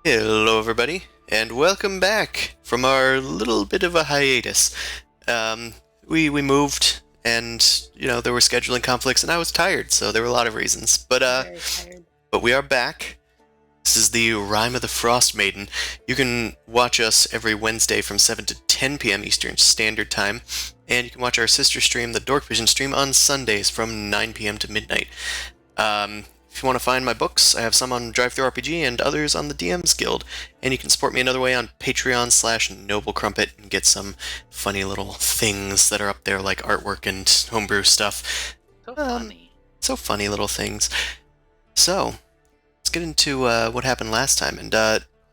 Hello everybody, and welcome back from our little bit of a hiatus. We moved, and there were scheduling conflicts, and I was tired, so there were a lot of reasons. Very tired. But we are back. This is the Rime of the Frostmaiden. You can watch us every Wednesday from 7 to 10 p.m. Eastern Standard Time, and you can watch our sister stream, the Dork Vision stream, on Sundays from 9 p.m. to midnight. If you want to find my books, I have some on DriveThruRPG and others on the DM's Guild. And you can support me another way on Patreon/NobleCrumpet and get some funny little things that are up there, like artwork and homebrew stuff. So funny. So funny little things. So, let's get into what happened last time. And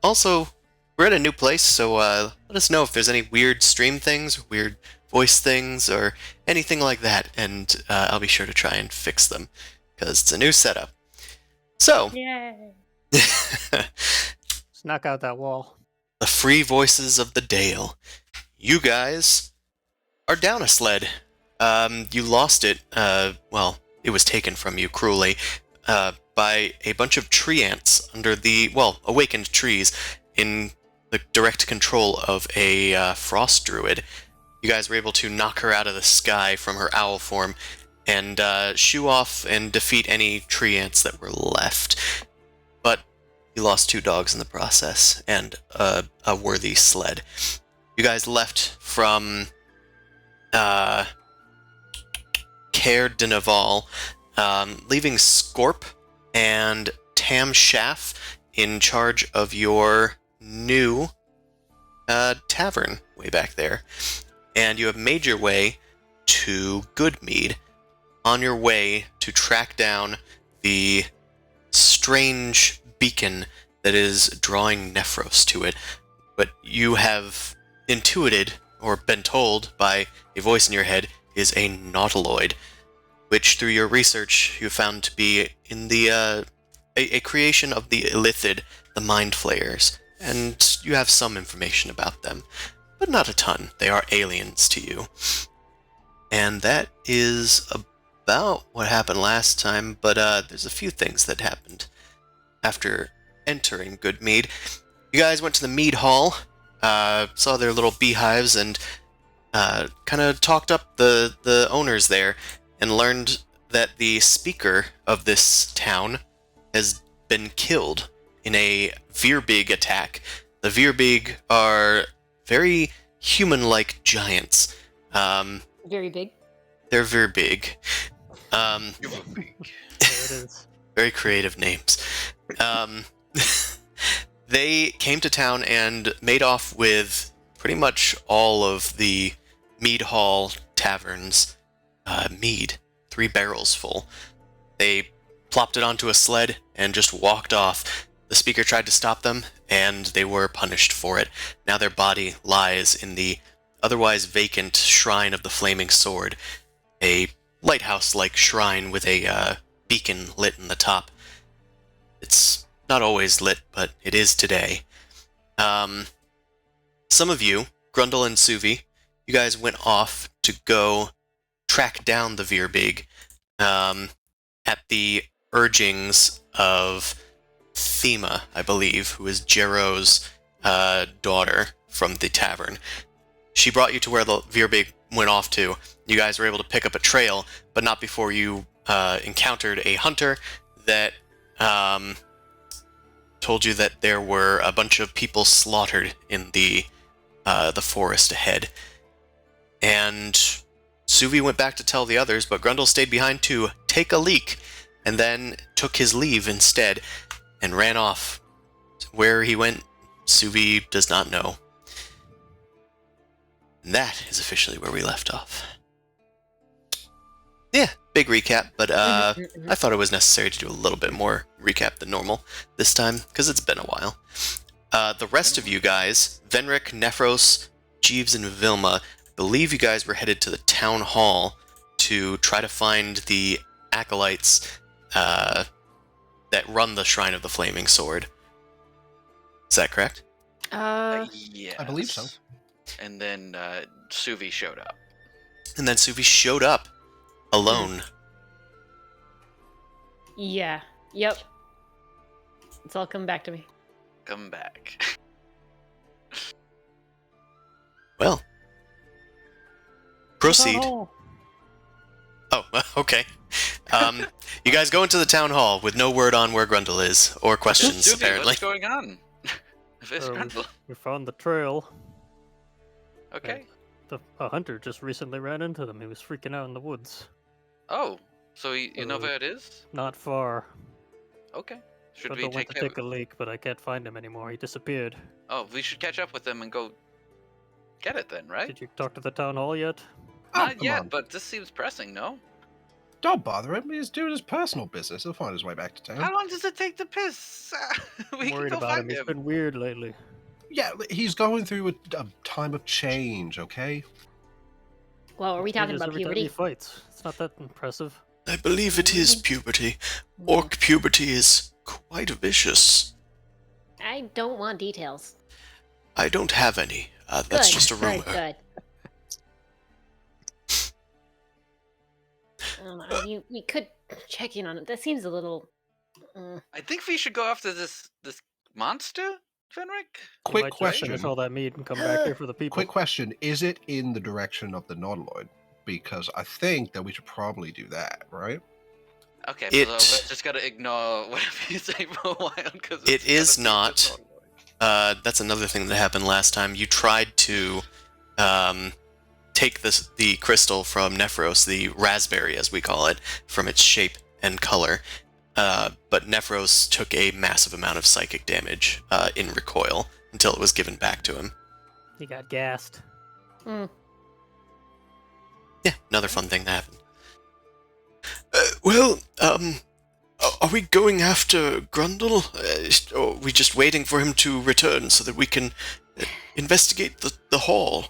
also, we're at a new place, so let us know if there's any weird stream things, weird voice things, or anything like that. And I'll be sure to try and fix them, because it's a new setup. So, Yay! Let's knock out that wall. The free voices of the Dale. You guys are down a sled. You lost it, well, it was taken from you cruelly, by a bunch of tree ants under the, awakened trees in the direct control of a frost druid. You guys were able to knock her out of the sky from her owl form, and shoo off and defeat any tree ants that were left. But you lost 2 dogs in the process, and a worthy sled. You guys left from Caer de Naval, leaving Scorp and Tam Shaff in charge of your new tavern way back there. And you have made your way to Goodmead, on your way to track down the strange beacon that is drawing Nephros to it. But you have intuited, or been told by a voice in your head, is a nautiloid, which through your research you found to be in the a creation of the Illithid, the Mind Flayers, and you have some information about them, but not a ton. They are aliens to you. And that is about what happened last time, but there's a few things that happened after entering Goodmead. You guys went to the mead hall, saw their little beehives, and kind of talked up the owners there, and learned that the speaker of this town has been killed in a Verbeeg attack. The Verbeeg are very human-like giants. Very big. They're very big. There it is. Very creative names. They came to town and made off with pretty much all of the mead hall taverns. Mead. 3 barrels full. They plopped it onto a sled and just walked off. The speaker tried to stop them, and they were punished for it. Now their body lies in the otherwise vacant Shrine of the Flaming Sword, a lighthouse-like shrine with a beacon lit in the top. It's not always lit, but it is today. Some of you, Grundle and Suvi, you guys went off to go track down the Verbeeg at the urgings of Thema, I believe, who is Jero's daughter from the tavern. She brought you to where the Verbeeg went off to. You guys were able to pick up a trail, but not before you encountered a hunter that told you that there were a bunch of people slaughtered in the forest ahead. And Suvi went back to tell the others, but Grundle stayed behind to take a leak, and then took his leave instead, and ran off. Where he went, Suvi does not know. And that is officially where we left off. Yeah, big recap, but I thought it was necessary to do a little bit more recap than normal this time, because it's been a while. The rest of you guys, Venric, Nephros, Jeeves, and Vilma, I believe you guys were headed to the town hall to try to find the acolytes that run the Shrine of the Flaming Sword. Is that correct? Yes. I believe so. And then Suvi showed up. And then Suvi showed up alone. Yeah. Yep. It's all coming back to me. Come back. Well, proceed. Oh, Oh, okay. You guys go into the town hall with no word on where Grundle is, or questions, Suvi, apparently. what's going on? Where's So- Grundle? we found the trail. Okay. A hunter just recently ran into them. He was freaking out in the woods. Oh, so you know where it is? Not far. Okay. Should Grundle we went take to care take a leak, but I can't find him anymore. He disappeared. Oh, we should catch up with them and go get it then, right? Did you talk to the town hall yet? Oh, Not come yet, on. but this seems pressing, no? Don't bother him. He's doing his personal business. He'll find his way back to town. How long does it take to piss? I'm we can worried go about find him. He's him. been weird lately. Yeah, he's going through a time of change, okay? Well, are we talking Changes about every time puberty? he fights. It's not that impressive. I believe it is puberty. Orc puberty is quite vicious. I don't want details. I don't have any. That's Good, just a rumor. Good. You could check in on it. That seems a little. I think we should go after this monster, Fenric. We Quick might just question. finish all that meat and come back here for the people. Quick question. Is it in the direction of the Nautiloid? Because I think that we should probably do that, right? Okay, It- so we're just gotta ignore whatever you say for a while because It is not. That's another thing that happened last time. You tried to take the crystal from Nephros, the raspberry as we call it, from its shape and color. But Nephros took a massive amount of psychic damage in recoil until it was given back to him. He got gassed. Mm. Yeah, another fun thing that happened. Are we going after Grundle? Or are we just waiting for him to return so that we can investigate the hall?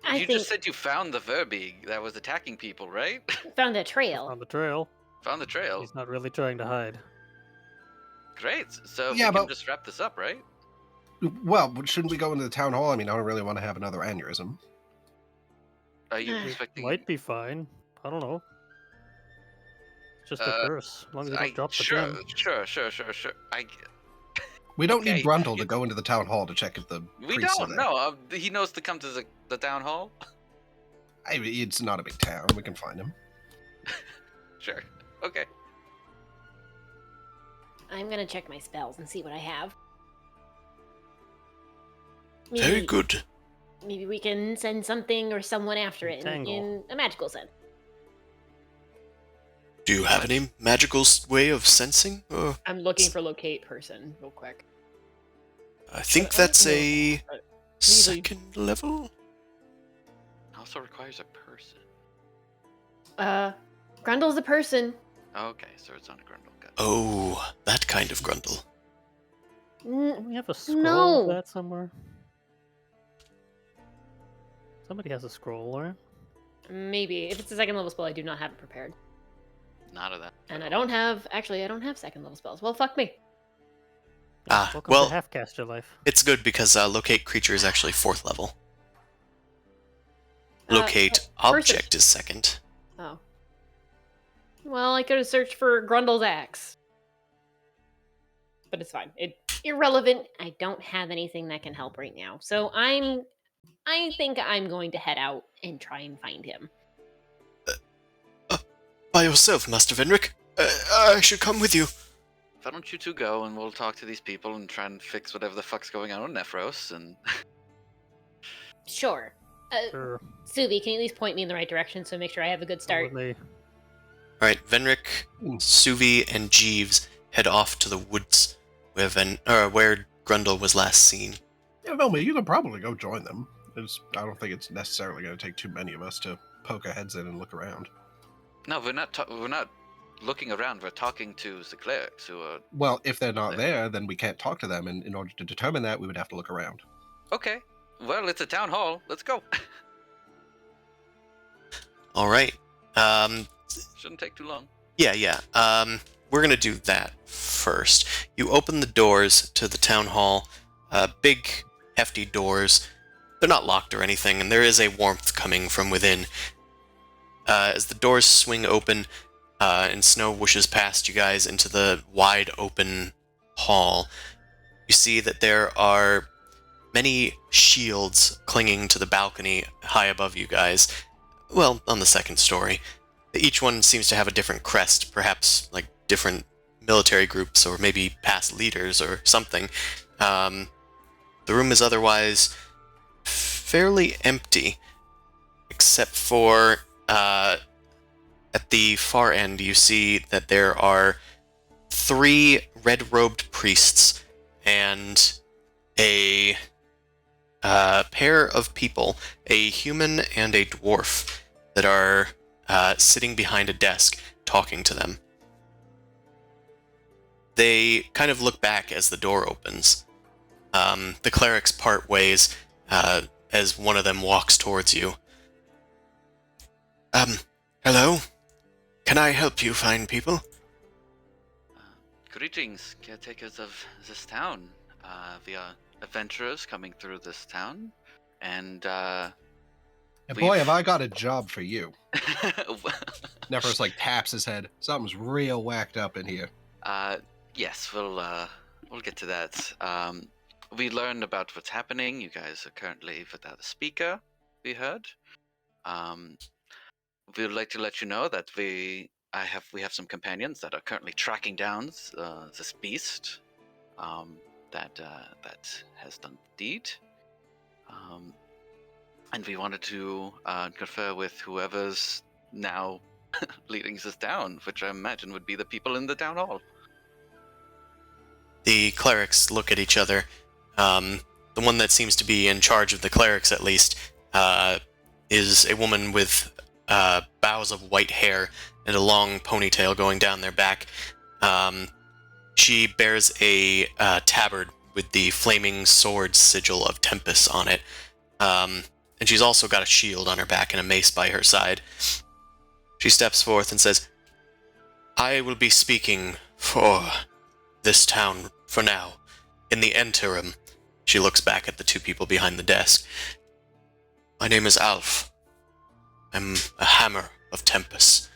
I You think just said you found the Verbeeg that was attacking people, right? found a trail. On the trail. Found the trail. He's not really trying to hide. Great. So Yeah, we can but- just wrap this up, right? Well, shouldn't we go into the town hall? I mean, I don't really want to have another aneurysm. Are you It expecting? Might be fine. I don't know. It's just a curse. As long as you don't drop the sure, gem. sure. We don't Okay, need Grundle to it- go into the town hall to check if the We priests are don't there. know. He knows to come to the town hall. I mean, it's not a big town. We can find him. Sure. Okay. I'm gonna check my spells and see what I have. Very good. Maybe we can send something or someone after it Tangle. in a magical sense. Do you have any magical way of sensing? I'm looking for locate person real quick. I think that's a Uh, second level? Also requires a person. Grundle's a person. Okay, so it's on a Grundle. Got it. Oh, that kind of Grundle. N- We have a scroll No. of that somewhere. Somebody has a scroll, right? Maybe. If it's a second level spell, I do not have it prepared. Not of that. And I don't have second level spells. Well, fuck me. Ah, Welcome well- to half cast your life. It's good because locate creature is actually 4th level. Locate object is 2nd. Oh. Well, I could have searched for Grundle's axe. But it's fine. Irrelevant. I don't have anything that can help right now. So I think I'm going to head out and try and find him. By yourself, Master Venric? I should come with you. why don't you two go and we'll talk to these people and try and fix whatever the fuck's going on with Nephros and... Sure. Sure. Suvi, can you at least point me in the right direction so make sure I have a good Go start? with me. All right, Venric, Suvi, and Jeeves head off to the woods where Grundle was last seen. Yeah, Velma, you can probably go join them. I don't think it's necessarily going to take too many of us to poke our heads in and look around. No, we're not looking around. We're talking to the clerics who are... Well, if they're not there, then we can't talk to them, and in order to determine that, we would have to look around. Okay. Well, it's a town hall. Let's go. All right. Shouldn't take too long. Yeah. We're going to do that first. You open the doors to the town hall. Big, hefty doors. They're not locked or anything, and there is a warmth coming from within. As the doors swing open, and snow whooshes past you guys into the wide open hall, you see that there are many shields clinging to the balcony high above you guys. Well, on the second story. Each one seems to have a different crest, perhaps like different military groups or maybe past leaders or something. The room is otherwise fairly empty, except for at the far end you see that there are 3 red-robed priests and a pair of people, a human and a dwarf, that are sitting behind a desk talking to them. They kind of look back as the door opens. The clerics part ways as one of them walks towards you. Hello? Can I help you find people? Greetings, caretakers of this town. We are adventurers coming through this town, and And boy, have I got a job for you. Nephros taps his head. Something's real whacked up in here. Yes, we'll get to that. We learned about what's happening. You guys are currently without a speaker, we heard. We would like to let you know that we have some companions that are currently tracking down this beast that has done the deed. And we wanted to confer with whoever's now leading this town, which I imagine would be the people in the town hall. The clerics look at each other. The one that seems to be in charge of the clerics, at least, is a woman with bows of white hair and a long ponytail going down their back. She bears a tabard with the flaming sword sigil of Tempest on it. And she's also got a shield on her back and a mace by her side. She steps forth and says, I will be speaking for this town for now. In the interim, she looks back at the 2 people behind the desk. My name is Alf. I'm a hammer of Tempest,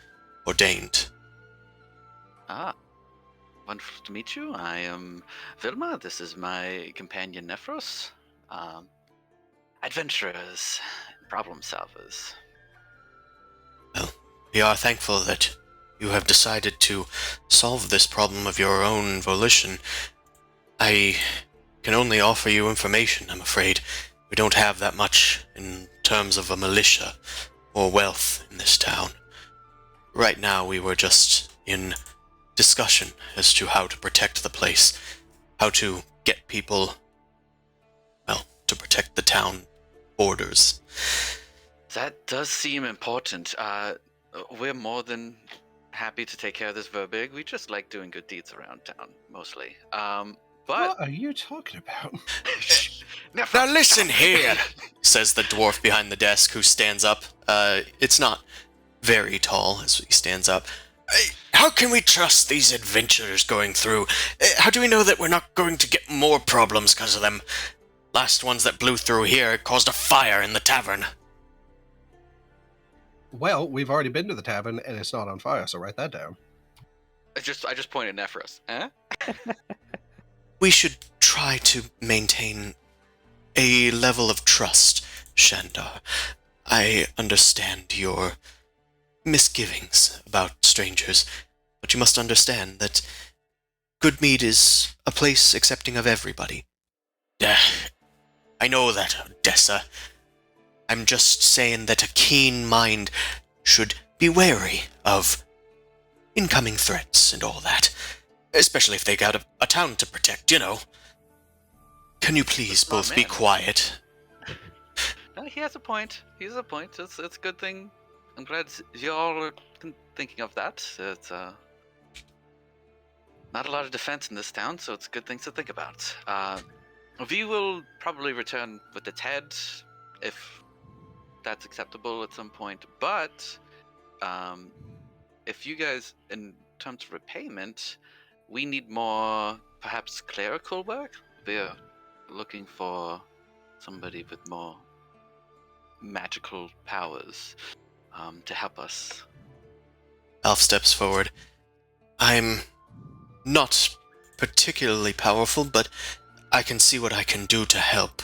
ordained. Ah, wonderful to meet you. I am Vilma. This is my companion Nephros. Adventurers, problem solvers. Well, we are thankful that you have decided to solve this problem of your own volition. I can only offer you information, I'm afraid. We don't have that much in terms of a militia or wealth in this town. Right now we were just in discussion as to how to protect the place, how to get people, well, to protect the town borders. That does seem important. We're more than happy to take care of this Verbeeg. We just like doing good deeds around town, mostly. But What are you talking about? Now listen here, says the dwarf behind the desk, who stands up. It's not very tall as he stands up. How can we trust these adventurers going through? How do we know that we're not going to get more problems because of them? Last ones that blew through here caused a fire in the tavern. Well, we've already been to the tavern, and it's not on fire, so write that down. I just pointed at Nephros. We should try to maintain a level of trust, Shandar. I understand your misgivings about strangers, but you must understand that Goodmead is a place accepting of everybody. I know that, Odessa. I'm just saying that a keen mind should be wary of incoming threats and all that. Especially if they got a town to protect, you know. Can you please both be quiet? No, he has a point. He has a point. It's a good thing. I'm glad you all are thinking of that. It's not a lot of defense in this town, so it's good things to think about. We will probably return with the TED if that's acceptable at some point. But if you guys, in terms of repayment, we need more, perhaps clerical work. We're looking for somebody with more magical powers to help us. Alf steps forward. I'm not particularly powerful, but I can see what I can do to help.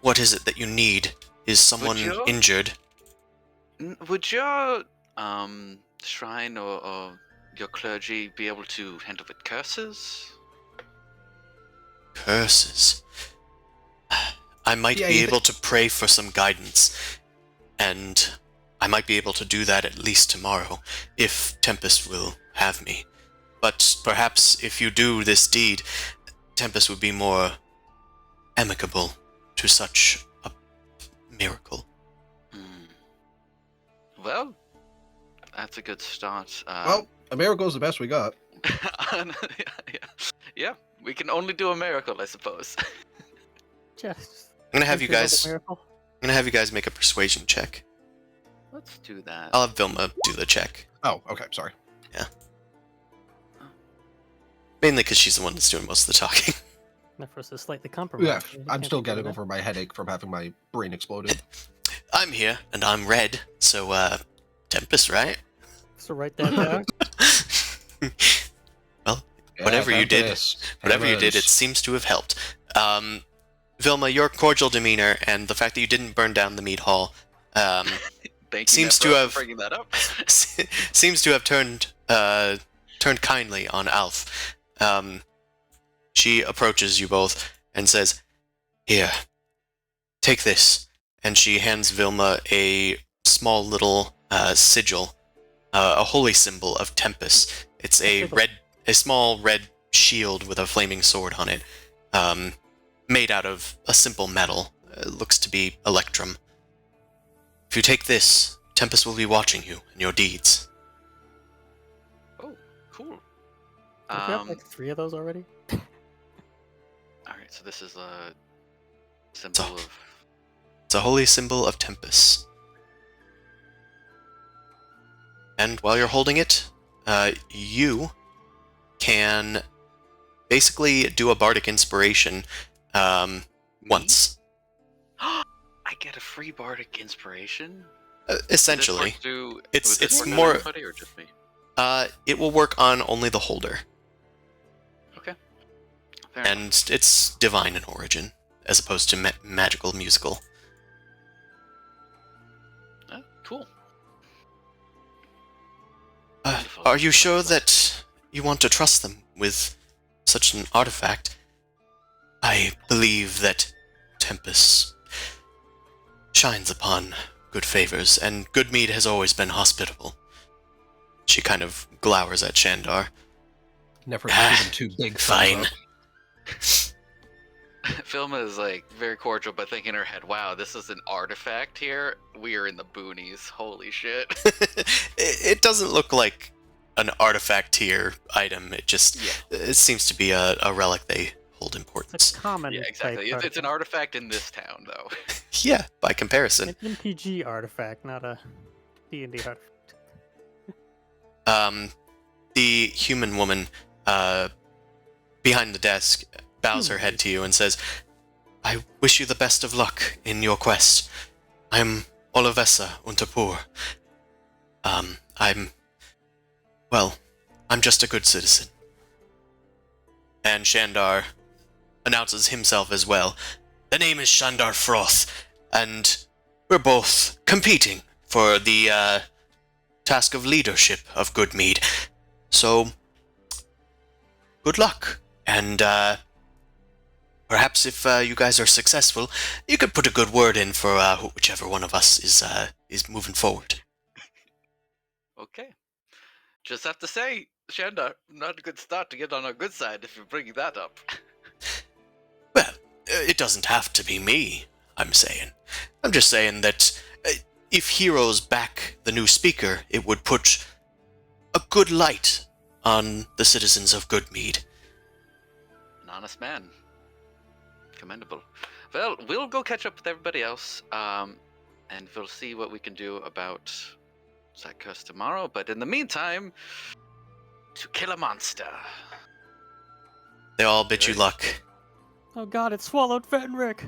What is it that you need? Is someone injured? Would your shrine or your clergy be able to handle with curses? Curses? I might be able to pray for some guidance, and I might be able to do that at least tomorrow, if Tempest will have me. But perhaps if you do this deed, Tempest would be more amicable to such a miracle. Well, that's a good start. Well, a miracle's the best we got. Yeah, we can only do a miracle, I suppose. Just. I'm gonna have you guys. Miracle. I'm gonna have you guys make a persuasion check. Let's do that. I'll have Vilma do the check. Oh, okay, sorry. Yeah. Mainly because she's the one that's doing most of the talking. Nephros is slightly compromised. Yeah, I'm still getting over my headache from having my brain exploded. I'm here, and I'm red, so, Tempest, right? So write that down. Well, whatever you did, it seems to have helped. Vilma, your cordial demeanor and the fact that you didn't burn down the meat hall, Thank you, seems Nephros, to have for bringing that up. seems to have turned kindly on Alf. She approaches you both and says, "Here, take this." And she hands Vilma a small little sigil, a holy symbol of Tempest. It's a small red shield with a flaming sword on it, made out of a simple metal. It looks to be electrum. If you take this, Tempest will be watching you and your deeds. Oh, cool. Don't we have like 3 of those already? Alright, so this is a symbol of... It's a holy symbol of Tempest. And while you're holding it, you can basically do a bardic inspiration once. I get a free bardic inspiration? Essentially. It's more... more... Everybody or just me? It will work on only the holder. Okay. And it's divine in origin, as opposed to magical musical. Cool. Are you sure that you want to trust them with such an artifact? I believe that Tempest shines upon good favors, and Goodmead has always been hospitable. She kind of glowers at Shandar. Never given too big. Fine. Vilma is like very cordial, but thinking in her head, "Wow, this is an artifact here. We are in the boonies. Holy shit!" It doesn't look like an artifact tier item. It just it seems to be a relic they hold importance. It's a common. Yeah, exactly. It's an artifact in this town, though. Yeah, by comparison. An MTG artifact, not a D&D artifact. The human woman behind the desk bows her head to you and says, "I wish you the best of luck in your quest. I'm Olivessa Untapur. I'm just a good citizen." And Shandar announces himself as well. "The name is Shandar Froth, and we're both competing for the task of leadership of Goodmead. So, good luck. And perhaps if you guys are successful, you could put a good word in for whichever one of us is moving forward. Okay. Just have to say, Shanda, not a good start to get on our good side if you're bringing that up. Well, it doesn't have to be me, I'm saying. I'm just saying that if heroes back the new speaker, it would put a good light on the citizens of Goodmead. An honest man. Commendable. Well, we'll go catch up with everybody else, and we'll see what we can do about that curse tomorrow. But in the meantime, to kill a monster. They all bid you luck. Oh god, it swallowed Fenric!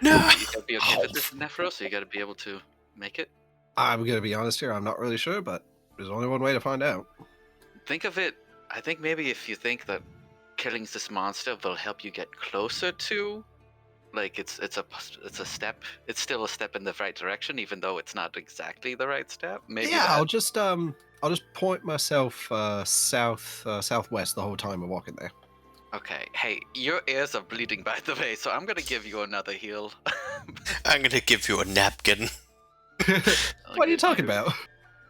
No! You gotta be okay with this, Nephro, so you gotta be able to make it. I'm gonna be honest here. I'm not really sure, but there's only one way to find out. Think of it. I think maybe if you think that killing this monster will help you get closer to, like it's a step. It's still a step in the right direction, even though it's not exactly the right step. Maybe. Yeah, that... I'll just point myself southwest the whole time we're walking there. Okay. Hey, your ears are bleeding, by the way, so I'm gonna give you another heal. I'm gonna give you a napkin. What are you talking about?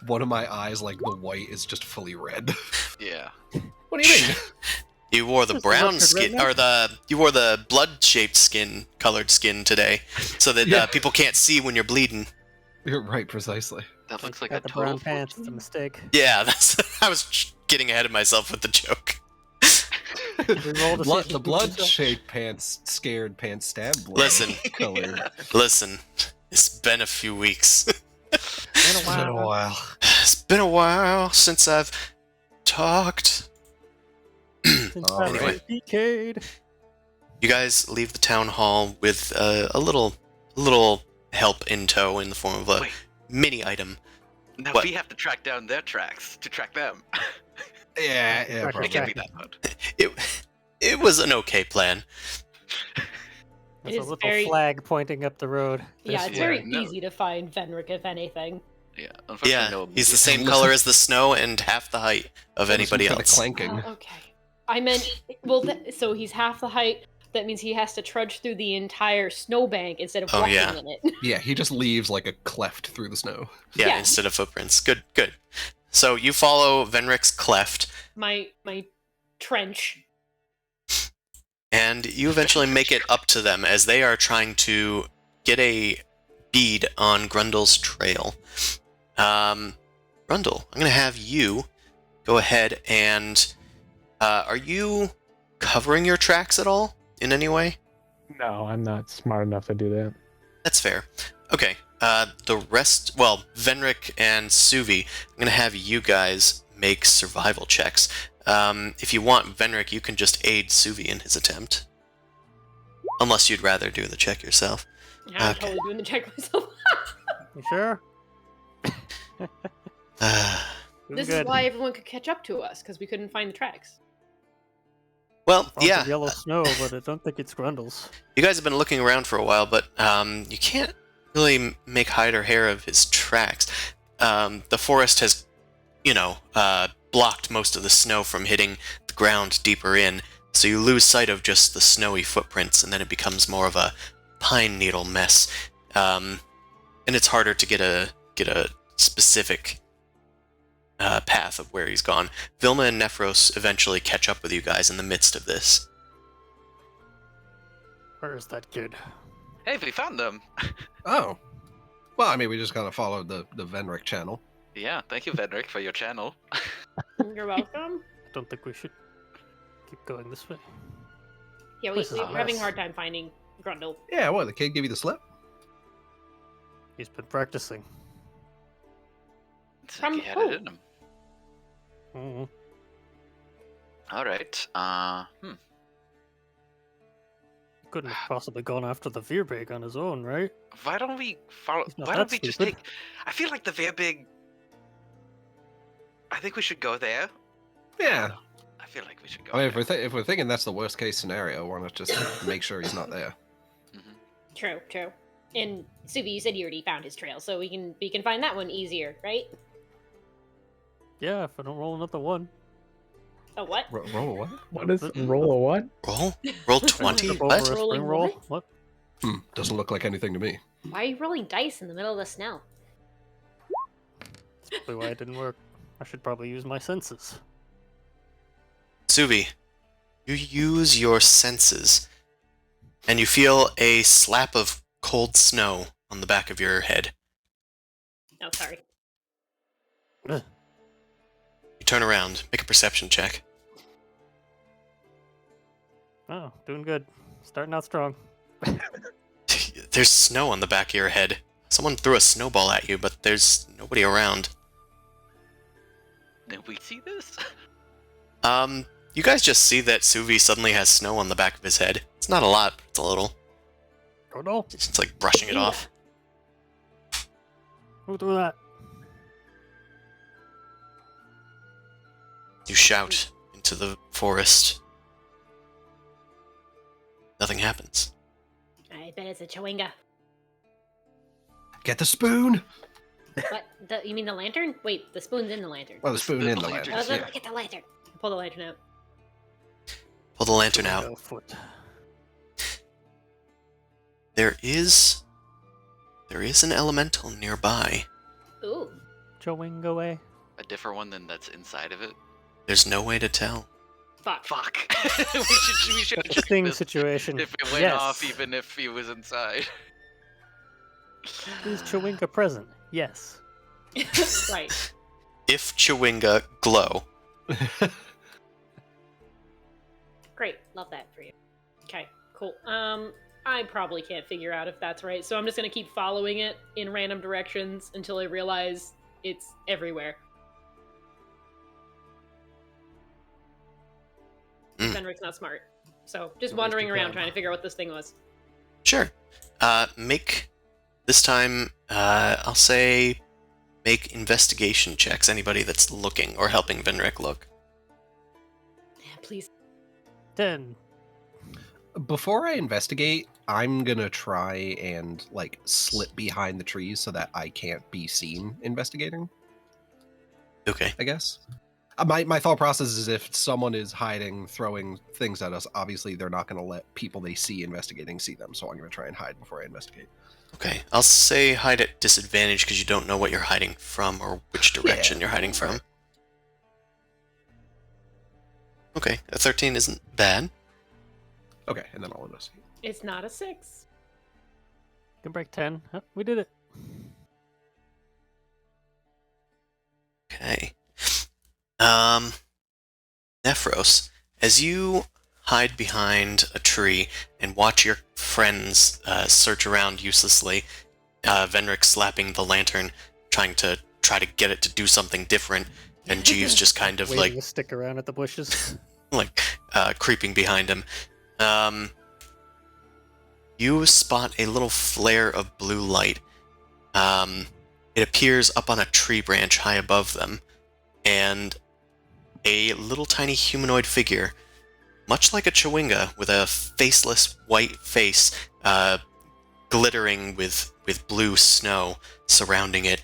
One of my eyes, like the white, is just fully red. Yeah. What do you mean? You wore the Just brown Richard skin, Redneck? you wore the blood-shaped skin, colored skin today, so that Yeah. people can't see when you're bleeding. You're right, precisely. That looks like Got a the total brown pants. It's a mistake. Yeah, I was getting ahead of myself with the joke. We rolled to see if The you blood-shaped pants, scared pants, stab blood. Listen. Color. Listen, it's been a few weeks. Been a It's been a while. It's been a while since I've talked. Since I was Anyway. a decade. You guys leave the town hall with a little help in tow in the form of a Wait. mini item. Now What? we have to track down their tracks to track them. Yeah, Right, yeah, It probably. can't be that hard. It was an okay plan. There's It a is little very- flag pointing up the road. Yeah, This it's way. very no. easy to find Venric, if anything. Yeah, unfortunately, Yeah, no he's the immediate- same Listen- color as the snow and half the height of anybody Some kind else. of clanking. Oh, okay. I meant, well, so he's half the height. That means he has to trudge through the entire snowbank instead of Oh, walking yeah. in it. Yeah, he just leaves like a cleft through the snow. Yeah, Yeah. instead of footprints. Good. So you follow Venric's cleft, my trench. and you eventually make it up to them as they are trying to get a bead on Grundle's trail. Grundle, I'm going to have you go ahead and... are you covering your tracks at all in any way? No, I'm not smart enough to do that. That's fair. Okay. The rest... Well, Venric and Suvi, I'm going to have you guys make survival checks. If you want, Venric, you can just aid Suvi in his attempt. Unless you'd rather do the check yourself. I'm Okay. totally doing the check myself. You sure? Doing This good. is why everyone could catch up to us, because we couldn't find the tracks. Well, Found some yeah. yellow snow, but I don't think it's Grundle's. You guys have been looking around for a while, but you can't really make hide or hair of his tracks. The forest has, blocked most of the snow from hitting the ground deeper in, so you lose sight of just the snowy footprints, and then it becomes more of a pine needle mess. And it's harder to get a specific path of where he's gone. Vilma and Nephros eventually catch up with you guys in the midst of this. Where is that kid? Hey, we found them. Oh. Well, I mean, we just kind of followed the Venric channel. Yeah, thank you, Vedrick, for your channel. You're welcome. I don't think we should keep going this way. Yeah, This is we're a having a mess. hard time finding Grundle. Yeah, what, the kid give you the slip? He's been practicing. It's From like he had who? it in him. hmm All right. Couldn't have possibly gone after the Verbeeg on his own, right? Why don't we follow? He's not Why don't that we just stupid. take? I feel like the Verbeeg. I think we should go there. Yeah. I feel like we should go. I mean, there. if we're thinking that's the worst case scenario, why not just make sure he's not there? True. And Suvi, you said you already found his trail, so we can find that one easier, right? Yeah, if I don't roll another one. A what? Roll a what? What is roll a what? Roll 20. Trip What? over a Rolling spring roll? what? What? Doesn't look like anything to me. Why are you rolling dice in the middle of the snow? That's probably why it didn't work. I should probably use my senses. Suvi, you use your senses, and you feel a slap of cold snow on the back of your head. Oh, sorry. Ugh. You turn around, make a perception check. Oh, doing good. Starting out strong. There's snow on the back of your head. Someone threw a snowball at you, but there's nobody around. Did we see this? You guys just see that Suvi suddenly has snow on the back of his head. It's not a lot, but it's a little. Oh no! It's like brushing it off. Who threw that? You shout into the forest. Nothing happens. I bet it's a chewinga. Get the spoon. What? You mean the lantern? Wait, the spoon's in the lantern. Well, the spoon in the lantern. lantern. Let's Yeah. get the lantern. Pull the lantern out. Pull the lantern out. Go foot. There is an elemental nearby. Ooh. Chowing away. A different one than that's inside of it. There's no way to tell. Fuck. Fuck. we should check Interesting this situation. if it went Yes. off, even if he was inside. Is Chowinga present? Yes. Right. If Chewinga glow. Great. Love that for you. Okay, cool. I probably can't figure out if that's right, so I'm just gonna keep following it in random directions until I realize it's everywhere. Mm. Fenric's not smart. So just Nobody's wandering too around dumb. trying to figure out what this thing was. Sure. Make this time. I'll say, make investigation checks. Anybody that's looking or helping Venric look. Yeah, please. 10. Before I investigate, I'm gonna try and like slip behind the trees so that I can't be seen investigating. Okay. I guess. My thought process is if someone is hiding, throwing things at us, obviously they're not going to let people they see investigating see them. So I'm going to try and hide before I investigate. Okay. I'll say hide at disadvantage because you don't know what you're hiding from or which direction you're hiding from. Okay. A 13 isn't bad. Okay, and then I'll investigate. It's not a 6. Can break 10. Huh, we did it. Okay. Nephros, as you hide behind a tree and watch your friends search around uselessly, Venric slapping the lantern, trying to get it to do something different, and Jeeves just kind of Waiting to stick around at the bushes. creeping behind him. You spot a little flare of blue light. It appears up on a tree branch high above them, and a little tiny humanoid figure, much like a Chewinga, with a faceless white face, glittering with blue snow surrounding it,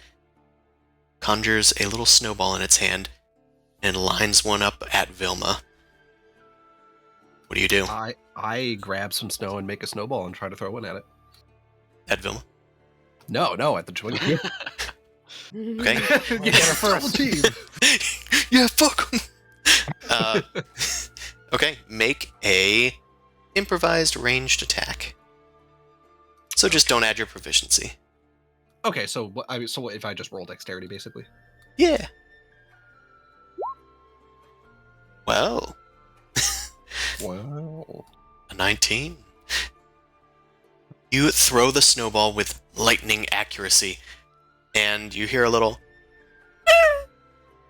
conjures a little snowball in its hand and lines one up at Vilma. What do you do I grab some snow and make a snowball and try to throw one at it. at Vilma? No, at the twin. Okay. You get her first. Team. Yeah, fuck 'em. Okay, make a improvised ranged attack. So just don't add your proficiency. Okay, so what if I just roll dexterity, basically? Yeah. Well, Wow. a 19. You throw the snowball with lightning accuracy, and you hear a little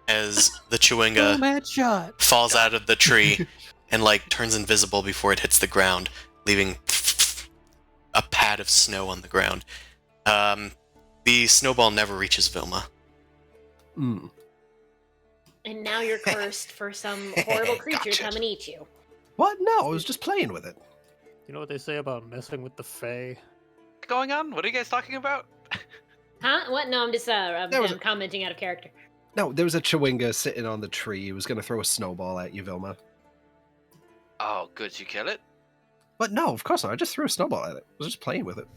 as the Chewinga Headshot. falls out of the tree and turns invisible before it hits the ground, leaving a pad of snow on the ground. The snowball never reaches Vilma. Mm. And now you're cursed for some horrible creature to Gotcha. come and eat you. What? No, I was just playing with it. You know what they say about messing with the Fae? What's going on? What are you guys talking about? Huh? What? No, I'm just There was I'm commenting out of character. No, there was a Chewinga sitting on the tree. He was going to throw a snowball at you, Vilma. Oh, good. Did you kill it? But no, of course not. I just threw a snowball at it. I was just playing with it.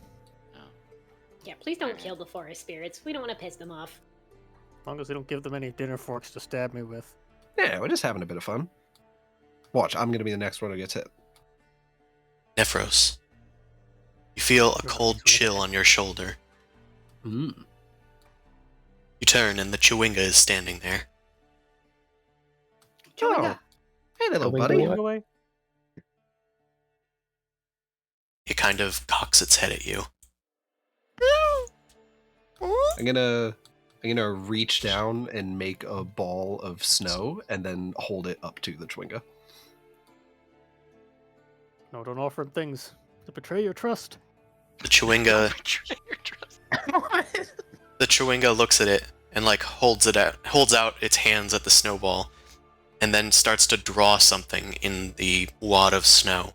Yeah, please don't kill the forest spirits. We don't want to piss them off. As long as they don't give them any dinner forks to stab me with. Yeah, we're just having a bit of fun. Watch, I'm going to be the next one who gets hit. Nephros, you feel a cold chill on your shoulder. Mm. You turn and the Chewinga is standing there. Chewinga. Hey, little Chewinga buddy. what? Away. It kind of cocks its head at you. I'm gonna reach down and make a ball of snow and then hold it up to the Chewinga. No, don't offer him things to betray your trust. The Chewinga The Chewinga looks at it and like holds out its hands at the snowball, and then starts to draw something in the wad of snow.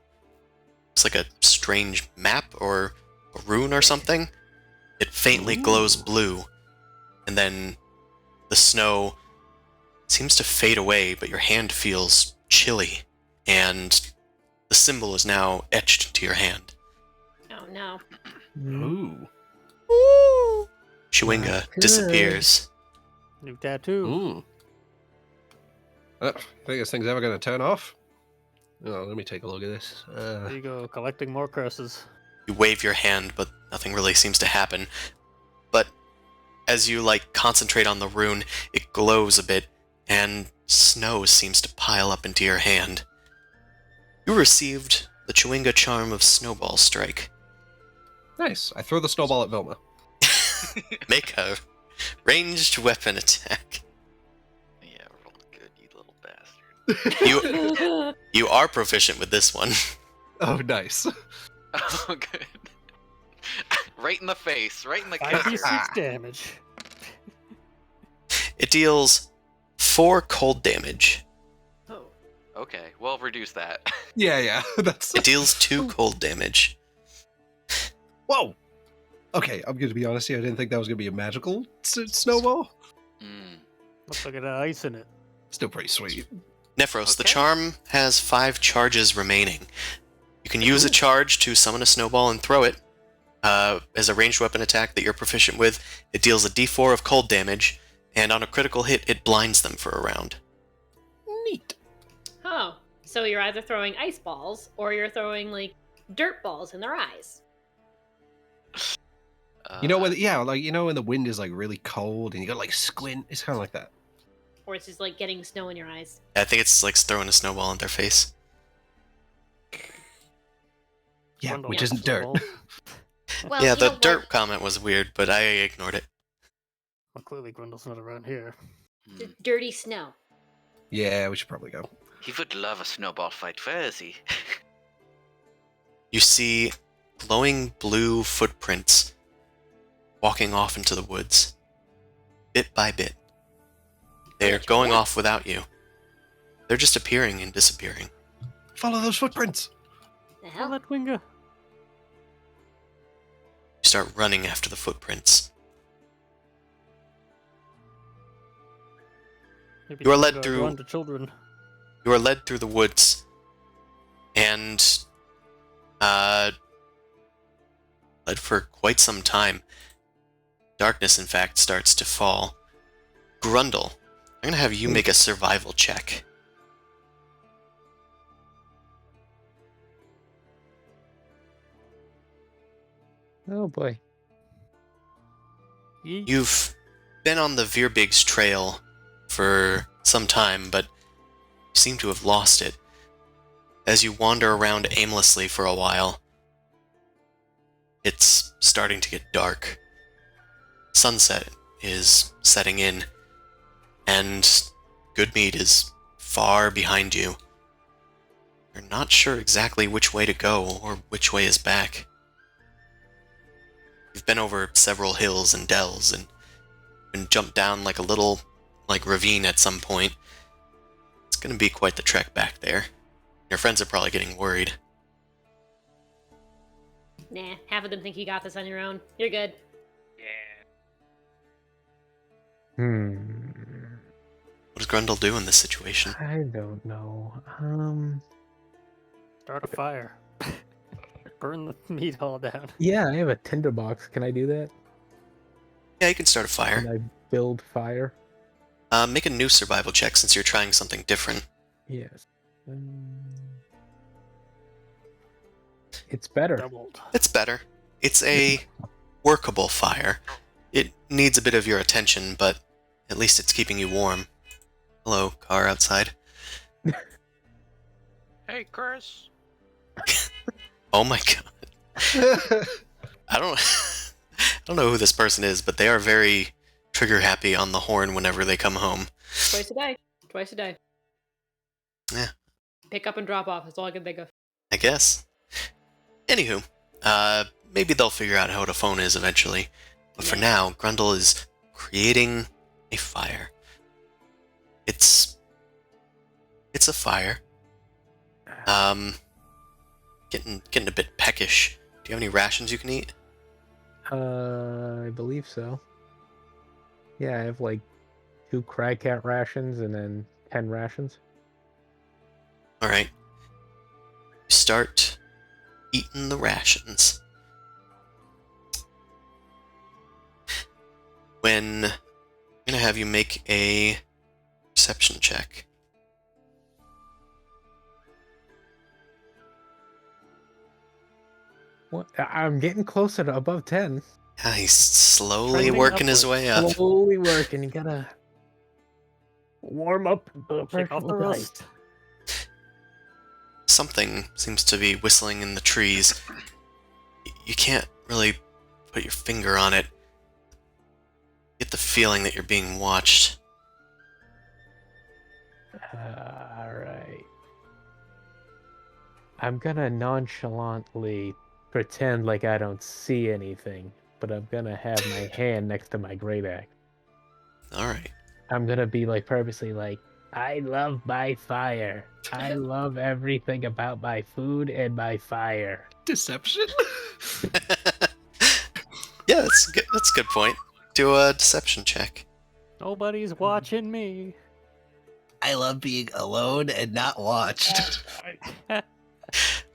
It's like a strange map or a rune or something. It faintly glows blue, and then the snow seems to fade away, but your hand feels chilly, and the symbol is now etched into your hand. Oh no. Ooh. Chewinga Good. disappears. New tattoo. Ooh. Think this thing's ever gonna turn off? Oh, let me take a look at this. There you go, collecting more curses. You wave your hand, but nothing really seems to happen. But as you concentrate on the rune, it glows a bit, and snow seems to pile up into your hand. You received the Chewinga charm of Snowball Strike. Nice. I throw the snowball at Vilma. Make a ranged weapon attack. Yeah, roll good, you little bastard. You are proficient with this one. Oh, nice. Oh, good. Right in the face, right in the 5d6 damage. It deals 4 cold damage. Oh. Okay, well, reduce that. Yeah, that's... It deals 2 cold damage. Whoa! Okay, I'm gonna be honest here. I didn't think that was gonna be a magical snowball. Mm. Looks like it had ice in it. Still pretty sweet. Nephros, the Okay. charm has 5 charges remaining. You can use a charge to summon a snowball and throw it. As a ranged weapon attack that you're proficient with, it deals a d4 of cold damage, and on a critical hit, it blinds them for a round. Neat. Oh. So you're either throwing ice balls or you're throwing dirt balls in their eyes. You know when when the wind is really cold and you gotta squint. It's kind of like that. Or it's just getting snow in your eyes. I think it's like throwing a snowball in their face. Yeah, Bundle which of isn't dirt. snowballs. Well, Yeah, you the know dirt what? comment was weird, but I ignored it. Well, clearly Grundle's not around here. D- dirty snow. Yeah, we should probably go. He would love a snowball fight. Where is he? You see glowing blue footprints walking off into the woods, bit by bit. They're going off without you. They're just appearing and disappearing. Follow those footprints. The Oh, hell? that Winga. You start running after the footprints. Maybe You are led Winga through- run to children. You are led through the woods, and led for quite some time. Darkness, in fact, starts to fall. Grundle, I'm going to have you make a survival check. Oh boy. Yeet. You've been on the Verbeeg's trail for some time, but you seem to have lost it. As you wander around aimlessly for a while, it's starting to get dark. Sunset is setting in, and Goodmead is far behind you. You're not sure exactly which way to go or which way is back. You've been over several hills and dells and jumped down a little ravine at some point. It's going to be quite the trek back there. Your friends are probably getting worried. Nah, half of them think you got this on your own. You're good. Hmm. does Grundle do in this situation? I don't know. Start a fire. Burn the meat all down. Yeah, I have a tinderbox. Can I do that? Yeah, you can start a fire. Can I build fire? Make a new survival check since you're trying something different. Yes. It's better. Doubled. It's better. It's a workable fire. It needs a bit of your attention, but at least it's keeping you warm. Hello, car outside. Hey, Chris. Oh my god. I don't I don't know who this person is, but they are very trigger happy on the horn whenever they come home. Twice a day. Twice a day. Yeah. Pick up and drop off. That's all I can think of. I guess. Anywho, maybe they'll figure out how a phone is eventually. But for now, Grundle is creating a fire. It's a fire. Getting a bit peckish. Do you have any rations you can eat? I believe so. Yeah, I have like 2 Crycat rations and then 10 rations. Alright. Start eating the rations. When I'm gonna have you make a perception check. What? I'm getting closer to above 10. Yeah, he's slowly Trending working his way up. Slowly working. You gotta warm up the Shake off the rust. Something seems to be whistling in the trees. You can't really put your finger on it. Get the feeling that you're being watched. Alright. I'm gonna nonchalantly pretend like I don't see anything, but I'm gonna have my hand next to my great axe. Alright. I'm gonna be like purposely like, I love my fire. I love everything about my food and my fire. Deception? Yeah, that's good. That's a good point. Do a deception check. Nobody's watching me. I love being alone and not watched.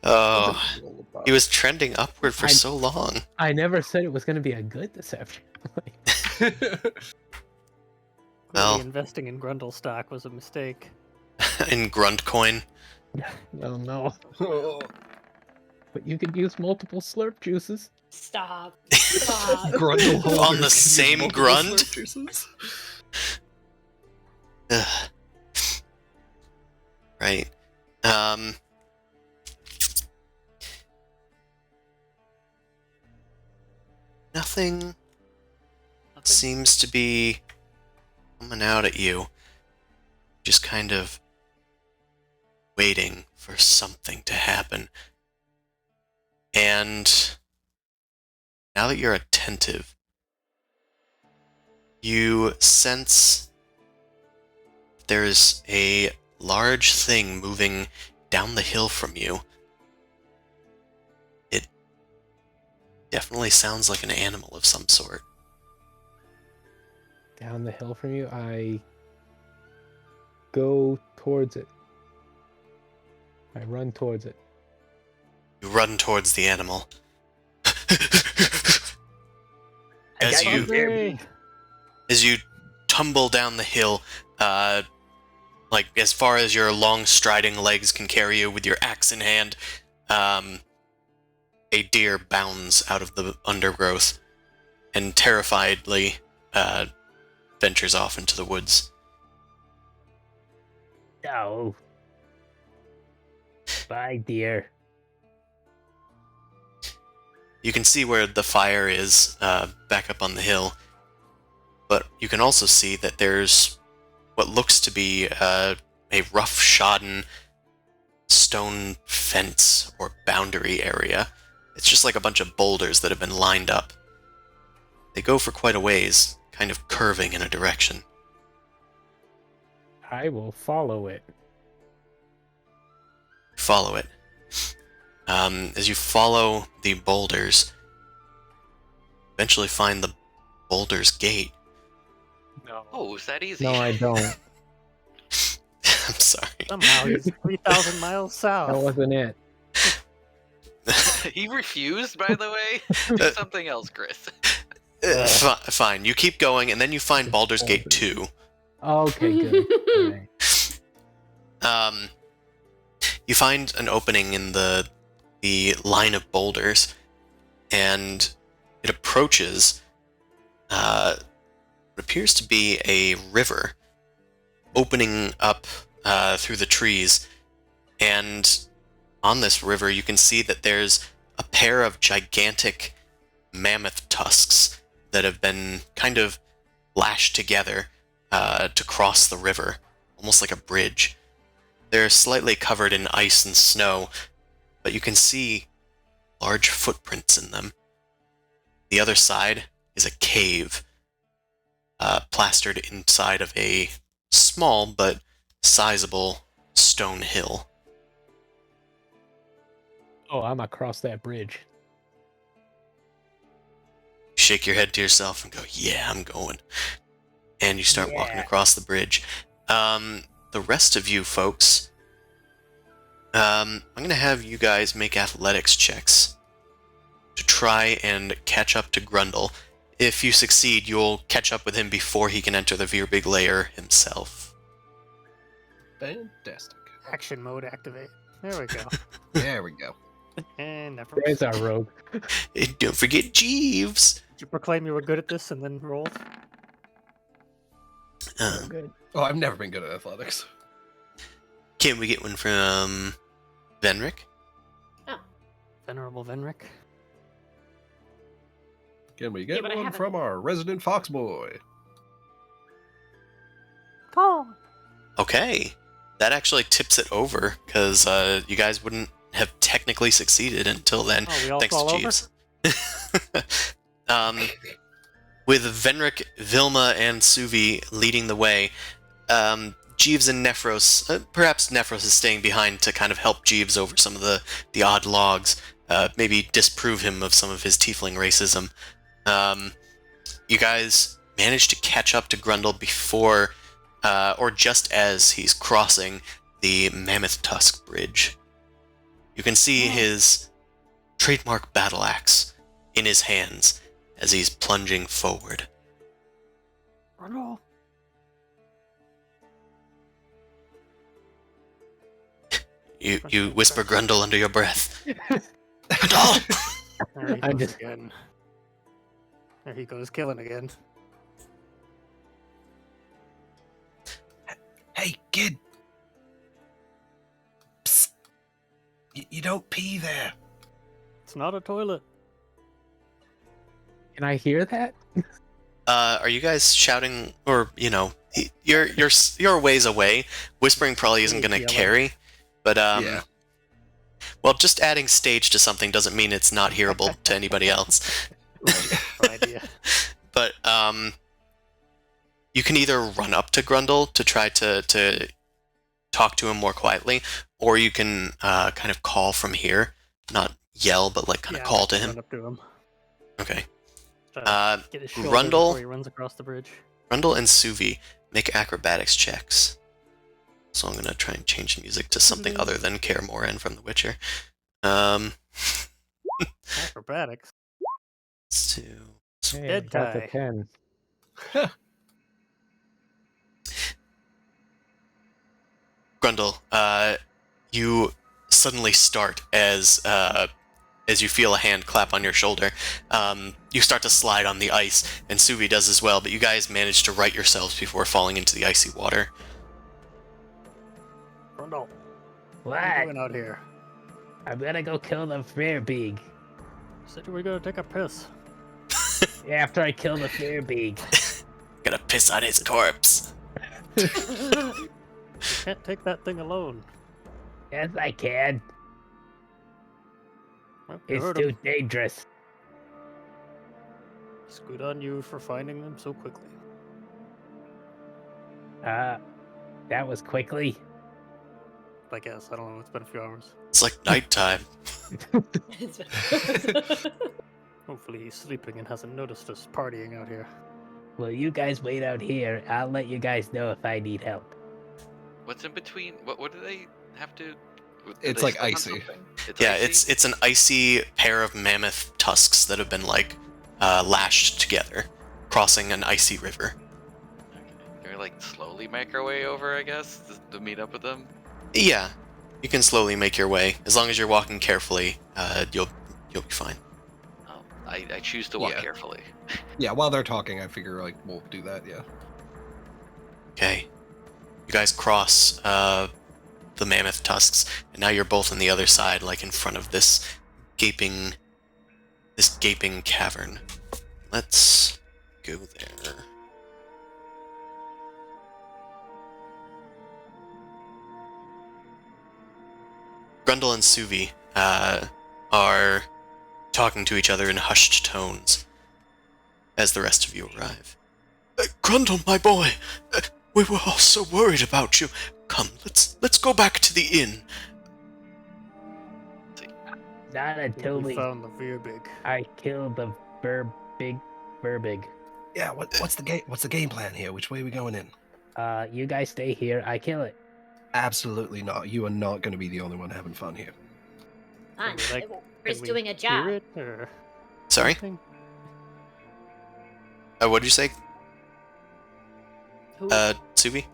Oh, he was trending upward for I- so long. I never said it was gonna be a good deception. Well. Clearly investing in Grundle stock was a mistake. In grunt coin. Oh no. But you could use multiple slurp juices. Stop. Stop. Grundle holders On the can use same multiple grunt? slurp juices. Ugh. Right. Nothing seems to be coming out at you. Just kind of waiting for something to happen. And now that you're attentive, you sense there's a large thing moving down the hill from you. It definitely sounds like an animal of some sort. Down the hill from you, I go towards it. I run towards it. You run towards the animal. as you Hungry. as you tumble down the hill, like as far as your long striding legs can carry you with your axe in hand, a deer bounds out of the undergrowth and terrifiedly ventures off into the woods. Oh. Bye, dear. You can see where the fire is back up on the hill, but you can also see that there's what looks to be a rough-shodden stone fence or boundary area. It's just like a bunch of boulders that have been lined up. They go for quite a ways, kind of curving in a direction. I will follow it. Follow it. As you follow the boulders, eventually find the boulder's gate. No. Oh, is that easy? No, I don't. Somehow he's 3,000 miles south. That wasn't it. He refused, by the way. Do something else, Chris. Fine. You keep going, and then you find Baldur's Gate 2. Okay, good. Alright. You find an opening in the line of boulders, and it approaches what appears to be a river opening up through the trees, and on this river you can see that there's a pair of gigantic mammoth tusks that have been kind of lashed together to cross the river, almost like a bridge. They're slightly covered in ice and snow, but you can see large footprints in them. The other side is a cave, plastered inside of a small but sizable stone hill. Oh, I'm across that bridge. Shake your head to yourself and go, yeah, I'm going. And you start walking across the bridge. The rest of you folks, I'm going to have you guys make athletics checks to try and catch up to Grundle. If you succeed, you'll catch up with him before he can enter the Verbeeg lair himself. Fantastic. Action mode activate. There we go. There we go. And never. There's our rogue. And don't forget Jeeves! Did you proclaim you were good at this and then roll? Good. Oh, I've never been good at athletics. Can we get one from Venric? Venerable Venric. Can we get but I one haven't. from our resident fox boy? Call. Okay. That actually tips it over, because you guys wouldn't have technically succeeded until then. Oh, we all Thanks fall to over? Jeeves. With Venric, Vilma, and Suvi leading the way, Jeeves and Nephros, perhaps Nephros is staying behind to kind of help Jeeves over some of the odd logs, maybe disprove him of some of his tiefling racism. You guys managed to catch up to Grundle before, or just as he's crossing the Mammoth Tusk Bridge. You can see his trademark battle axe in his hands as he's plunging forward. Grundle. You whisper Grundle under your breath. Grundle! There he I'm goes just- again. There he goes, killing again. Hey, kid. Psst. You don't pee there. It's not a toilet. Can I hear that? Are you guys shouting, or you're a ways away? Whispering probably isn't going to Yelling. carry, but Yeah. well, just adding stage to something doesn't mean it's not hearable to anybody else. Good idea. But you can either run up to Grundle to try to talk to him more quietly, or you can kind of call from here, not yell, but like kind of call to him. Run up to him. Okay. Try to get his shoulder Grundle- before he runs across the bridge. Grundle and Suvi make acrobatics checks. So I'm gonna try and change the music to something other than Kaer Morhen from The Witcher. Acrobatics. Let's do. Hey, Dead got the guy. 10. Grundle, you suddenly start as you feel a hand clap on your shoulder. You start to slide on the ice, and Suvi does as well, but you guys manage to right yourselves before falling into the icy water. Grundle, what What? are you doing out here? I'm gonna go kill the Verbeeg. Said you were gonna take a piss. After I kill the Verbeeg. Gonna piss on his corpse. You can't take that thing alone. Yes, I can. Well, you It's heard too him. dangerous. It's good on you for finding them so quickly. That was quickly. I guess. I don't know. It's been a few hours. It's like nighttime. Hopefully he's sleeping and hasn't noticed us partying out here. Well, you guys wait out here. I'll let you guys know if I need help. What's in between? What do they have to? Do It's they like step on icy. something? It's Yeah, icy? it's an icy pair of mammoth tusks that have been like lashed together, crossing an icy river. Okay. Can we like slowly make our way over? I guess to meet up with them. Yeah, you can slowly make your way as long as you're walking carefully. You'll be fine. Oh, I choose to walk Yeah. carefully. Yeah, while they're talking, I figure like we'll do that. Yeah. Okay, you guys cross the mammoth tusks, and now you're both on the other side, like in front of this gaping cavern. Let's go there. Grundle and Suvi are talking to each other in hushed tones as the rest of you arrive. Grundle, my boy, we were all so worried about you. Come, let's go back to the inn. Not until We found the Verbeeg. I killed the Verbeeg. Yeah. What's the game plan here? Which way are we going in? You guys stay here. I kill it. Absolutely not. You are not going to be the only one having fun here. Fun. we, like, We're just Can we doing a hear job. it, or Sorry? something? What did you say, Who? Suvi?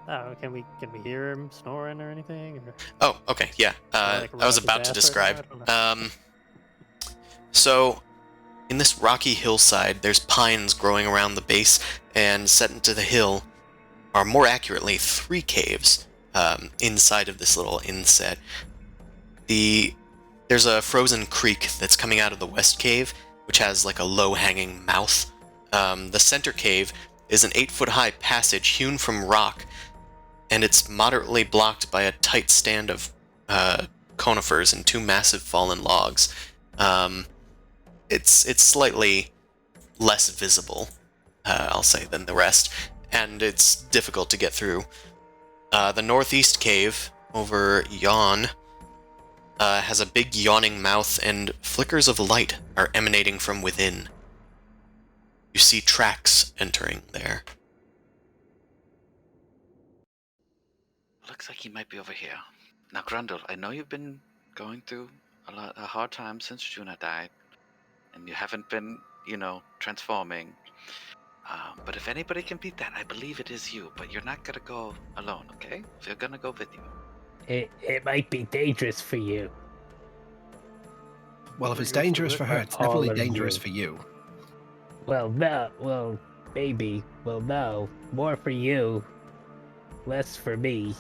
Oh, can we hear him snoring or anything? Or... Oh, okay, yeah. like, I was run about to up his ass describe. right now? I don't know. So, in this rocky hillside, there's pines growing around the base, and set into the hill are more accurately 3 caves inside of this little inset. There's a frozen creek that's coming out of the west cave, which has like a low-hanging mouth. The center cave is an 8-foot-high passage hewn from rock, and it's moderately blocked by a tight stand of conifers and 2 massive fallen logs. It's slightly less visible, I'll say, than the rest, and it's difficult to get through. The northeast cave, over yon, has a big yawning mouth, and flickers of light are emanating from within. You see tracks entering there. Looks like he might be over here. Now, Grundle, I know you've been going through a hard time since Juna died, and you haven't been, transforming. But if anybody can beat that, I believe it is you. But you're not gonna go alone, okay? We're gonna go with you. It might be dangerous for you. Well, if it's We're used to dangerous it. for her, it's All definitely of dangerous you. for you. Well, no. Well, maybe. Well, no. More for you. Less for me.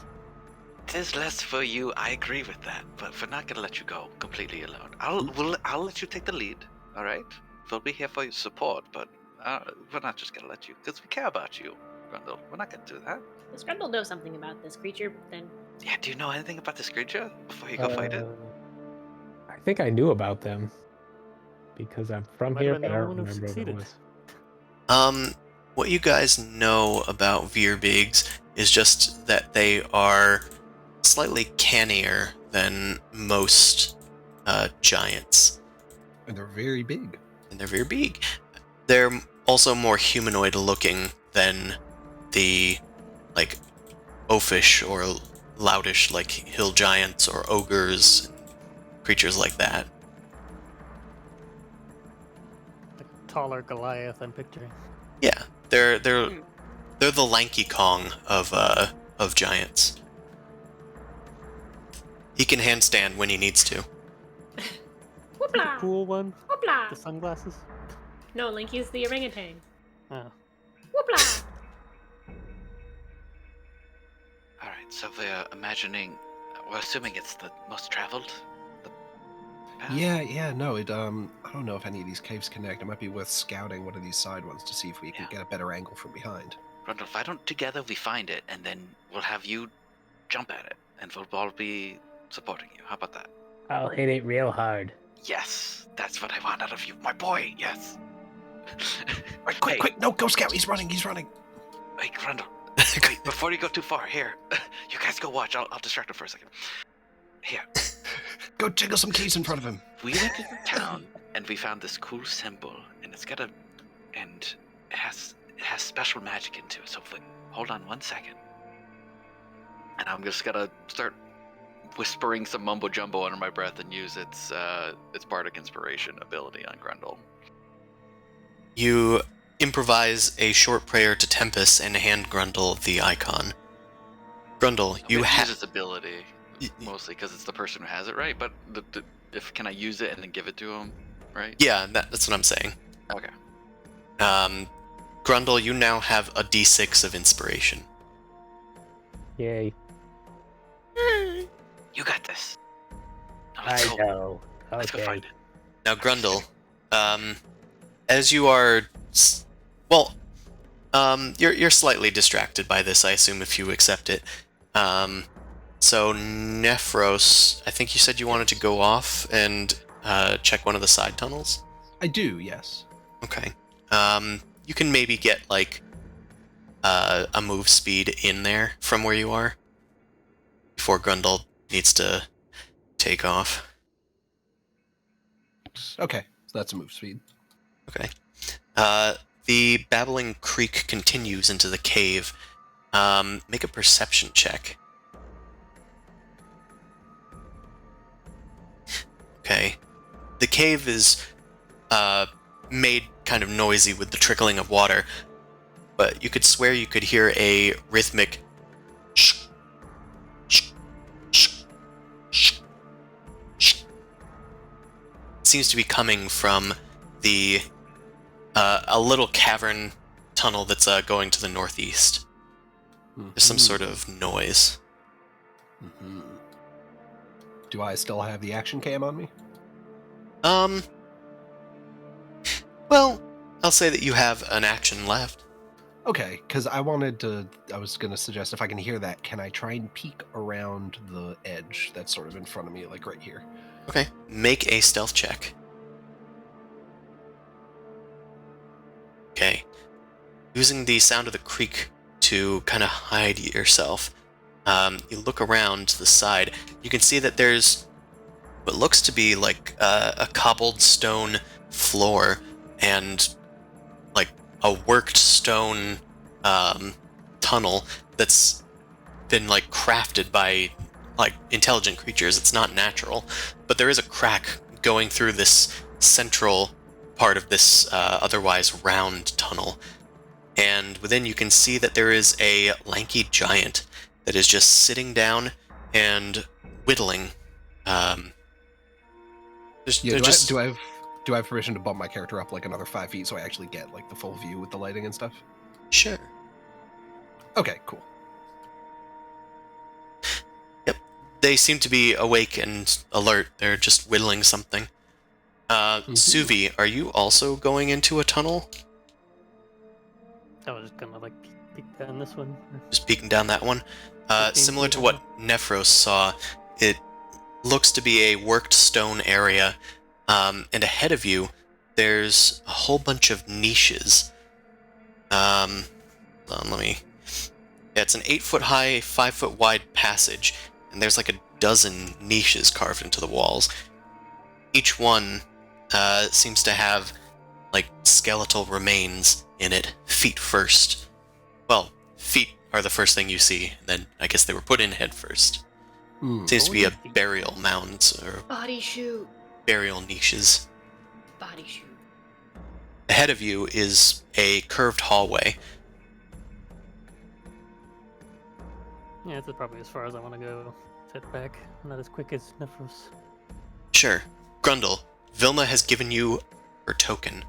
It is less for you. I agree with that. But we're not gonna let you go completely alone. I'll let you take the lead. All right? We'll be here for your support, but we're not just gonna let you because we care about you, Grundle. We're not gonna do that. Does Grundle know something about this creature then? Yeah. Do you know anything about this creature before you go fight it? I think I knew about them because I'm from Might have here, been but the I only don't one who remember what it succeeded. was. What you guys know about Verbeegs is just that they are slightly cannier than most giants. And they're very big. And they're very big. They're also more humanoid looking than the like oafish or loutish like hill giants or ogres and creatures like that. The taller Goliath I'm picturing. Yeah, they're the lanky Kong of giants. He can handstand when he needs to. The Whoopla! cool one, Whoopla! the sunglasses. No, Linky's the orangutan. Oh. Whoopla! All right. So we're assuming it's the most traveled. The path? Yeah, no, I don't know if any of these caves connect. It might be worth scouting one of these side ones to see if we can Yeah. get a better angle from behind. Grundle, why don't together we find it and then we'll have you jump at it and we'll all be supporting you. How about that? I'll hit it real hard. Yes, that's what I want out of you, my boy. Yes. Right, quick, Hey. quick! No, go scout! He's running! Hey, Grundle. Wait, before you go too far, here. You guys go watch. I'll distract him for a second. Here. Go jiggle some keys in front of him. We went to the town and we found this cool symbol, and it has special magic into it. So hold on one second. I'm just gonna start whispering some mumbo jumbo under my breath and use its bardic inspiration ability on Grundle. You improvise a short prayer to Tempest and hand Grundle the icon. Grundle, you use have its ability mostly because it's the person who has it, right? But can I use it and then give it to him, right? Yeah, that's what I'm saying. Okay. Grundle, you now have a D6 of inspiration. Yay. You got this. Now I let's go. know. Let's go Okay. find it. Now, Grundle, as you are, you're slightly distracted by this, I assume, if you accept it. So Nephros, I think you said you wanted to go off and check one of the side tunnels. I do, yes. Okay. You can maybe get like a move speed in there from where you are before Grundle needs to take off. Okay, so that's a move speed. Okay. The babbling creek continues into the cave. Make a perception check. Okay. The cave is made kind of noisy with the trickling of water, but you could swear you could hear a rhythmic sh, sh, sh, sh, sh. It seems to be coming from the a little cavern tunnel that's going to the northeast. There's some sort of noise. Mm-hmm. Do I still have the action cam on me? Well, I'll say that you have an action left. Okay, because I was going to suggest if I can hear that, can I try and peek around the edge that's sort of in front of me, like right here? Okay, make a stealth check. Okay. Using the sound of the creek to kind of hide yourself, you look around to the side. You can see that there's what looks to be like a cobbled stone floor and like a worked stone tunnel that's been like crafted by like intelligent creatures. It's not natural, but there is a crack going through this central part of this otherwise round tunnel. And within you can see that there is a lanky giant that is just sitting down and whittling. Do I have permission to bump my character up like another 5 feet so I actually get like the full view with the lighting and stuff? Sure. Okay, cool. Yep. They seem to be awake and alert. They're just whittling something. Suvi, are you also going into a tunnel? I was just gonna like peek down this one. Just peeking down that one. 15 Similar feet to away. what Nephros saw, it looks to be a worked stone area. And ahead of you, there's a whole bunch of niches. Hold on, Yeah, it's an 8-foot high, 5-foot wide passage, and there's like a dozen niches carved into the walls. Each one seems to have like skeletal remains in it, feet first. Well, feet are the first thing you see, and then I guess they were put in head first. Seems to be a burial mounds or Body shoot. burial niches. Body shoot. Ahead of you is a curved hallway. Yeah, that's probably as far as I want to go. Sit back, not as quick as Nephros. Sure. Grundle, Vilma has given you her token.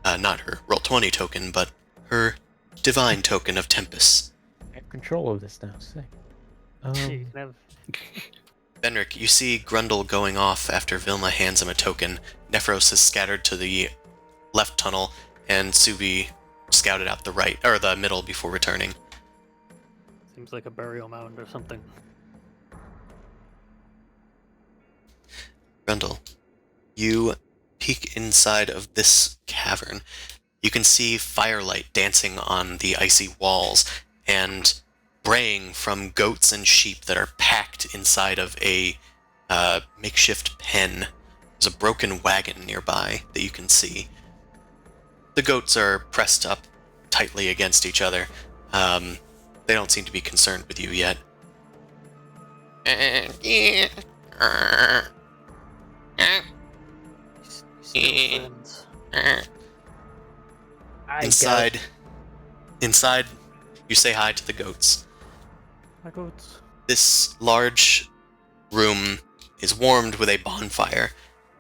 Not her Roll20 token, but her divine token of Tempest. I have control of this now. Sick. You can have Benric, you see Grundle going off after Vilma hands him a token. Nephros is scattered to the left tunnel, and Suvi scouted out the right, or the middle before returning. seems like a burial mound or something. Grundle, you peek inside of this cavern. You can see firelight dancing on the icy walls, and braying from goats and sheep that are packed inside of a makeshift pen. There's a broken wagon nearby that you can see. The goats are pressed up tightly against each other. They don't seem to be concerned with you yet. Still friends. I Inside, you say hi to the goats. My goats. This large room is warmed with a bonfire.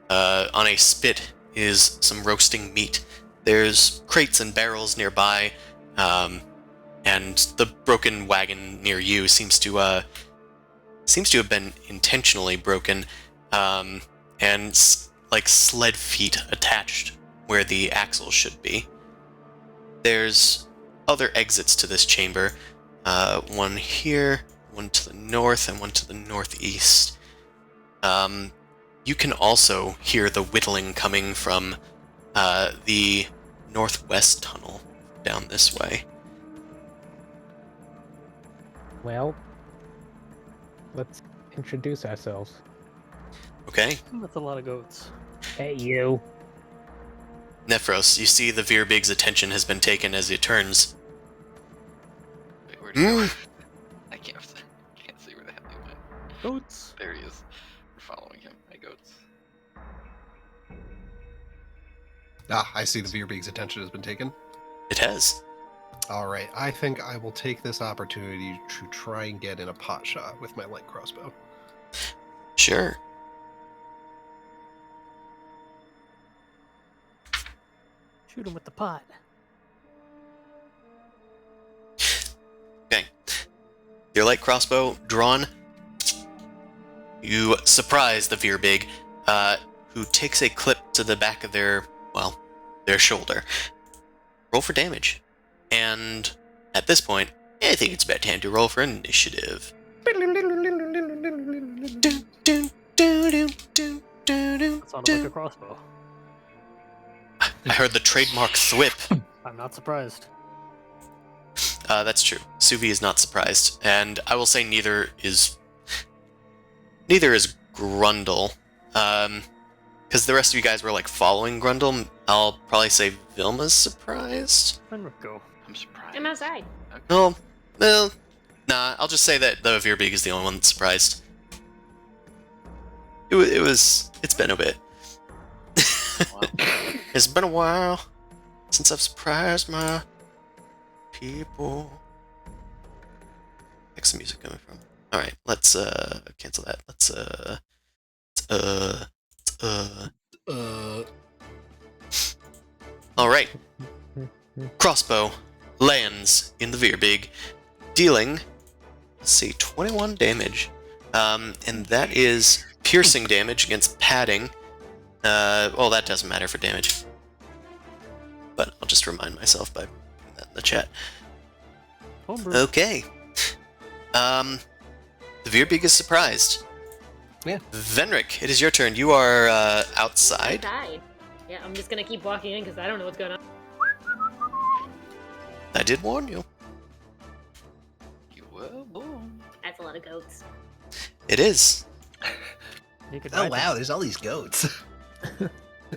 On a spit is some roasting meat. There's crates and barrels nearby, and the broken wagon near you seems to have been intentionally broken, and like sled feet attached where the axles should be. There's other exits to this chamber, one here, one to the north, and one to the northeast. You can also hear the whittling coming from the northwest tunnel down this way. Well, let's introduce ourselves. Okay, That's a lot of goats. Hey, you. Nephros, you see the Verbeeg's attention has been taken as he turns. Wait, where'd he go? I can't see where the hell he went. Goats. There he is. We're following him. Hey, goats. I see the Verbeeg's attention has been taken. It has. All right, I think I will take this opportunity to try and get in a pot shot with my light crossbow. Sure. Shoot him with the pot. Okay. Your light crossbow drawn. You surprise the Verbeeg, who takes a clip to the back of their shoulder. Roll for damage. And at this point, I think it's about time to roll for initiative. That sounded like a crossbow. I heard the trademark thwip. I'm not surprised. That's true. Suvi is not surprised, and I will say neither is Grundle. Because the rest of you guys were like following Grundle. I'll probably say Vilma's surprised. Go. I'm surprised. I'm outside. Okay. Oh, well, nah. I'll just say that the Verbeeg is the only one that's surprised. It's been a bit. Wow. It's been a while since I've surprised my people. Where's the music coming from? All right, let's cancel that. Let's All right. Crossbow lands in the Verbeeg, dealing, let's see, 21 damage. And that is piercing damage against padding. Well, that doesn't matter for damage. But I'll just remind myself by putting that in the chat. Homebrew. Okay. The Verbeeg is surprised. Yeah. Venric, it is your turn. You are outside. Outside. Yeah, I'm just gonna keep walking in because I don't know what's going on. I did warn you. You were born. That's a lot of goats. It is. You could Oh ride wow, there's all these goats. them.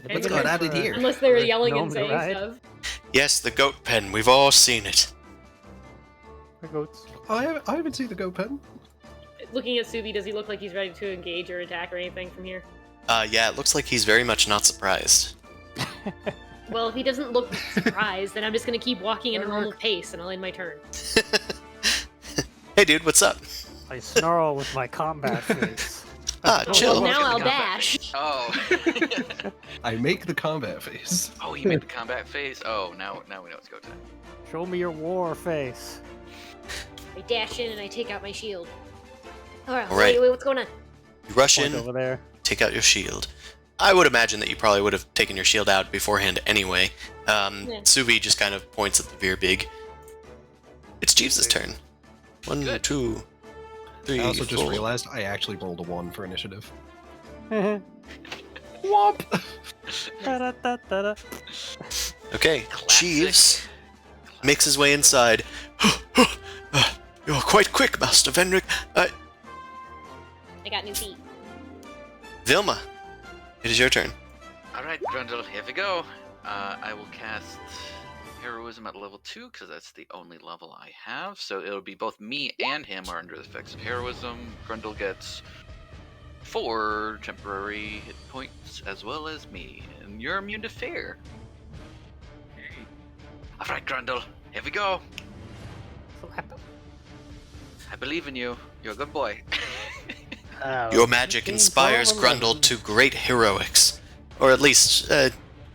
What's going on in here? Unless they're Or yelling gnome and to saying ride. stuff. Yes, the goat pen. We've all seen it. My goats. I haven't seen the goat pen. Looking at Subi, does he look like he's ready to engage or attack or anything from here? Yeah, it looks like he's very much not surprised. Well, if he doesn't look surprised, then I'm just gonna keep walking at a normal pace and I'll end my turn. Hey, dude, what's up? I snarl with my combat face. Ah, Oh, chill. Well, now I'll Look at the dash. Oh. I make the combat face. Oh, he made the combat face. Oh, now we know it's go time. Show me your war face. I dash in and I take out my shield. Alright, All right. wait, what's going on? You rush Point in, over there. take out your shield. I would imagine that you probably would have taken your shield out beforehand anyway. Yeah. Suvi just kind of points at the Verbeeg. It's Jeeves' turn. 1, Good. 2, 3, I also just 4. realized I actually rolled a 1 for initiative. Da-da-da-da-da. Okay, Classic. Jeeves makes his way inside. You're quite quick, Master Venric. I got new feet. Vilma, it is your turn. All right, Grundle, here we go. I will cast heroism at level 2 because that's the only level I have. So it'll be both me and him are under the effects of heroism. Grundle gets 4 temporary hit points as well as me, and you're immune to fear. All right, Grundle, here we go. I believe in you. You're a good boy. Your magic inspires Grundle to great heroics. Or at least,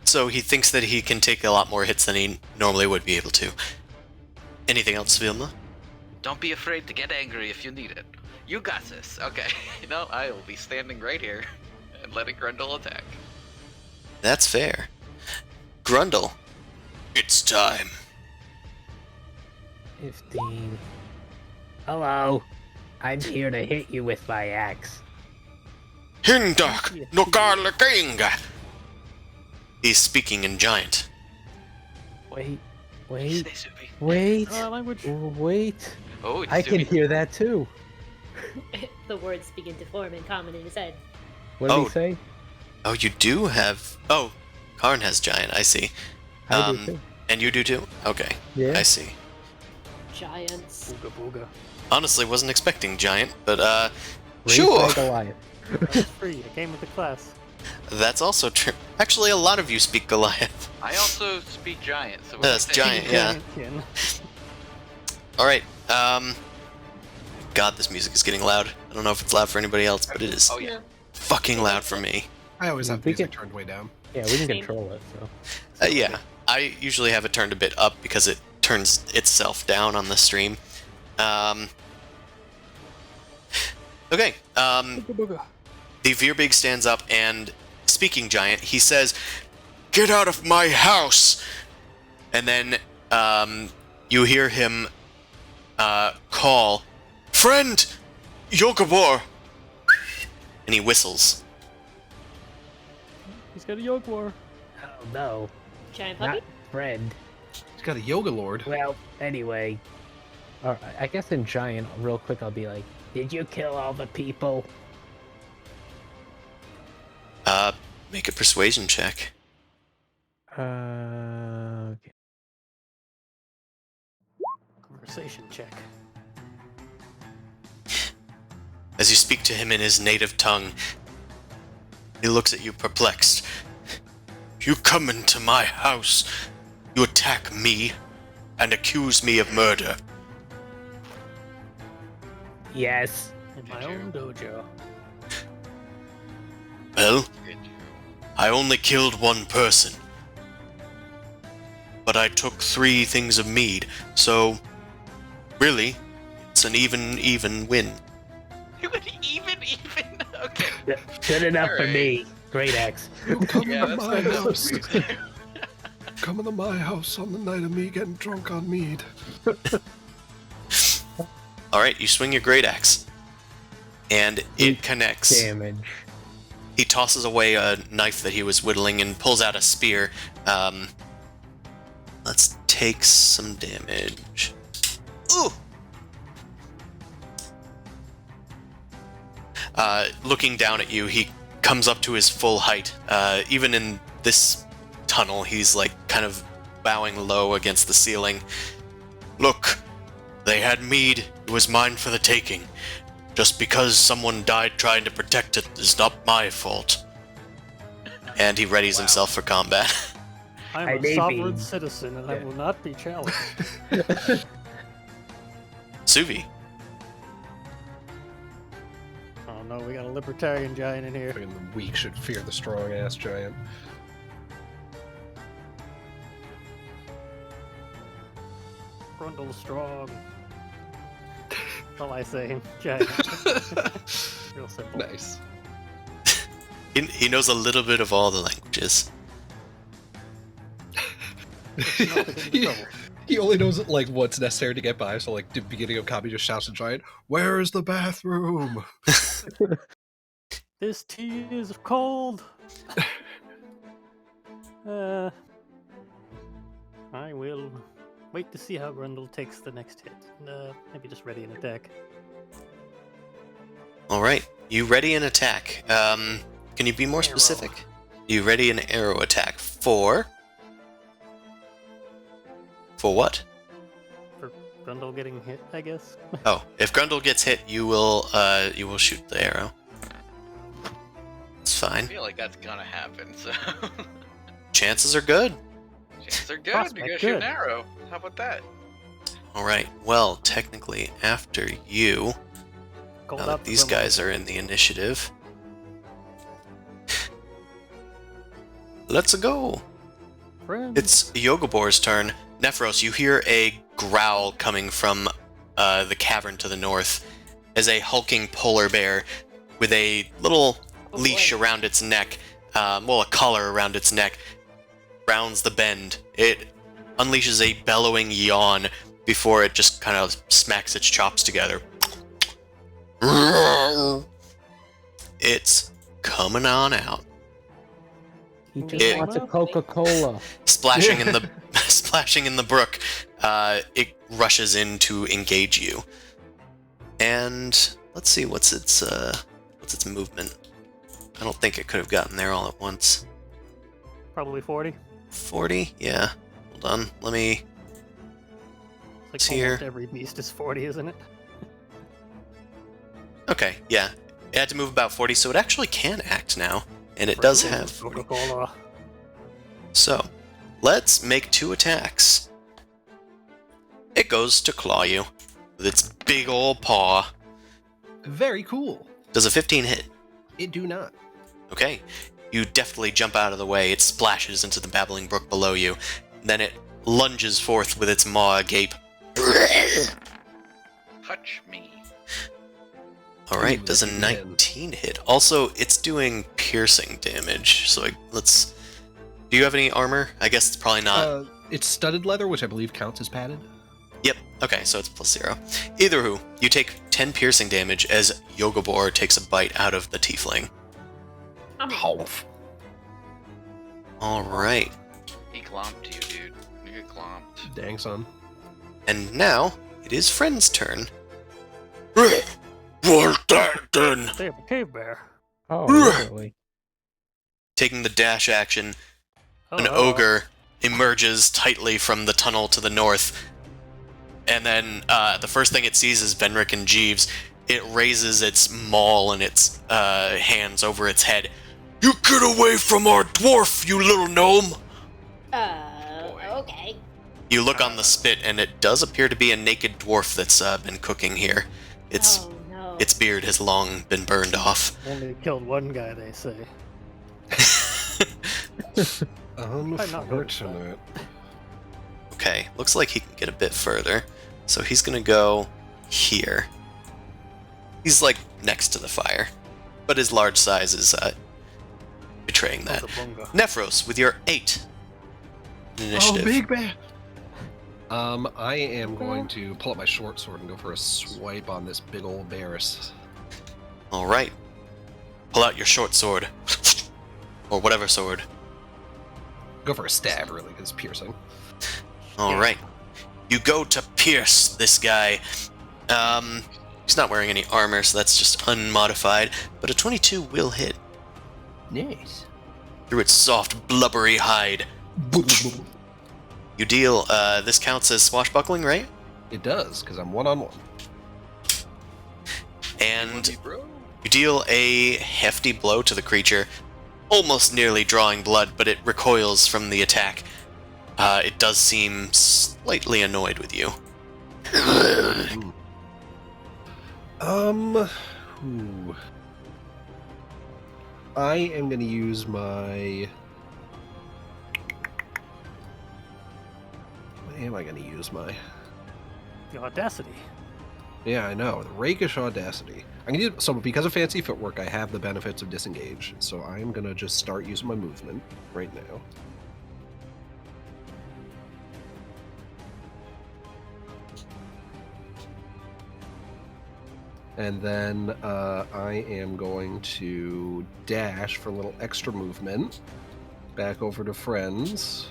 so he thinks that he can take a lot more hits than he normally would be able to. Anything else, Vilma? Don't be afraid to get angry if you need it. You got this. Okay. I will be standing right here and letting Grundle attack. That's fair. Grundle, it's time. 15. Hello. I'm here to hit you with my axe. Hindak Nokarlakinga. He's speaking in giant. Wait. Stay soupy. Wait. Language. Wait. Oh, it's I can soupy. hear that too. The words begin to form in common in his head. What did Oh. he say? Oh, you do have... Oh, Karn has giant, I see. I do too. And you do too? Okay, Yeah. I see. Giants. Booga booga. Honestly, wasn't expecting giant, but Raised sure. by Goliath. That's free. It came with the class. That's also true. Actually, a lot of you speak Goliath. I also speak giant, so That's giant, yeah. Kin. Alright, God, this music is getting loud. I don't know if it's loud for anybody else, but it is Oh yeah. fucking loud for me. I always have We music can- turned way down. Yeah, we can Same. control it, so. Yeah, I usually have it turned a bit up because it turns itself down on the stream. Okay, Booga booga. the Verbeeg stands up and, speaking giant, he says, "Get out of my house!" And then, you hear him, call, "Friend! Yogabor!" And he whistles. He's got a yoke war. Oh no. Giant puppy? Not friend. He's got a yoga lord. Well, anyway. Alright, I guess in Giant, real quick, I'll be like, did you kill all the people? Make a persuasion check. Okay. Conversation check. As you speak to him in his native tongue, he looks at you perplexed. "You come into my house, you attack me, and accuse me of murder. Yes. In my own dojo. Well, I only killed one person. But I took 3 things of mead, so really, it's an even win." even. Okay. Good enough for Alright. me. Great axe. You come Yeah, to that's my good. house. Come to my house on the night of me getting drunk on mead. Alright, you swing your great axe. And it connects. Damage. He tosses away a knife that he was whittling and pulls out a spear. Let's take some damage. Ooh! Looking down at you, he comes up to his full height. Even in this tunnel, he's like kind of bowing low against the ceiling. "Look, they had mead. It was mine for the taking. Just because someone died trying to protect it is not my fault." And he readies himself for combat. I'm I a may sovereign be- citizen and I yeah. will not be challenged. Suvi. Oh no, we got a libertarian giant in here. Fucking the weak should fear the strong ass giant. Grundle strong. That's all I say. Giant. Real simple. Nice. He knows a little bit of all the languages. It's not to get into trouble. He only knows like what's necessary to get by. So like the beginning of copy just shouts to giant, "Where is the bathroom?" This tea is cold. I will wait to see how Grundle takes the next hit. Maybe just ready an attack. Alright, you ready an attack. Can you be more Arrow. specific? You ready an arrow attack for... For what? For Grundle getting hit, I guess. Oh, if Grundle gets hit, you will shoot the arrow. It's I fine. feel like that's gonna happen, so. Chances are good. Chances are good. Prospect You're gonna shoot an good. arrow. How about that? Alright, well, technically, after you, Called now out that for these someone. guys are in the initiative, let's go. Friends. It's Yogobor's turn. Nephros, you hear a growl coming from the cavern to the north as a hulking polar bear with a little Oh, leash boy. around its neck, a collar around its neck, rounds the bend. It unleashes a bellowing yawn before it just kind of smacks its chops together. It's coming on out, He just It- wants a Coca-Cola. splashing in the splashing in the brook. It rushes in to engage you, and let's see what's its movement. I don't think it could have gotten there all at once. Probably 40. 40? Yeah. Hold on. Let me. It's like It's almost here. every beast is 40, isn't it? Okay. Yeah. It had to move about 40, so it actually can act now, and it does have 40. Coca-Cola. So, let's make 2 attacks. It goes to claw you with its big old paw. Very cool. Does a 15 hit? It do not. Okay. You deftly jump out of the way. It splashes into the babbling brook below you. Then it lunges forth with its maw agape. Touch me. Alright, Ooh, does a that's a 19 hit. Also, it's doing piercing damage, so let's... Do you have any armor? I guess it's probably not. It's studded leather, which I believe counts as padded. Yep, okay, so it's +0. Either who, you take 10 piercing damage as Yogobor takes a bite out of the tiefling. Half. Alright, He clomped you, dude. You get clomped. Dang, son. and now it is Friend's turn. What's that then? They have a cave bear. Oh, really? Taking the dash action, Oh, an ogre emerges tightly from the tunnel to the north. And then the first thing it sees is Venric and Jeeves. It raises its maul and its hands over its head. You get away from our dwarf, you little gnome! Okay. You look on the spit, and it does appear to be a naked dwarf that's been cooking here. Oh no. Its beard has long been burned off. Only killed one guy, they say. Unfortunate. Okay, looks like he can get a bit further. So he's gonna go here. He's like next to the fire, but his large size is betraying that. Bunga. Nephros, with your 8 initiative. Oh, big bear. I am going to pull up my short sword and go for a swipe on this big old bearus. All right, pull out your short sword, or whatever sword. Go for a stab, really, because it's piercing. All right, you go to pierce this guy. He's not wearing any armor, so that's just unmodified. But a 22 will hit Nice. through its soft, blubbery hide. You deal. This counts as swashbuckling, right? It does, because I'm one-on-one. And Bro. you deal a hefty blow to the creature, almost nearly drawing blood, but it recoils from the attack. It does seem slightly annoyed with you. Ooh. I am going to use my... What am I going to use my... The audacity. Yeah, I know. The rakish audacity. I'm gonna use, so because of fancy footwork, I have the benefits of disengage. So I'm gonna just start using my movement right now. And then I am going to dash for a little extra movement back over to friends.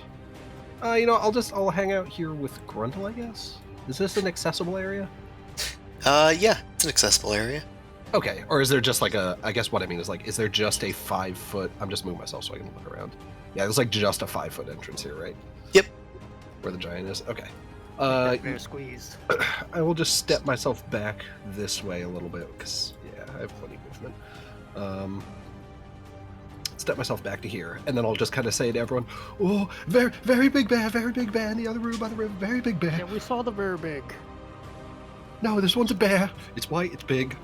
I'll hang out here with Gruntle, I guess. Is this an accessible area? Yeah, it's an accessible area. Okay, or is there just like I guess what I mean is like, is there just a 5 foot, I'm just moving myself so I can look around. Yeah, there's like just a 5 foot entrance here, right? Yep. Where the giant is? Okay. That bear squeezed. I will just step myself back this way a little bit, because, yeah, I have plenty of movement. Step myself back to here, and then I'll just kind of say to everyone, "Oh, very, very big bear in the other room by the river, very big bear." Yeah, we saw the Verbeeg. No, this one's a bear. It's white, it's big.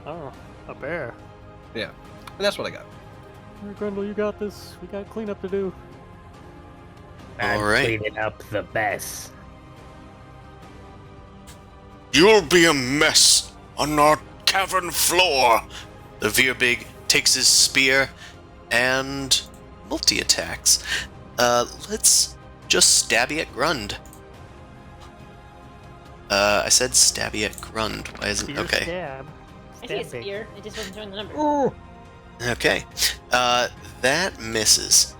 Oh, a bear. Yeah, and that's what I got. Hey, Grundle, you got this. We got cleanup to do. I'm All right. cleaning up the mess. You'll be a mess on our cavern floor. The Verbeeg takes his spear and multi-attacks. Let's just stabby at Grund. I said stabby at Grund. Why isn't... Spear Okay. Stab. I see a Stab big. spear. I just wasn't showing the number. Ooh. Okay. That misses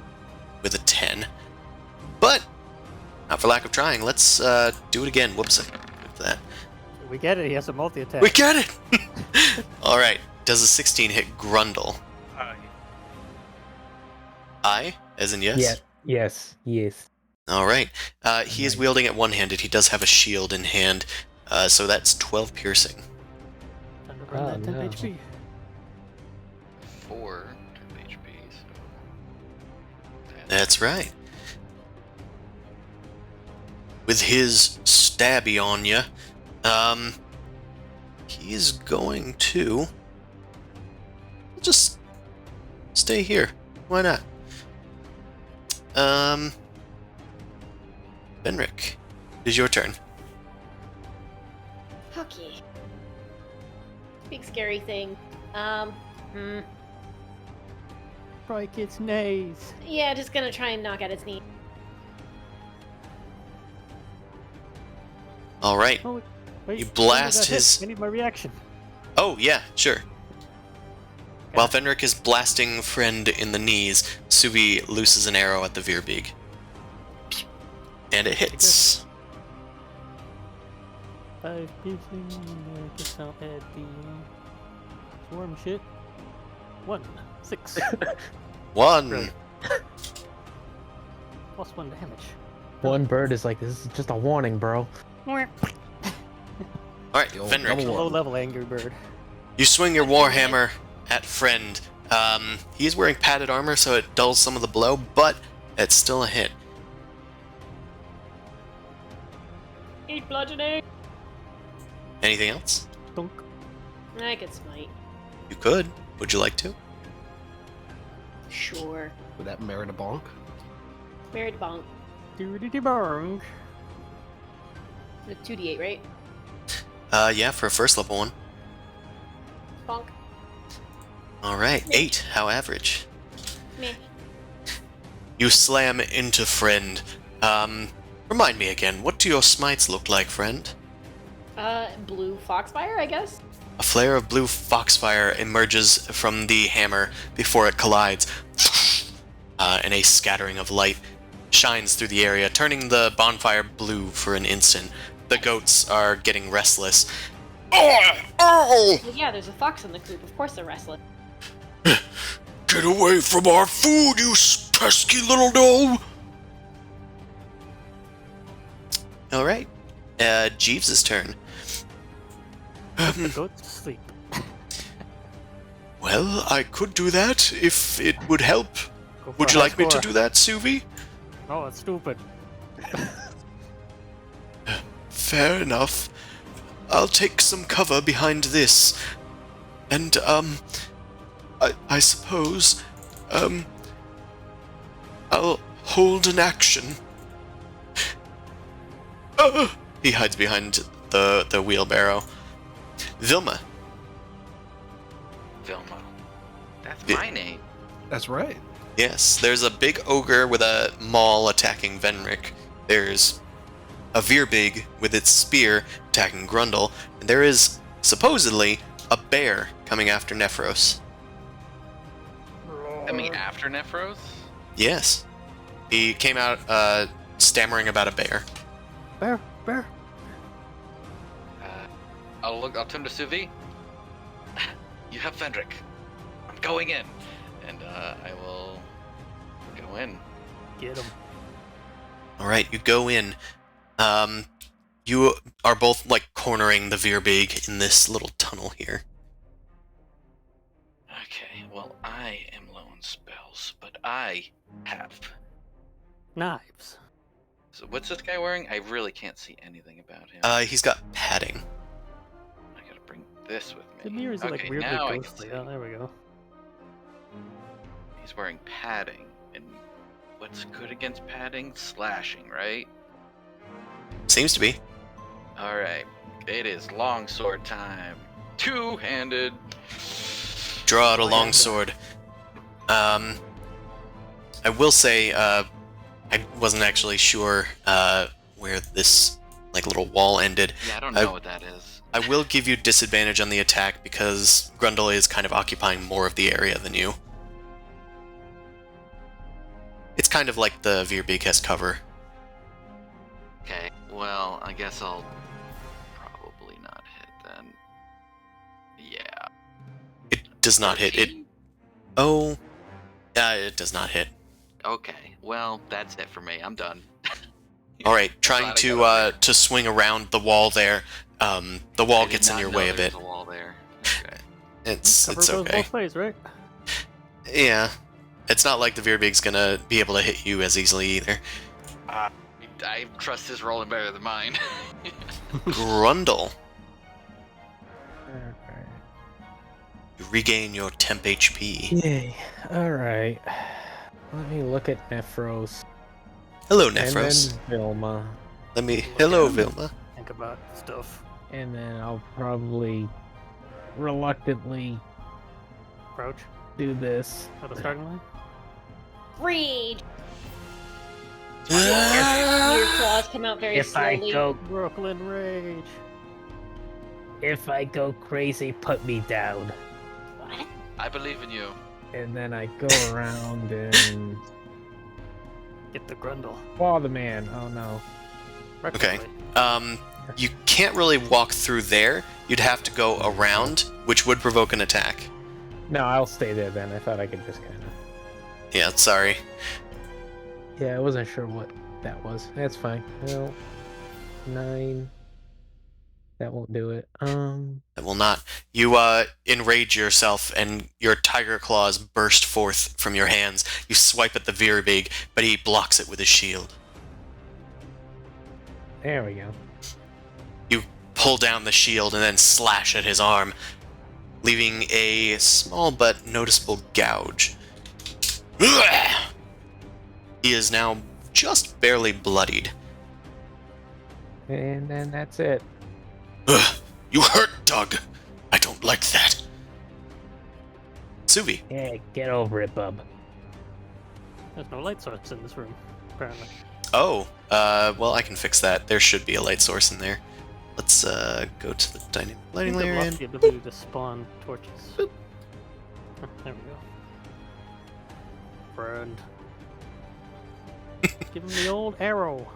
with a 10. But, not for lack of trying, let's do it again. Whoops, I clicked that. We get it. He has a multi-attack. We get it! Alright, does a 16 hit Grundle? I, as in yes? Yeah. Yes. Alright. He is wielding it one-handed. He does have a shield in hand, so that's 12 piercing. Time to run that 10 no. HP. 4 temp HP, so... That's right. With his stabby on ya, he's going to just stay here. Why not? Benric, it is your turn. Okay. Big scary thing. Break its knees. Yeah, just gonna try and knock out its knee. All right. Oh, wait, You when did blast that hit? his- I need my reaction. Oh yeah, sure. While Fenric is blasting friend in the knees, Subi looses an arrow at the Verbeeg. And it hits. 5 piercing. I guess I'll add the swarm shit. 1, 6. 1. Brilliant. Plus 1 damage. One bird is like, this is just a warning, bro. Alright, The old Fenric. double Low level angry bird. You swing your warhammer at friend. He is wearing padded armor, so it dulls some of the blow, but it's still a hit. 8 bludgeoning. Anything else? Dunk. I could smite. You could. Would you like to? Sure. Would that merit a bonk? Merit bonk. Doody bong. The 2d8, right? Yeah, for a first level one. Bonk. Alright, 8. How average? Meh. You slam into friend. Remind me again, what do your smites look like, friend? Blue foxfire, I guess? A flare of blue foxfire emerges from the hammer before it collides, and a scattering of light shines through the area, turning the bonfire blue for an instant. The goats are getting restless. Oh! Well, yeah, there's a fox in the coop. Of course they're restless. Get away from our food, you pesky little gnome! Alright. Jeeves' turn. The goats sleep. Well, I could do that if it would help. Go for Would a you high like me to score. do that, Suvi? Oh, it's stupid. Fair enough. I'll take some cover behind this. And, I suppose, I'll hold an action. He hides behind the wheelbarrow. Vilma. Vilma. That's Vi- my name. That's right. Yes, there's a big ogre with a maul attacking Venric. There's a Verbeeg with its spear attacking Grundle. And there is, supposedly, a bear coming after Nephros. I mean, after Nephros? Yes. He came out stammering about a bear. Bear. I'll turn to Suvi. You have Fendrick. I'm going in. And I will go in. Get him. All right, you go in. You are both like cornering the Verbeeg in this little tunnel here. Okay, well, I am low on spells, but I have. Knives. So what's this guy wearing? I really can't see anything about him. He's got padding. I gotta bring this with me. The mirrors are like weirdly now I can ghostly. see. Oh, there we go. He's wearing padding, and what's good against padding? Slashing, right? Seems to be. Alright, it is longsword time. Two-handed. Draw out a long sword. I will say, I wasn't actually sure where this like little wall ended. Yeah, I don't know what that is. I will give you disadvantage on the attack because Grundle is kind of occupying more of the area than you. It's kind of like the Verbeeg has cover. Okay, well, I guess I'll probably not hit then. Yeah. It does not hit. It. 13? Oh. It does not hit. Okay, well, that's it for me. I'm done. All right, trying Glad I got over to swing around the wall there. The wall I did gets in not your know way a there bit. was a wall there. Okay. It's Cover goes okay. both ways, right? Yeah, it's not like the Verbeeg's gonna be able to hit you as easily either. I trust his rolling better than mine. Grundle, Okay. you regain your temp HP. Yay. Alright. Let me look at Nephros. Hello, And Nephros. then Vilma. Let me. Look Hello, at him. Vilma. Think about stuff. And then I'll probably reluctantly Crouch. do this. At the starting line. Rage. Your claws come out very If I slowly. go Brooklyn Rage. if I go crazy, put me down. What? I believe in you. And then I go around and Get the Grundle. claw the man. Oh no. Okay. Recklessly. You can't really walk through there. You'd have to go around, which would provoke an attack. No, I'll stay there then. I thought I could just kind of. Yeah, sorry. Yeah, I wasn't sure what that was. That's fine. Well, 9. That won't do it. That will not. You enrage yourself, and your tiger claws burst forth from your hands. You swipe at the Verbeeg, but he blocks it with his shield. There we go. You pull down the shield and then slash at his arm, leaving a small but noticeable gouge. He is now just barely bloodied. And then that's it. Ugh, you hurt, Doug. I don't like that. Suvi. Yeah, get over it, bub. There's no light source in this room, apparently. Oh, well, I can fix that. There should be a light source in there. Let's go to the dynamic I lighting think they've layer lost and the ability to spawn torches. Oh, there we go. Friend. Give him the old arrow.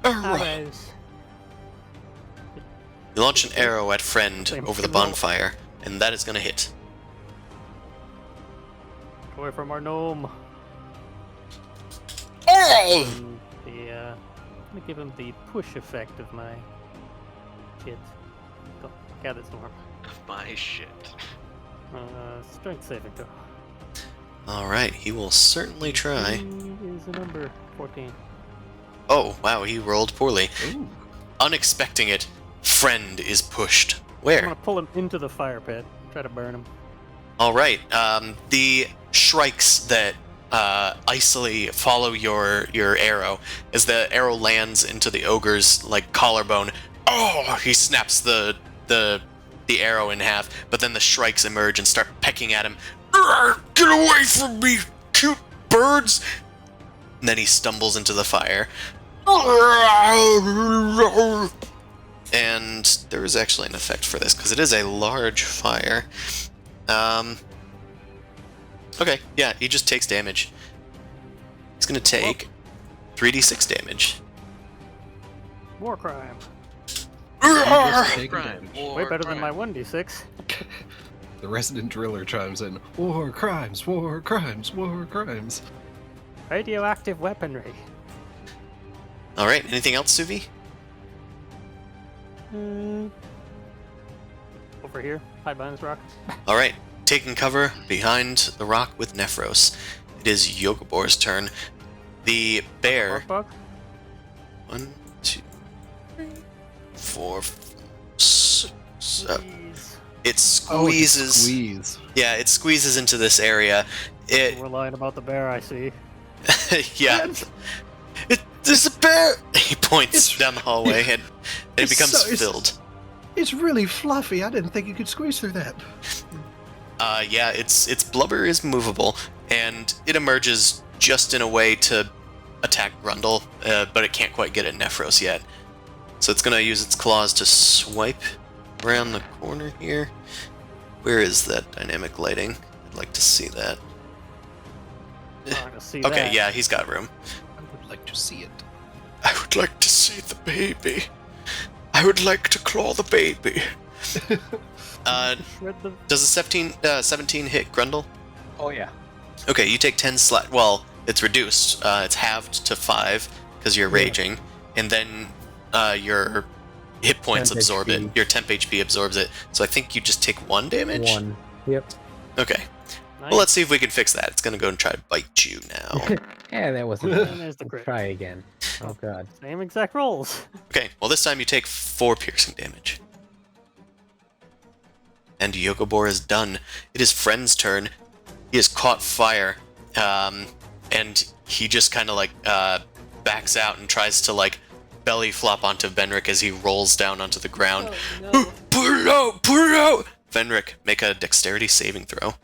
Arrows. you launch an arrow at friend Same over the roll. bonfire, and that is going to hit. Get away from our gnome. Oh! And the, I'm gonna give him the push effect of my shit. Go, gather storm. My shit. Strength saving throw. All right, he will certainly try. He is a number 14. Oh, wow, he rolled poorly. Unexpecting it, friend is pushed. I'm Where? gonna pull him into the fire pit. Try to burn him. All right. The shrikes that icily follow your arrow as the arrow lands into the ogre's like collarbone. Oh! He snaps the arrow in half, but then the shrikes emerge and start pecking at him. Get away from me, cute birds! And then he stumbles into the fire. And there is actually an effect for this because it is a large fire. Okay, yeah, he just takes damage. He's gonna take 3d6 damage. War crime. Take Crime. damage. War Way better than my crime. 1d6. The resident driller chimes in. War crimes, war crimes, war crimes. Radioactive weaponry. All right. Anything else, Suvi? Over here. Hide behind this rock. All right. Taking cover behind the rock with Nephros. It is Yokobor's turn. The bear. Bark, bark. 1, 2, 3, 4, 5, 6, 7. Please. It squeezes. Squeeze. Yeah, it squeezes into this area. It. We're lying about the bear, I see. Yeah. There's a bear. He points down the hallway, and it it's becomes so- it's- filled. It's really fluffy. I didn't think you could squeeze through that. Yeah, its blubber is movable, and it emerges just in a way to attack Grundle, but it can't quite get at Nephros yet. So it's gonna use its claws to swipe around the corner here. Where is that dynamic lighting? I'd like to see that. I'm not gonna see Okay, that. yeah, he's got room. I would like to see it. I would like to see the baby. I would like to claw the baby. Shred the... Does a 17 hit Grundle? Oh yeah. Okay, you take 10 slash. Well, it's reduced. It's halved to 5 because you're raging, and then your hit points Temp absorb HP. it. Your temp HP absorbs it. So I think you just take 1 damage. 1. Yep. Okay. Nice. Well, let's see if we can fix that. It's gonna go and try to bite you now. Yeah, that wasn't And bad. there's the Let's crit. try again. Oh god. Same exact rolls. Okay. Well, this time you take 4 piercing damage. And Yokobor is done. It is Friend's turn. He has caught fire, and he just kind of like backs out and tries to like belly flop onto Venric as he rolls down onto the ground. Oh, no. Put it out! Put it out! Venric, make a dexterity saving throw.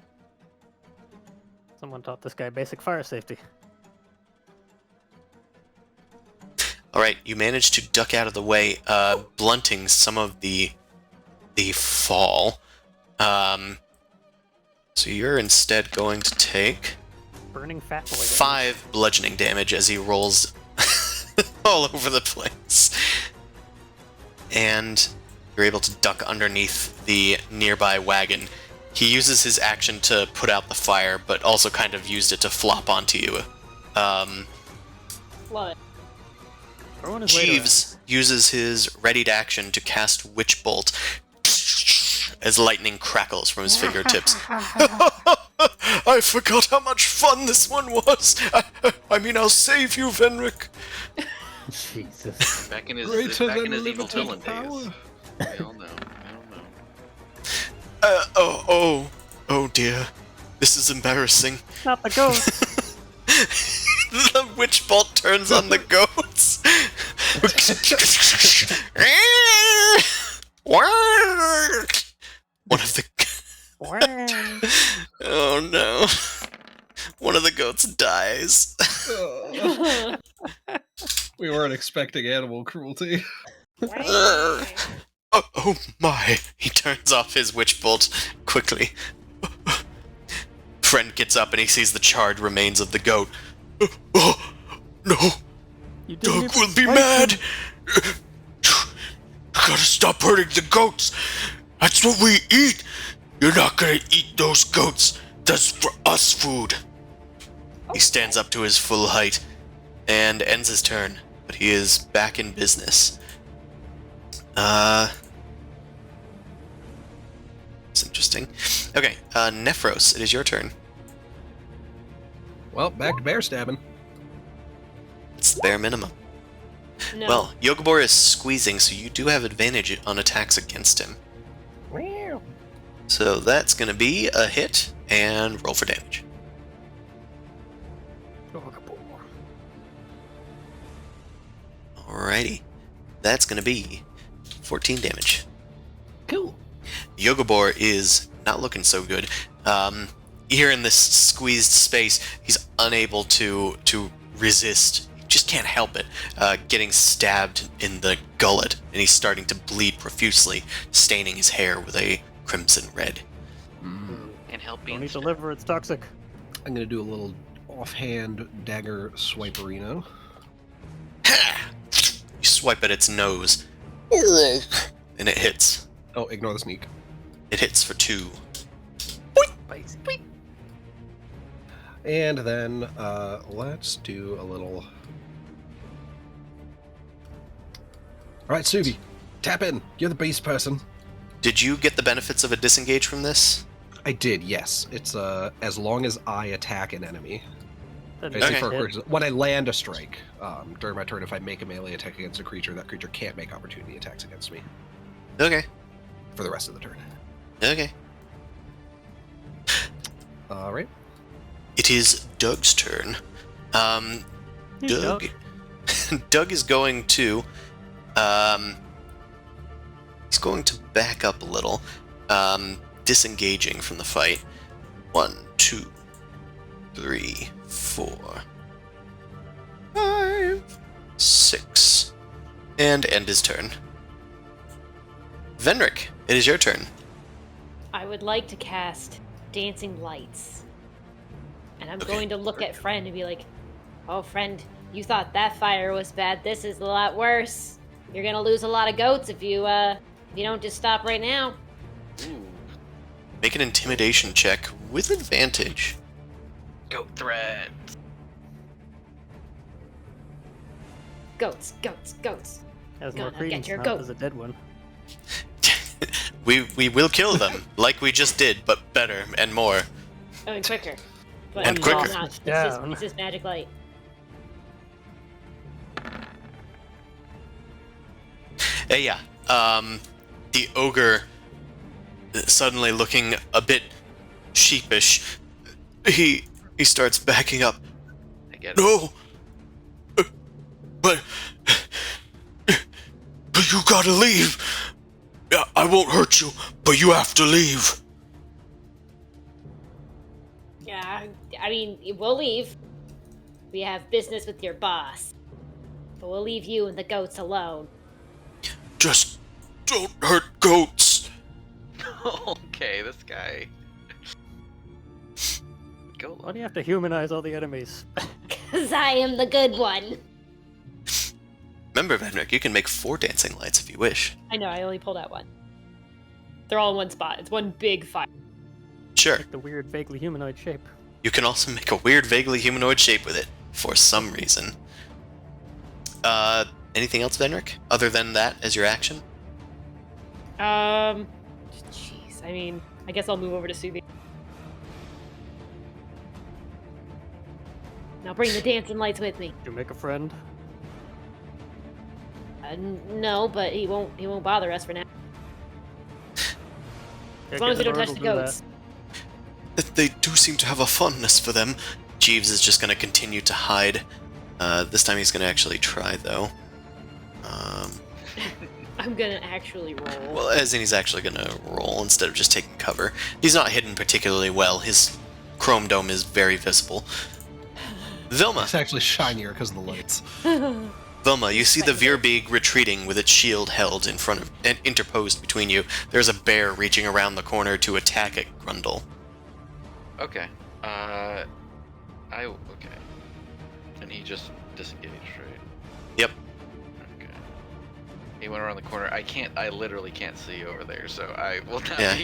Someone taught this guy basic fire safety. All right, you manage to duck out of the way, blunting some of the fall. So you're instead going to take Burning fat boy. 5 bludgeoning damage as he rolls all over the place. And you're able to duck underneath the nearby wagon. He uses his action to put out the fire, but also kind of used it to flop onto you. Love it. Throwing his weight around. Jeeves uses his readied action to cast Witch Bolt as lightning crackles from his fingertips. I forgot how much fun this one was. I mean, I'll save you, Venric. Jesus. Back in his Greater back in than his evil limited villain power. days. I don't know. I don't know. Oh dear. This is embarrassing. Not the ghost. The Witch Bolt turns on the goats. One of the... Oh no. One of the goats dies. We weren't expecting animal cruelty. Oh my. He turns off his Witch Bolt quickly. Friend gets up and he sees the charred remains of the goat. Oh, no. You didn't Doug even will be slice mad. him. Gotta stop hurting the goats. That's what we eat. You're not gonna eat those goats. That's for us food. He stands up to his full height and ends his turn, but he is back in business. It's interesting. Okay, Nephros, it is your turn. Well, back to bear stabbing. It's the bare minimum. No. Well, Yogobor is squeezing, so you do have advantage on attacks against him. So that's going to be a hit, and roll for damage. Alrighty. That's going to be 14 damage. Cool. Yogobor is not looking so good. Here in this squeezed space, he's unable to resist. He just can't help it. Getting stabbed in the gullet, and he's starting to bleed profusely, staining his hair with a crimson red. Can't help Don't being eat the liver, it's toxic. I'm gonna do a little offhand dagger swiperino. You swipe at its nose, and it hits. Oh, ignore the sneak. It hits for 2. And then let's do a little All right, Suvi, tap in. You're the beast person. Did you get the benefits of a disengage from this? I did, yes. It's as long as I attack an enemy. Then Basically, Okay. for a creature, when I land a strike during my turn, if I make a melee attack against a creature, that creature can't make opportunity attacks against me Okay. for the rest of the turn. Okay. All right. It is Doug's turn. Hey, Doug. Doug is going to. He's going to back up a little, disengaging from the fight. 1, 2, 3, 4, 5, 6, and end his turn. Venric, it is your turn. I would like to cast Dancing Lights. And I'm Okay. going to look at Friend and be like, oh, Friend, you thought that fire was bad. This is a lot worse. You're going to lose a lot of goats if you don't just stop right now. Ooh, Make an intimidation check with advantage. goat threat. Goats, goats, goats. Has more Gonna credence get your now goat. as a dead one. we will kill them like we just did, but better and more. Oh, and quicker. But And it's quicker. not. It's Down. just magic light. Yeah. The ogre, suddenly looking a bit sheepish, he starts backing up. I get it. No, but you gotta leave. Yeah, I won't hurt you, but you have to leave. Yeah, I mean, we'll leave. We have business with your boss. But we'll leave you and the goats alone. Just don't hurt goats. Okay, this guy. Go. Why do you have to humanize all the enemies? Because I am the good one. Remember, Venric, you can make 4 dancing lights if you wish. I know, I only pulled out one. They're all in one spot. It's one big fire. Sure. Like the weird, vaguely humanoid shape. You can also make a weird, vaguely humanoid shape with it, for some reason. Anything else, Venric? Other than that as your action? Jeez. I mean, I guess I'll move over to Suvi. Now bring the dancing lights with me. You make a friend. No, but he won't bother us for now. As long as we don't touch the goats. They do seem to have a fondness for them. Jeeves is just going to continue to hide. This time he's going to actually try, though. I'm gonna actually roll. Well, as in he's actually going to roll instead of just taking cover. He's not hidden particularly well. His chrome dome is very visible. Vilma. It's actually shinier because of the lights. Vilma, you see the Verbeeg retreating with its shield held in front of and interposed between you. There's a bear reaching around the corner to attack at Grundle. Okay. Okay. And he just disengaged, right? Yep. Okay. He went around the corner. I literally can't see over there, so I will not Yeah.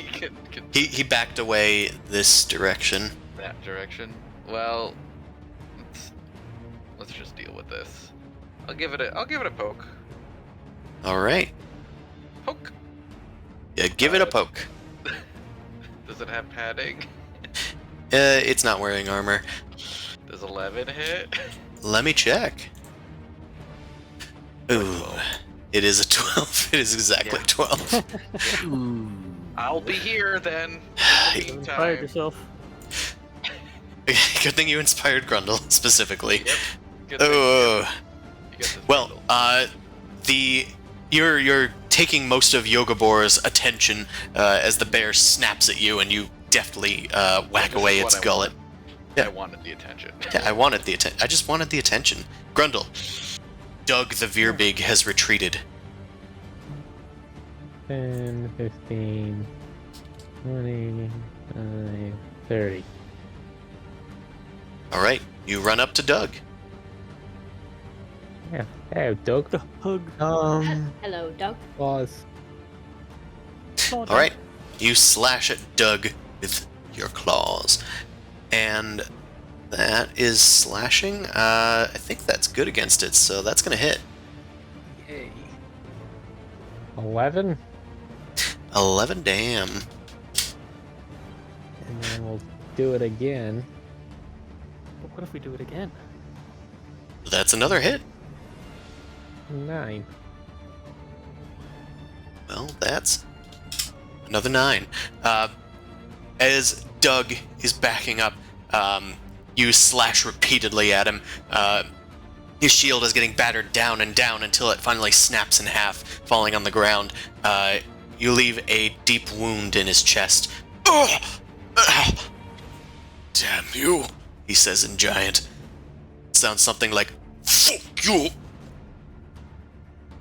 be He backed away this direction. that direction. Well, let's just deal with this. I'll give it a poke. All right. Poke. Yeah, give it a poke. Does it have padding? It's not wearing armor. Does 11 hit? Let me check. Ooh, it is a 12. It is exactly Yeah. 12. I'll be here then. In the Inspired meantime. yourself. Good thing you inspired Grundle specifically. Yep. Good thing Oh, you get this well, bundle. you're taking most of Yogabor's attention as the bear snaps at you, and you deftly whack This away is its what I gullet. wanted. Yeah. I wanted the attention. Yeah, I wanted the attention. I just wanted the attention. Grundle, Doug the Verbeeg has retreated. 10, 15, 20, 30. All right, you run up to Doug. Yeah. Hey, Doug. The hug. Hello, Doug. Boss. All right, you slash at Doug with your claws, and that is slashing. I think that's good against it, so that's gonna hit. Yay. 11, 11, damn. and then we'll do it again. But what if we do it again? That's another hit. 9. Well, that's another 9. As Doug is backing up, you slash repeatedly at him. His shield is getting battered down and down until it finally snaps in half, falling on the ground. You leave a deep wound in his chest. Ugh! Damn you, he says in Giant. Sounds something like, fuck you!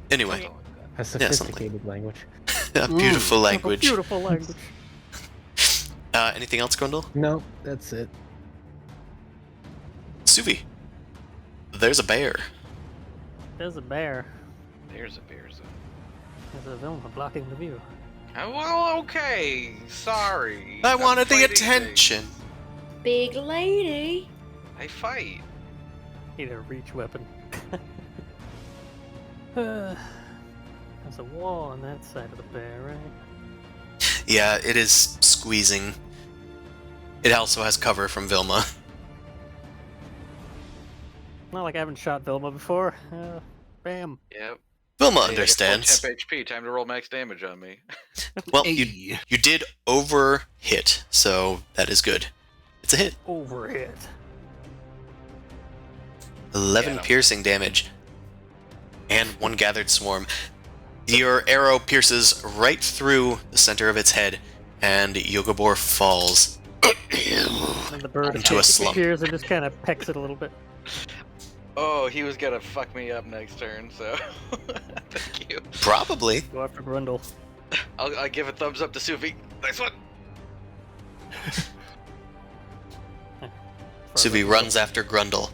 Anyway, A sophisticated language. a beautiful language. Beautiful language. Anything else, Grundle? No, that's it. Suvi, there's a bear. There's a bear. There's a bear zone. There's a Vilma blocking the view. Well, okay. Sorry. I I'm wanted the fighting attention. Big lady. things. I fight. Need a reach weapon. There's a wall on that side of the bear, right? Yeah, it is squeezing. It also has cover from Vilma. Not like I haven't shot Vilma before. Bam. Yep. Vilma Hey, I got understands. full temp HP. Time to roll max damage on me. Well, Hey. you did over hit, so that is good. It's a hit. Overhit. 11 Yeah. piercing damage. And 1 gathered swarm. Your arrow pierces right through the center of its head, and Yogabor falls. And the bird Into a slump. appears and just kind of pecks it a little bit. Oh, he was gonna fuck me up next turn, so thank you. Probably. Go after Grundle. I'll give a thumbs up to Suvi. Nice one. Suvi runs after Grundle,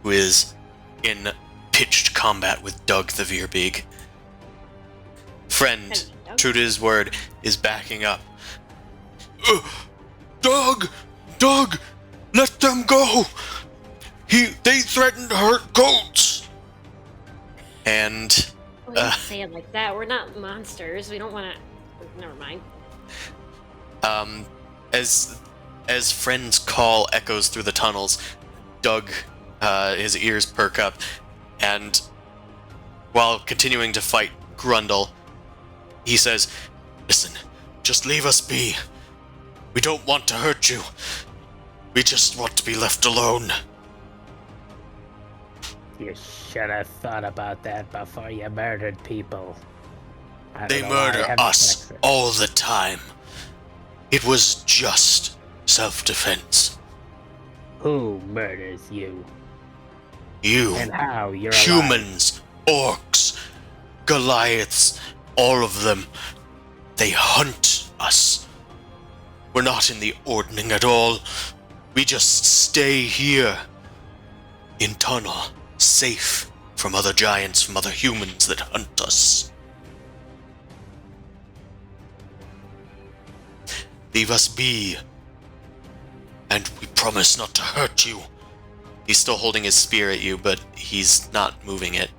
who is in pitched combat with Doug the Verbeeg. Friend, Hello. true to his word, is backing up. Doug! Doug! Let them go! They threatened to hurt goats! And We don't say it like that. We're not monsters. We don't want to. Never mind. as friend's call echoes through the tunnels, Doug, his ears perk up, and while continuing to fight Grundle, he says, "Listen, just leave us be. We don't want to hurt you. We just want to be left alone." You should have thought about that before you murdered people. I don't They know why I murder haven't us flexed it. all the time. It was just self-defense. Who murders you? You, And how? You're alive. humans, orcs, Goliaths, all of them, they hunt us. We're not in the ordning at all. We just stay here, in tunnel, safe from other giants, from other humans that hunt us. Leave us be, and we promise not to hurt you. He's still holding his spear at you, but he's not moving it.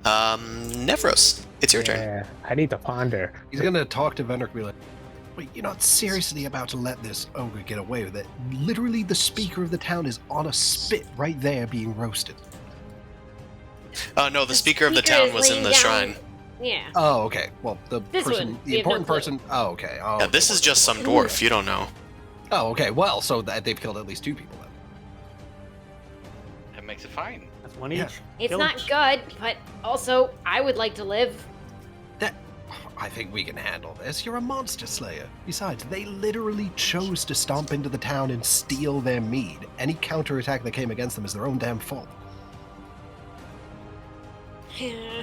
Nevros, it's your turn. Yeah, I need to ponder. He's gonna talk to Vendrick and be like, wait, you're not seriously about to let this ogre get away with it? Literally, the speaker of the town is on a spit right there being roasted. No, the speaker of the speaker town is was in laying the down- shrine. Yeah. Oh, okay. Well, the This person, one, the the important adult person. Oh, okay. Oh, Yeah, this is just some dwarf, you don't know. Oh, okay. Well, so that they've killed at least 2 people then. That makes it fine. That's one Yeah. each. It's Kill 'em. not good, but also I would like to live. That I think we can handle this. You're a monster slayer. Besides, they literally chose to stomp into the town and steal their mead. Any counterattack that came against them is their own damn fault. Yeah.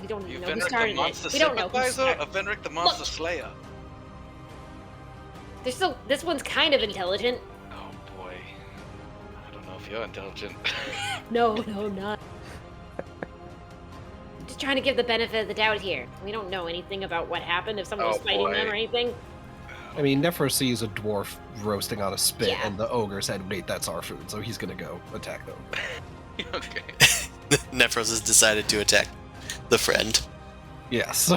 We don't You know who Venric the started monster it. We don't know who sympathizer, started. a Venric the monster Look. slayer. There's still this one's kind of intelligent. Oh boy. I don't know if you're intelligent. No, not. Just trying to give the benefit of the doubt here. We don't know anything about what happened, if someone was Oh, fighting boy. them or anything. I mean, Nephros sees a dwarf roasting on a spit, Yeah. and the ogre said, wait, that's our food, so he's gonna go attack them. Okay. Nephros has decided to attack the friend. Yes.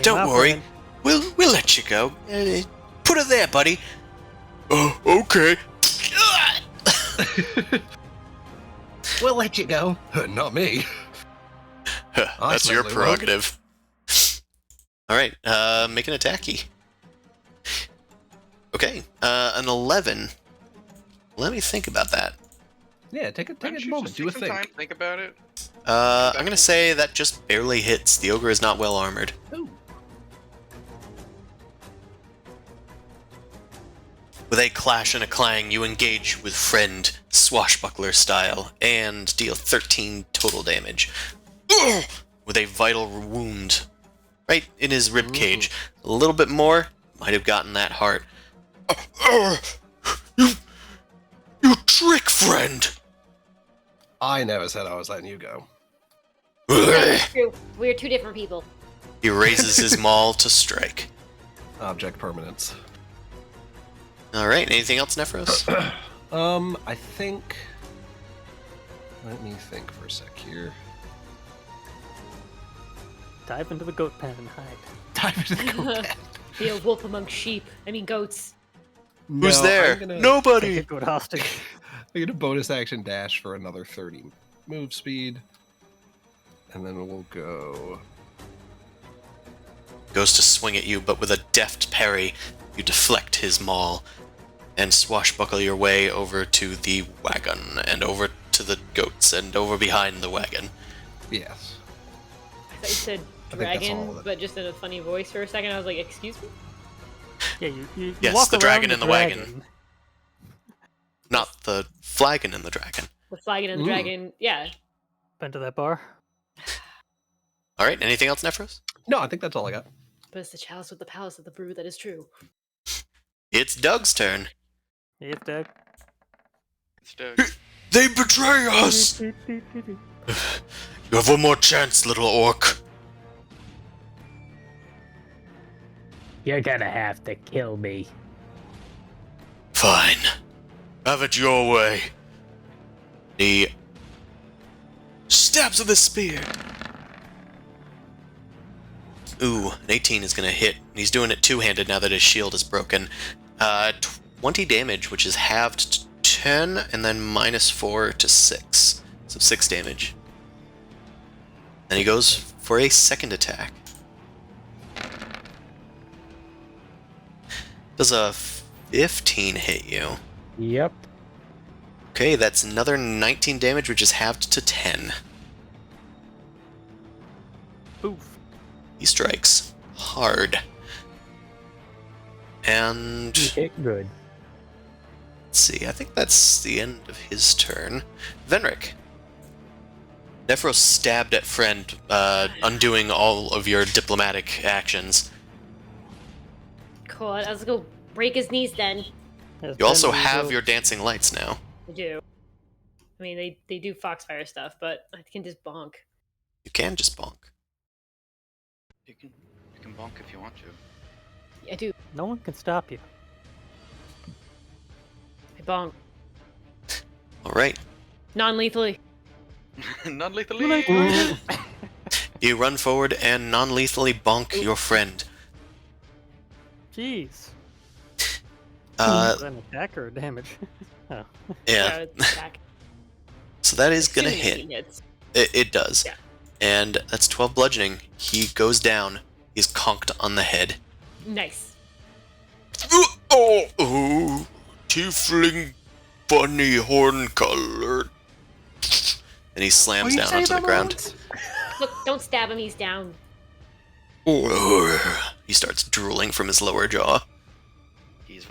Don't my worry. friend. We'll let you go. Put it there, buddy. Oh, okay. We'll let you go. Not me. I That's your certainly prerogative. All right, make an attacky. Okay, an 11. Let me think about that. Yeah, take Why a don't you moment. just Do a take some time, think. think about it. I'm gonna say that just barely hits. The ogre is not well armored. Ooh. With a clash and a clang, you engage with friend, swashbuckler style, and deal 13 total damage. Ugh! With a vital wound right in his rib cage. A little bit more, might have gotten that heart. You trick friend! I never said I was letting you go. That's true. We're two different people. He raises his maul to strike. Object permanence. Alright, anything else, Nephros? I think. Let me think for a sec here. Dive into the goat pen and hide. Dive into the goat pen. Be a wolf among sheep. I mean goats. Who's No, there? I'm gonna, Take Nobody! a goat hostage. I'm gonna bonus action dash for another 30 move speed. And then we'll go. Goes to swing at you, but with a deft parry, you deflect his maul and swashbuckle your way over to the wagon, and over to the goats, and over behind the wagon. Yes. I thought you said I think that's all dragon, of it. but just in a funny voice for a second. I was like, excuse me? Yeah, you Yes, walk the around dragon the and the wagon. Not the flagon and the dragon. The flagon and the Ooh. dragon. Yeah. Been to that bar. Alright, anything else, Nephros? No, I think that's all I got. But it's the chalice with the palace of the brew that is true. It's Doug's turn. Yes, Doug. It's Doug. They betray us! You have one more chance, little orc. You're gonna have to kill me. Fine. Have it your way. He stabs with his spear. Ooh, an 18 is gonna hit. He's doing it two-handed now that his shield is broken. 20 damage, which is halved to 10, and then minus 4 to 6. So 6 damage. Then he goes for a second attack. Does a 15 hit you? Yep. Okay, that's another 19 damage, which is halved to 10. Oof. He strikes hard. And You hit good. let's see, I think that's the end of his turn. Venric. Nephros stabbed at friend, undoing all of your diplomatic actions. Cool. I was gonna go break his knees then. Has You also been have goat. your dancing lights now. I do. I mean, they do foxfire stuff, but I can just bonk. You can just bonk. You can bonk if you want to. I do. No one can stop you. I bonk. Alright. Non-lethally. Non-lethal You like lead. You run forward and non-lethally bonk your friend. Jeez. Uh, Is that an attack or a damage? Oh. yeah. It's back. So that is gonna Assuming hit. he hits. It does. Yeah. And that's 12 bludgeoning. He goes down. He's conked on the head. Nice. Oh, tiefling bunny horn colored. And he slams down onto the ground. Look, don't stab him. He's down. He starts drooling from his lower jaw. He's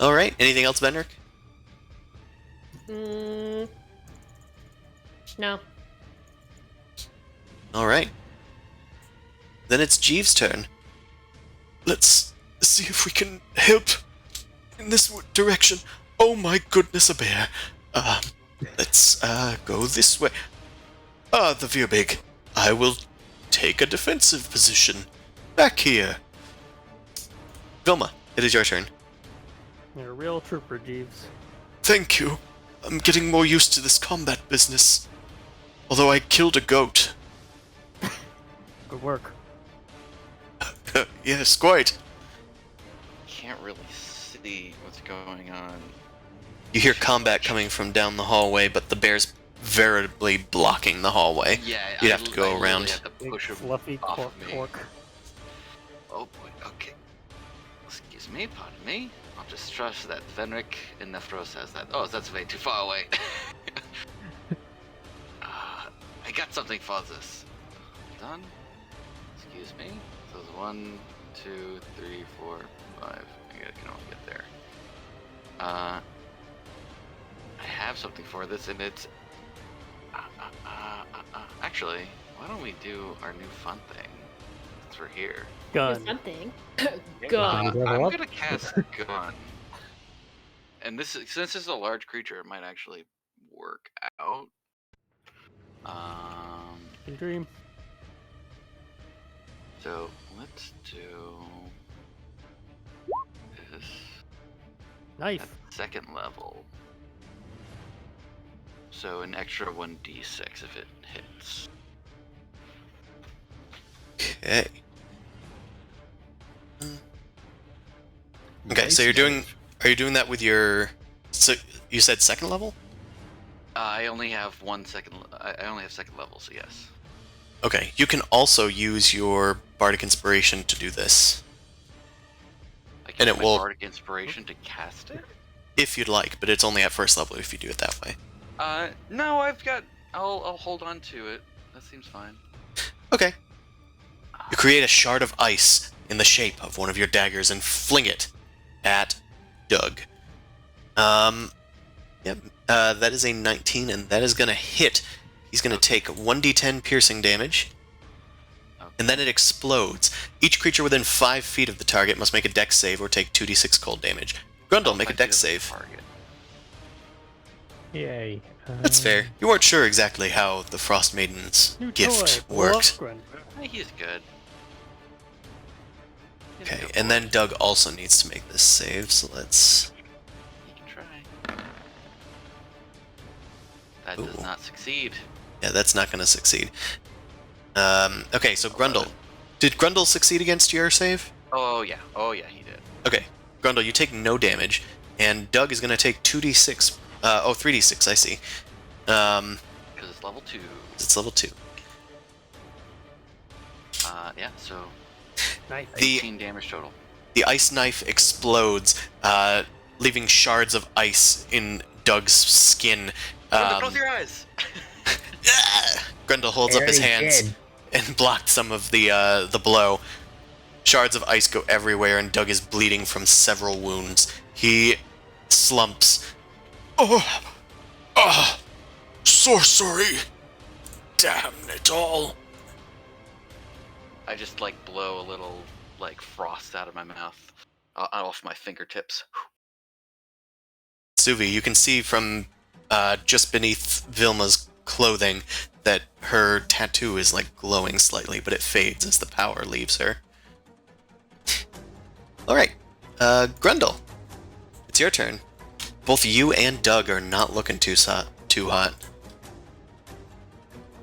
All right. Anything else, Vendrick? No. All right. Then it's Jeeves' turn. Let's see if we can help in this direction. Oh my goodness, a bear. Let's go this way. The Verbeeg. I will take a defensive position. Back here. Vilma, it is your turn. You're a real trooper, Jeeves. Thank you. I'm getting more used to this combat business. Although I killed a goat. Good work. Yes, quite. Can't really see what's going on. You hear combat coming from down the hallway, but the bear's veritably blocking the hallway. Yeah, You'd have to go literally around. have to Big push him fluffy off cork me. pork. Oh boy, okay. Excuse me, pardon me. I'll just trust that Fenric and Nephros has that. Oh, that's way too far away. I got something for this. Done. Excuse me. So it's 1, 2, 3, 4, 5. I can only get there. I have something for this, and it's. Actually, why don't we do our new fun thing? Since we're here. Gun. Something. you Gun. level I'm up? gonna cast gun, and since this is a large creature, it might actually work out. Can dream. So let's do this at Knife. second level. So an extra 1d6 if it hits. Okay. Okay, Nice so you're doing. knife. Are you doing that with your? So you said second level? I only have I only have second level, so yes. Okay, you can also use your bardic inspiration to do this, I And can it my will- bardic inspiration to cast it. if you'd like, but it's only at first level if you do it that way. No, I'll hold on to it. That seems fine. Okay. You create a shard of ice in the shape of one of your daggers and fling it at Doug. Yep. That is a 19, and that is gonna hit. He's gonna take 1d10 piercing damage, and then it explodes. Each creature within 5 feet of the target must make a dex save or take 2d6 cold damage. Grundle, make a dex save. Target. Yay. That's fair. You weren't sure exactly how the Frostmaiden's New gift toy. worked. Lofgren. He's good. He's a Okay, good and boy. then Doug also needs to make this save, so let's... He can try. That does Ooh. not succeed. Yeah, that's not going to succeed. Okay, so Grundle. Did Grundle succeed against your save? Oh yeah, he did. Okay, Grundle, you take no damage, and Doug is going to take 2d6... 3d6, I see. Because it's level 2. It's level 2. Yeah, so Knife. The- 18 damage total. The ice knife explodes, leaving shards of ice in Doug's skin. Close your eyes! Grundle holds up his Already hands dead. and blocked some of the blow. Shards of ice go everywhere, and Doug is bleeding from several wounds. He slumps. Sorcery! Damn it all! I just blow a little frost out of my mouth, off my fingertips. Suvi, you can see from just beneath Vilma's clothing that her tattoo is glowing slightly, but it fades as the power leaves her. Alright, Grundle, it's your turn. Both you and Doug are not looking too hot.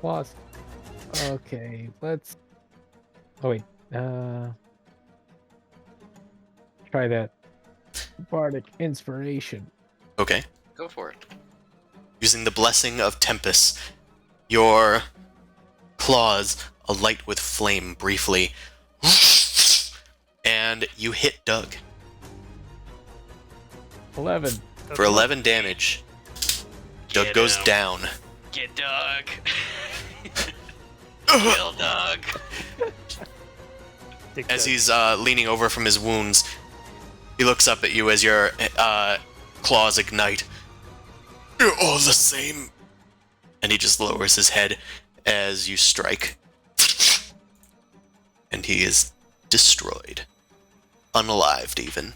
Plus. Okay, let's. Oh wait. Try that. Bardic inspiration. Okay. Go for it. Using the blessing of Tempest, your claws alight with flame briefly, and you hit Doug 11. for 11 damage. Doug Get goes him. down. Get Doug! Kill Doug! Dick As Doug. he's leaning over from his wounds, he looks up at you as your claws ignite. You're all the same. And he just lowers his head as you strike. And he is destroyed. Unalived, even.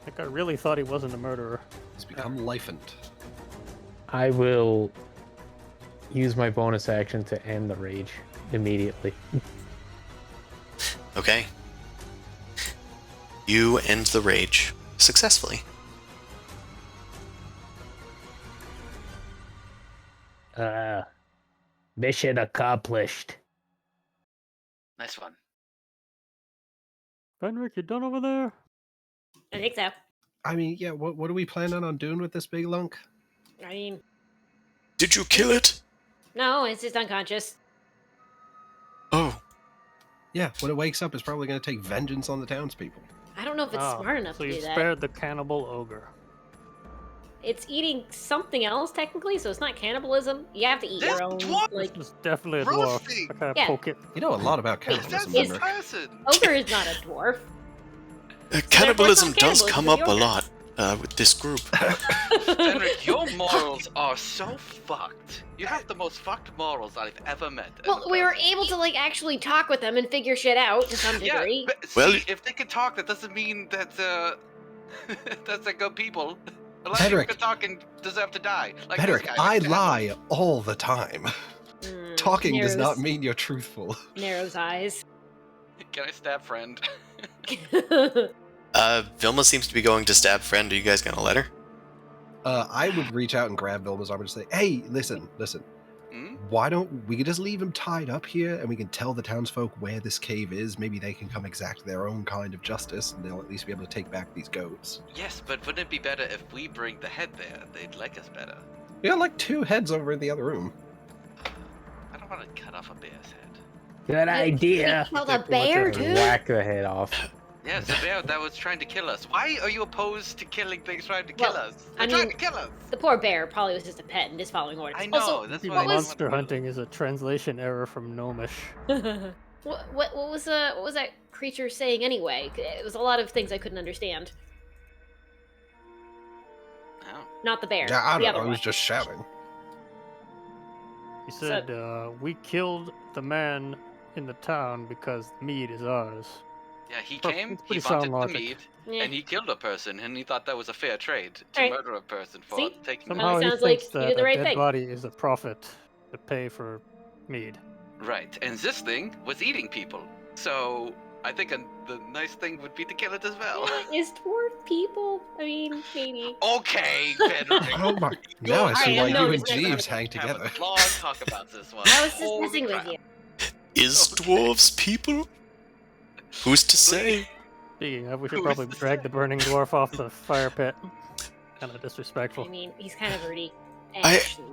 That guy really thought he wasn't a murderer. He's become lifeless. I will use my bonus action to end the rage immediately. Okay. You end the rage successfully. Mission accomplished. Nice one. Fenric, you done over there? I think so. I mean, yeah, what are we planning on doing with this big lunk? I mean, Did you kill it? no, it's just unconscious. Oh, Yeah, when it wakes up, it's probably going to take vengeance on the townspeople. I don't know if it's smart enough so to you do that. spared the cannibal ogre. It's eating something else technically, so it's not cannibalism. You have to eat your own. Dwarf! Like This is definitely a dwarf. Roasting! I kind of Yeah. poke it. You know a lot about Wait, cannibalism, That's is- a Henrik. person! ogre is not a dwarf. cannibalism not does cannibalism, come it's up a yoga. lot with this group. Henrik, your morals are so fucked. You have the most fucked morals I've ever met. as Well, a we were person. able to like actually talk with them and figure shit out to some Yeah, degree. but Well- see, if they can talk, that doesn't mean that that's a good people. A lot of Henrik. people can talk and deserve to die. Like Henrik, this guy, I Mr. lie all the time. Talking does not Narrows- mean you're truthful. narrows eyes. Hamlet. Can I stab friend? Vilma seems to be going to stab friend. Are you guys gonna let her? I would reach out and grab Vilma's arm and say, hey, listen. Hmm? Why don't we just leave him tied up here and we can tell the townsfolk where this cave is? Maybe they can come exact their own kind of justice and they'll at least be able to take back these goats. Yes, but wouldn't it be better if we bring the head there? They'd like us better. We got like 2 heads over in the other room. I don't want to cut off a bear's head. Good idea. We killed a bear, Just dude. whack the head off. Yeah, it's a bear that was trying to kill us. Why are you opposed to killing things trying to kill Well, us? I They're trying mean- to kill us! The poor bear probably was just a pet and just following orders. I know, Also, that's Maybe why I was- monster hunting is a translation error from Gnomish. what was that creature saying anyway? It was a lot of things I couldn't understand. Oh. Not the bear. Yeah, I the don't other know. I was one. just shouting. He said, we killed the man in the town because the mead is ours. Yeah, he Oh, came, it's he pretty sound wanted the logic. meat, Yeah. and he killed a person, and he thought that was a fair trade to Right. murder a person for See? taking the Somehow he sounds like thinks you that did the a right dead thing. body is a profit to pay for mead. Right, and this thing was eating people. So I think the nice thing would be to kill it as well. Is dwarf people? I mean, maybe. Okay, Fenric. Oh my. Now I see Alright, why I'm you going and to next Jeeves time. hang Have together. a long talk about this one. I was just Holy messing crap. with you. Is Okay. dwarves people? Who's to say? Speaking of, we should Who's probably to drag say? the burning dwarf off the fire pit. Kind of I disrespectful. mean, he's kind of rudy. I- Actually.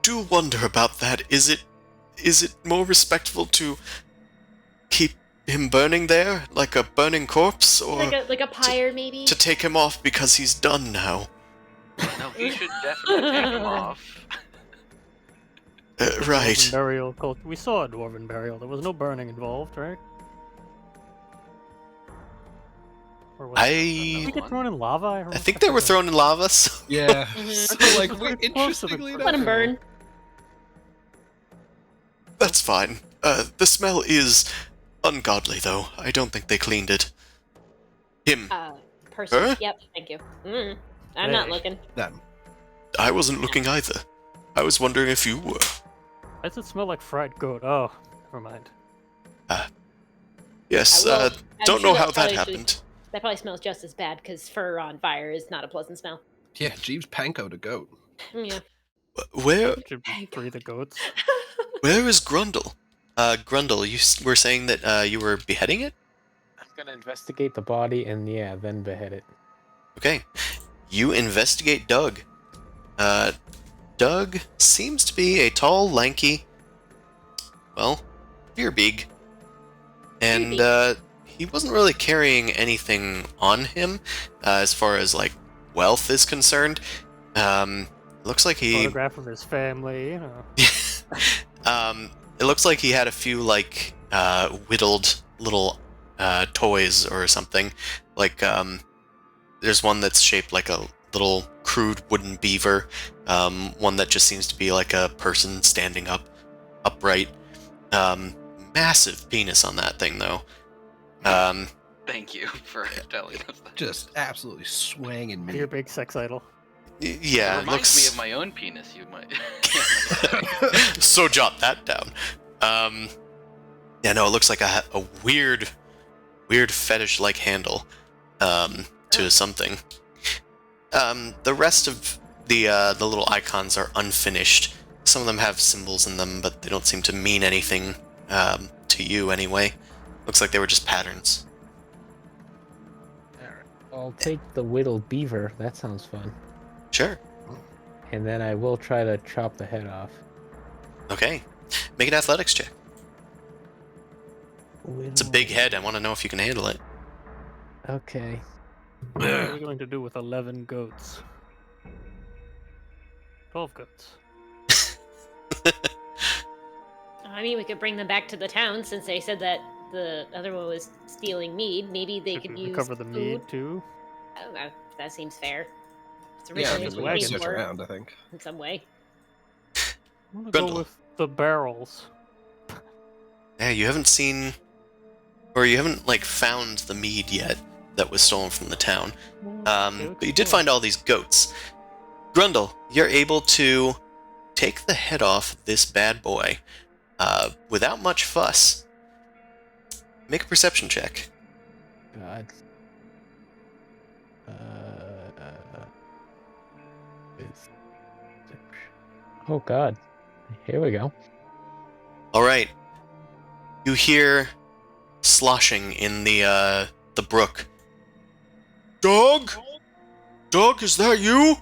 Do wonder about that. Is it more respectful to keep him burning there like a burning corpse, or Like a pyre, maybe? to take him off because he's done now? No, he should definitely take him off. Right. Dwarven burial cult. We saw a dwarven burial. There was no burning involved, right? Or was Did we I get thrown in lava? I think they were thrown in lava. So Yeah. Mhm. So, like, We're we, close to the interestingly burn. Let him enough, burn. that's fine. The smell is ungodly, though. I don't think they cleaned it. Him. Person. Huh? Yep, thank you. I'm not Hey. looking. them. I wasn't looking either. I was wondering if you were. Why does it smell like fried goat? Oh, never mind. Yes. I will- I'm Don't sure know that how that probably happened. That probably smells just as bad because fur on fire is not a pleasant smell. Yeah, Jeeves pankoed a goat. Yeah. Where Should we free the goats? Where is Grundle? Grundle, you were saying that you were beheading it? I'm gonna investigate the body and then behead it. Okay. You investigate Doug. Doug seems to be a tall, lanky, well, Verbeeg. And he wasn't really carrying anything on him as far as like wealth is concerned. Looks like he Photograph of his family, you know. it looks like he had a few like whittled little toys or something. Like there's one that's shaped like a little crude wooden beaver. One that just seems to be like a person standing upright. Massive penis on that thing though. Thank you for telling us that. Just absolutely swanging me. Your big sex idol. Yeah, It it reminds looks. me of my own penis, you might. So jot that down. Yeah, no, it looks like a weird fetish-like handle to something. The rest of the little icons are unfinished. Some of them have symbols in them, but they don't seem to mean anything to you anyway. Looks like they were just patterns. I'll take the whittled beaver. That sounds fun. Sure. And then I will try to chop the head off. Okay. Make an athletics check. It's a big head. I want to know if you can handle it. Okay. What are we going to do with 11 goats? 12 goats. I mean, we could bring them back to the town since they said that the other one was stealing mead. Maybe they could use recover the food. mead too. I don't know. That seems fair. It's Yeah, I originally mean, we we can paid switch for around, I think. in some way. I'm gonna Grundle. go with the barrels. Yeah, you haven't seen, or you haven't like found the mead yet that was stolen from the town. But you did find all these goats. Grundle, you're able to take the head off this bad boy without much fuss. Make a perception check. God. Oh God. Here we go. All right. You hear sloshing in the brook. Dog? Dog, is that you?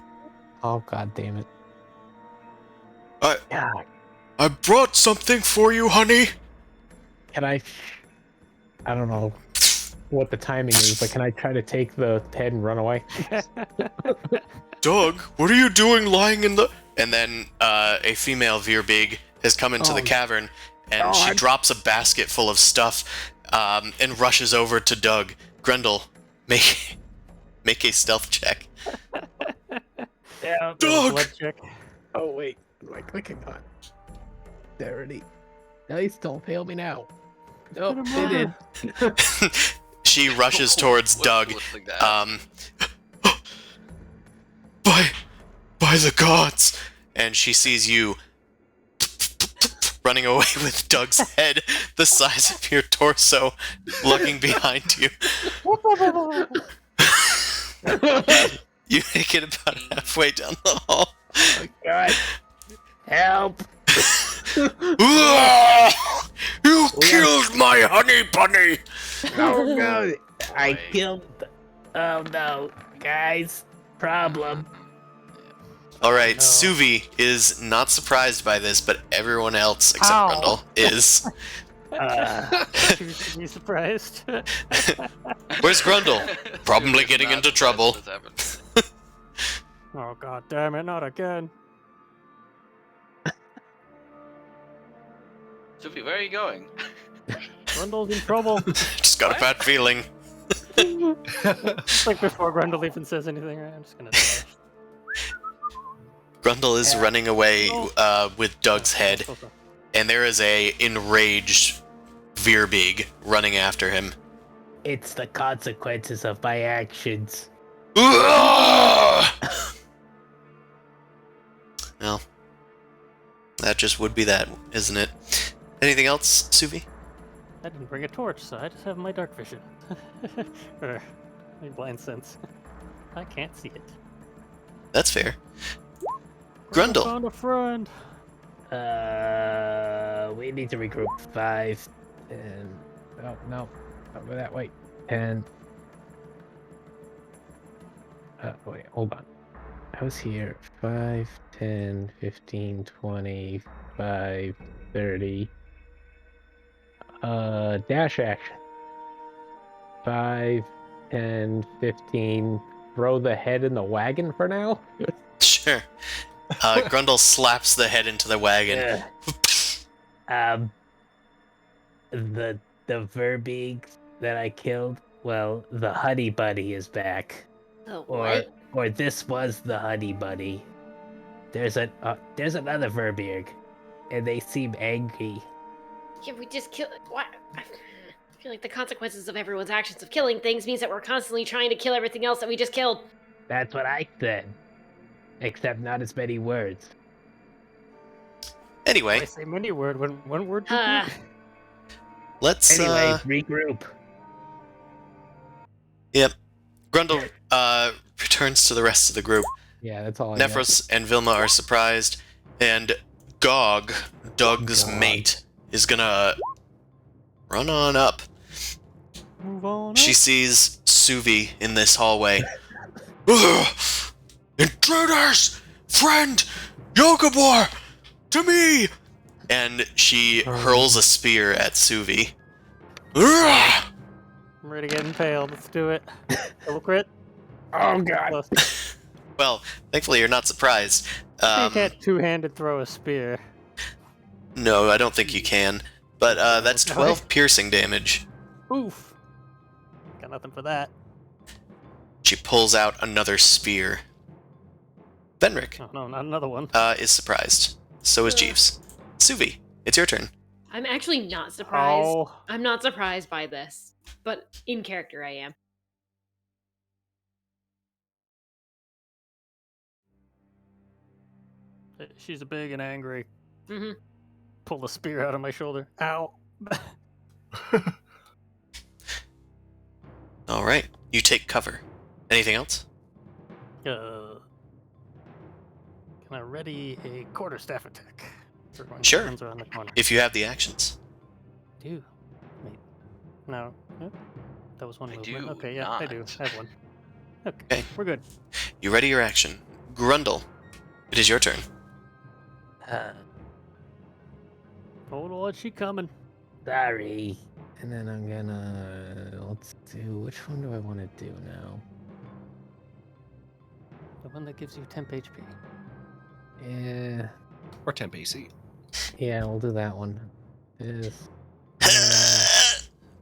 Oh God damn it. I God. I brought something for you, honey. Can I don't know what the timing is, but can I try to take the head and run away? Doug, what are you doing lying in the... And then a female Verbeeg has come into the Oh, cavern, and she God. drops a basket full of stuff and rushes over to Doug. Grendel, make a stealth check. Yeah. Doug! Blood check. Oh wait, what am I clicking on? Dexterity. Dice, don't fail me now. Nope, they did. She rushes towards Doug. What's like that? By the gods! And she sees you running away with Doug's head the size of your torso, looking behind you. You make it about halfway down the hall. Oh God. Help! You killed my honey bunny! Oh no! I Boy. killed. Oh no, guys! Problem. Alright, No. Suvi is not surprised by this, but everyone else except Ow. Grundle is. You should be surprised. Where's Grundle? Probably Suvi's getting not into surprised trouble. this happened. Oh God damn it! Not again. Suvi, where are you going? Grundle's in trouble. Just got a bad feeling. Like before Grundle even says anything, right? I'm just gonna dash. Grundle is running away with Doug's head, So. and there is a enraged Verbeeg running after him. It's the consequences of my actions. Well, that just would be that, isn't it? Anything else, Suvi? I didn't bring a torch, so I just have my dark vision. Or my blind sense. I can't see it. That's fair. Grundle Grundle. found a friend. We need to regroup. 5, 10. Oh no, not go that way. 10. Wait, hold on. I was here. 5, 10, 15, 20, 5, 30. Dash action. 5, 10, 15. Throw the head in the wagon for now. Sure. Grundle slaps the head into the wagon. The Verbeeg that I killed. Well, the Honey Bunny is back. Oh, Or what? or this was the Honey Bunny. There's another Verbeeg, and they seem angry. Yeah, we just killed. What? I feel like the consequences of everyone's actions of killing things means that we're constantly trying to kill everything else that we just killed. That's what I said. Except not as many words. I Anyway, say many word when one word. Ah. let's Anyway, regroup. Yep. Grundle returns to the rest of the group. Yeah, that's all I got. Nephros and Vilma are surprised, and Gog, Doug's Gog. mate, is gonna run on up. Move on. She up. sees Suvi in this hallway. Ugh! Intruders! Friend! Yogabor! To me! And she hurls a spear at Suvi. Ugh! I'm ready to get impaled. Let's do it. Double crit. Oh god. Plus, Well, thankfully you're not surprised. you can't two-handed throw a spear. No, I don't think you can. But that's 12 piercing damage. Oof. Got nothing for that. She pulls out another spear. Venric Oh, no, not another one. is surprised. So is Jeeves. Suvi, it's your turn. I'm actually not surprised. Oh, I'm not surprised by this, but in character I am. she's big and angry. Hmm. Pull the spear out of my shoulder. Ow. All right, you take cover. Anything else? Can I ready a quarterstaff attack? For when Sure. friends are on the corner. If you have the actions. Do. Wait. No. Nope. That was one I movement. do Okay, yeah, I do. not. I have one. Okay, Okay. we're good. You ready your action. Grundle, it is your turn. Hold on, she coming. Sorry. And then I'm gonna let's do which one do I want to do now? The one that gives you temp HP. Yeah. Or temp AC. Yeah, we'll do that one. Is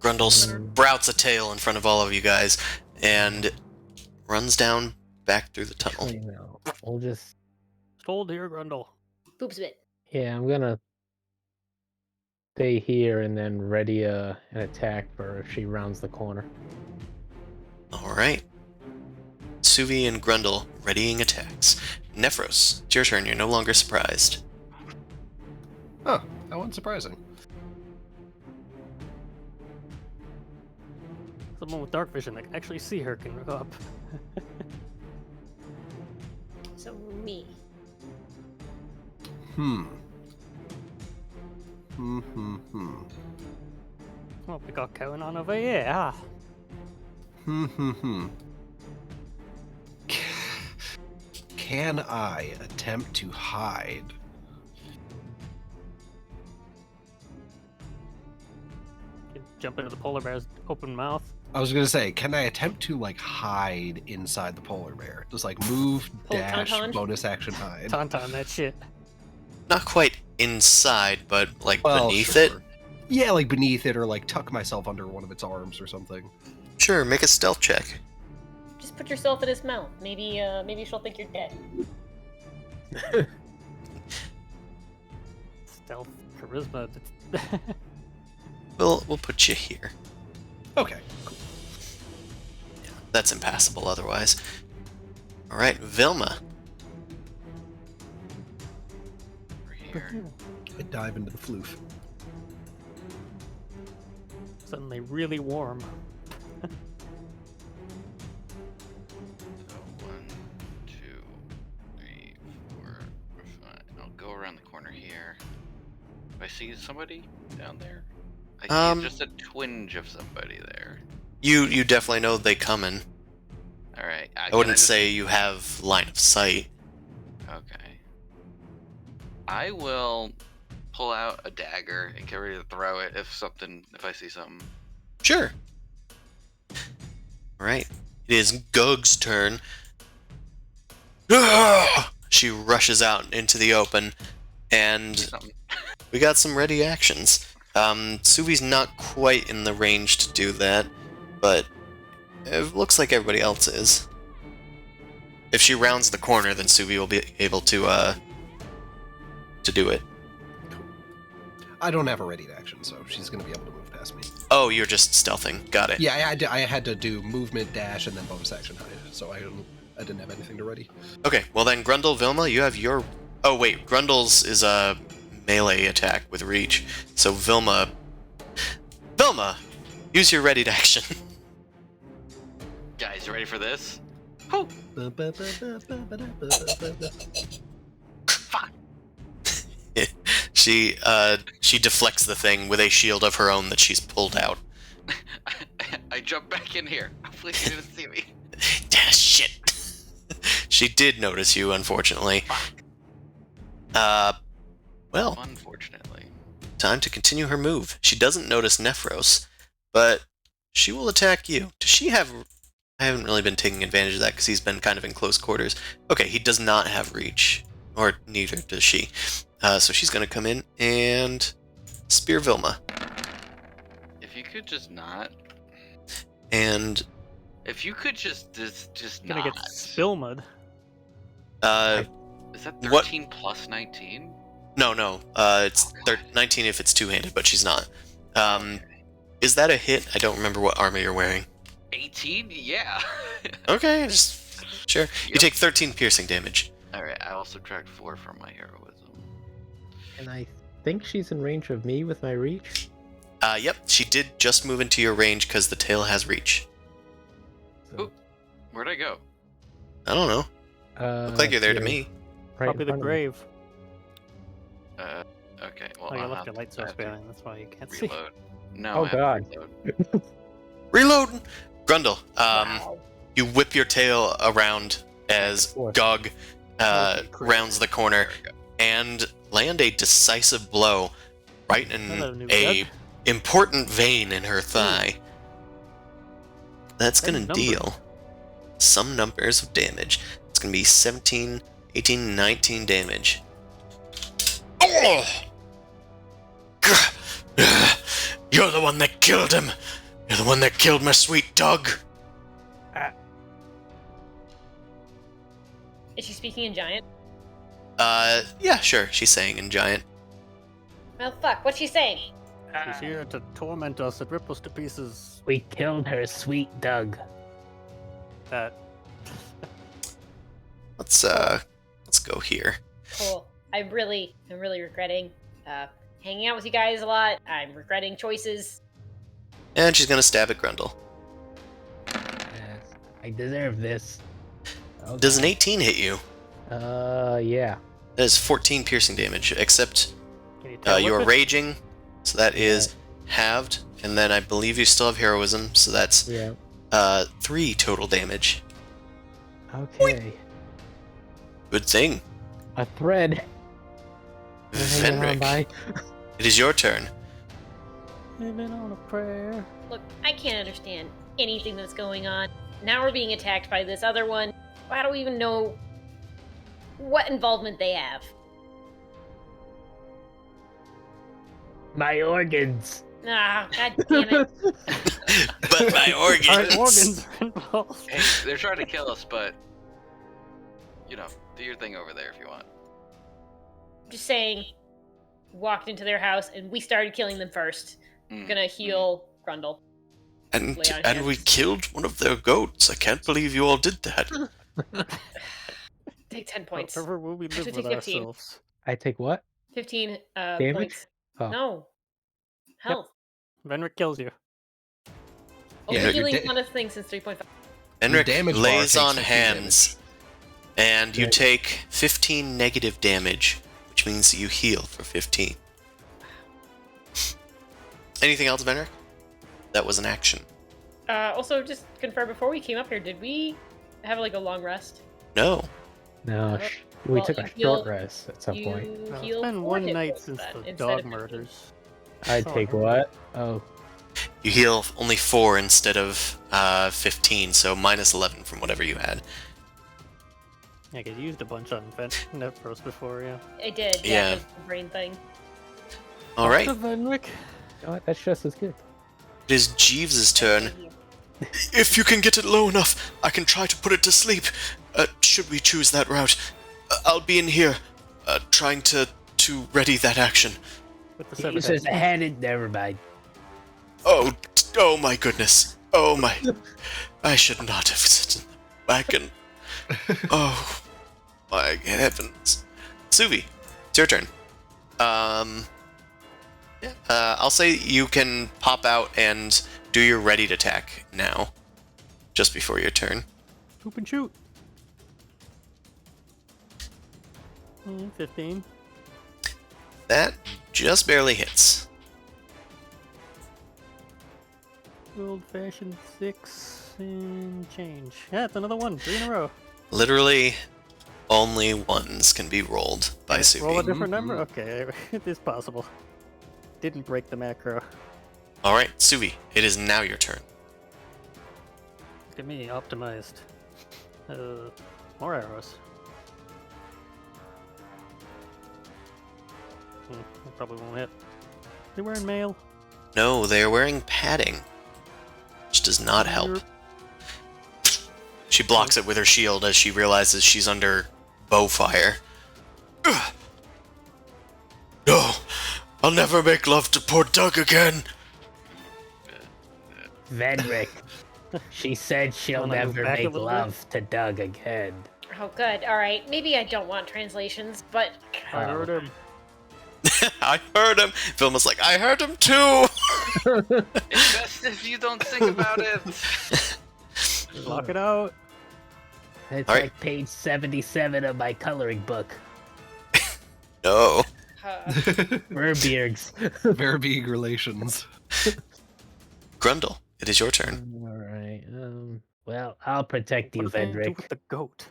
Grundle sprouts a tail in front of all of you guys and runs down back through the tunnel. actually, no. We'll just Hold here, Grundle. Poops bit. yeah, I'm gonna stay here and then ready an attack for if she rounds the corner. All right. Suvi and Grundle readying attacks. Nephros, it's your turn. You're no longer surprised. Huh, that wasn't surprising. Someone with dark vision that can actually see her can go up. So me. What we got going on over here? Ah. Can I attempt to hide? You jump into the polar bear's open mouth. I was gonna say, can I attempt to like hide inside the polar bear? Just like move, Pull dash, tauntaun? bonus action hide. Tauntaun that shit. Not quite inside, but like Well, beneath sure. it. Yeah, like beneath it, or like tuck myself under one of its arms or something. Sure, make a stealth check. Just put yourself in his mouth. Maybe she'll think you're dead. Stealth, charisma. We'll put you here. Okay. That's impassable otherwise. All right, Vilma. Over here. I dive into the floof. Suddenly really warm. So 1, 2, 3, 4, 5. I'll go around the corner here. Do I see somebody down there? I see just a twinge of somebody there. You definitely know they coming. All right. I wouldn't say you have line of sight. Okay. I will pull out a dagger and get ready to throw it if I see something. Sure. All right. It is Gug's turn. She rushes out into the open, and Something. we got some ready actions. Suvi's not quite in the range to do that, but it looks like everybody else is. If she rounds the corner, then Suvi will be able to do it. I don't have a ready to action, so she's gonna be able to move past me. Oh, you're just stealthing. Got it. Yeah, I had to do movement, dash, and then bonus action hide, so I didn't have anything to ready. Okay, well then, Grundle, Vilma, you have your... Oh, wait, Grundle's is a melee attack with reach. So Vilma, use your ready to action. Guys, you ready for this? Oh, She deflects the thing with a shield of her own that she's pulled out. I jump back in here. Hopefully she didn't see me. Ah, shit. She did notice you, unfortunately. Fuck. Well, Unfortunately. time to continue her move. She doesn't notice Nephros, but she will attack you. Does she have... I haven't really been taking advantage of that because he's been kind of in close quarters. Okay, he does not have reach. Or neither does she. So she's going to come in and spear Vilma. If you could just not. And If you could just Gonna not. get spillmud. Is that What- 13 plus 19? no. It's 19 if it's two-handed, but she's not. Okay. Is that a hit? I don't remember what armor you're wearing. 18? Yeah. Okay, just sure. You Yep. take 13 piercing damage. Alright, I'll subtract 4 from my heroism. And I think she's in range of me with my reach. Yep, she did just move into your range because the tail has reach. So, Oop. Where'd I go? I don't know. Look like you're there to me. Right Probably in the front of me. grave. Okay, well, Oh, you I'll left have your light to- I source have to failing. That's why you can't see. reload. No, Oh, I have to God. reload. Reload! Grundle, Wow. you whip your tail around as Of course. Gog rounds the corner There we go. and land a decisive blow right Hello, in new a Gog. important vein in her thigh. That's Good going to number. deal some numbers of damage. It's going to be 17, 18, 19 damage. Oh! You're the one that killed him! You're the one that killed my sweet dog! Is she speaking in giant? Yeah, sure, she's saying in giant. Well, fuck. What's she saying? She's here to torment us and rip us to pieces. We killed her sweet Doug. That Let's go here. Cool. I'm really regretting hanging out with you guys a lot. I'm regretting choices. And she's gonna stab at Grundle. Yes, I deserve this. Okay. Does an 18 hit you? Yeah. That is 14 piercing damage, except can you tell you are with it? raging, so that is halved, and then I believe you still have heroism, so that's Yeah. 3 total damage. Okay. Good thing. A thread. Hanging on Venric, by. it is your turn. Living on a prayer. Look, I can't understand anything that's going on. Now we're being attacked by this other one. I don't even know what involvement they have. My organs. Ah, god damn it. But my organs. Our organs are involved. Hey, they're trying to kill us, but do your thing over there if you want. Just saying, walked into their house and we started killing them first. Gonna heal Grundle. And Lay on and we hands. killed one of their goats. I can't believe you all did that. Take 10 points. However will we live Actually, with take 15. ourselves? I take what? 15 Damage? points. Oh. No. Health. Venric kills you. Only Yeah, your healing da- one of things since 3.5. Enric damage bar lays takes on 15 hands, and you Right. take 15 negative damage, which means you heal for 15. Anything else, Venric? That was an action. Also, just confirm before we came up here, did we have like a long rest? No. No, Oh, we well, took you a heal- short rest at some you point. It's heal been 4 one hit night points since then, the instead dog of 15. murders. I So take hard. what? Oh, You heal only 4 instead of 15, so minus 11 from whatever you had. Yeah, 'cause you used a bunch on Nephros before, yeah. I did, Yeah. yeah, the brain thing. All right, Dr. Venric. you know what? That's just as good. it is Jeeves' turn. If you can get it low enough, I can try to put it to sleep. Should we choose that route? I'll be in here, trying to ready that action. With the He severed says head. ahead and never mind. Oh my goodness. Oh my. I should not have sit in the wagon. Oh my heavens. Suvi, it's your turn. Yeah, I'll say you can pop out and do your ready to attack now, just before your turn. Hoop and shoot. 15. That just barely hits. Old-fashioned 6 and change. Yeah, it's another one. 3 in a row. Literally, only ones can be rolled by Can I roll a Suvi. different number? Okay, it is possible. Didn't break the macro. Alright, Suvi, it is now your turn. Look at me, optimized. More arrows. That probably won't hit. They wearing mail. No, they are wearing padding, which does not help. She blocks it with her shield as she realizes she's under bow fire. Ugh. No, I'll never make love to poor Doug again. Vedrick. She said she'll Wanna move never back a make little bit? love to Doug again. Oh, good. All right. Maybe I don't want translations, but I heard him. I heard him. Vilma's like, I heard him too. It's best if you don't think about it. Lock it out. It's All right. like page 77 of my coloring book. No. Verbeeg's. Verbeeg relations. Grundle, it is your turn. Alright, well, I'll protect you, What do they do Vedrick. with the goat?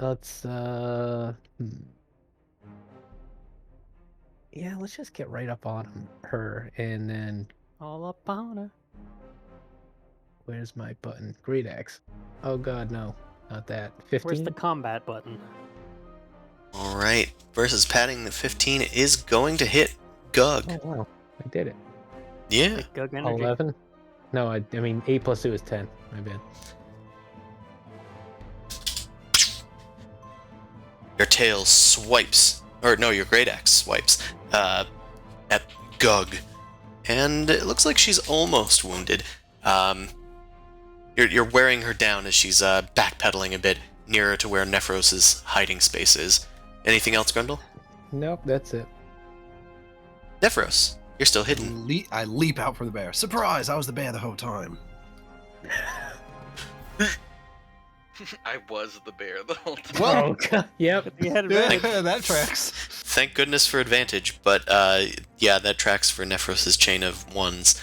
Let's, Yeah, let's just get right up on her, and then, All up on her. where's my button? Great axe. Oh god, no. Not that. 15? Where's the combat button? Alright, versus padding, the 15 is going to hit Gug. Oh, wow. I did it. Yeah. Big Gug energy. 11? No, I mean, 8 plus 2 is 10. My bad. Your tail swipes, or no, your great axe swipes at Gug, and it looks like she's almost wounded. You're wearing her down as she's backpedaling a bit nearer to where Nephros' hiding space is. Anything else, Grundle? Nope, that's it. Nephros, you're still hidden. I leap out from the bear. Surprise! I was the bear the whole time. I was the bear the whole time. Well, Oh, god. Yep. You had advantage. that tracks. Thank goodness for advantage, but yeah, that tracks for Nephros' chain of ones.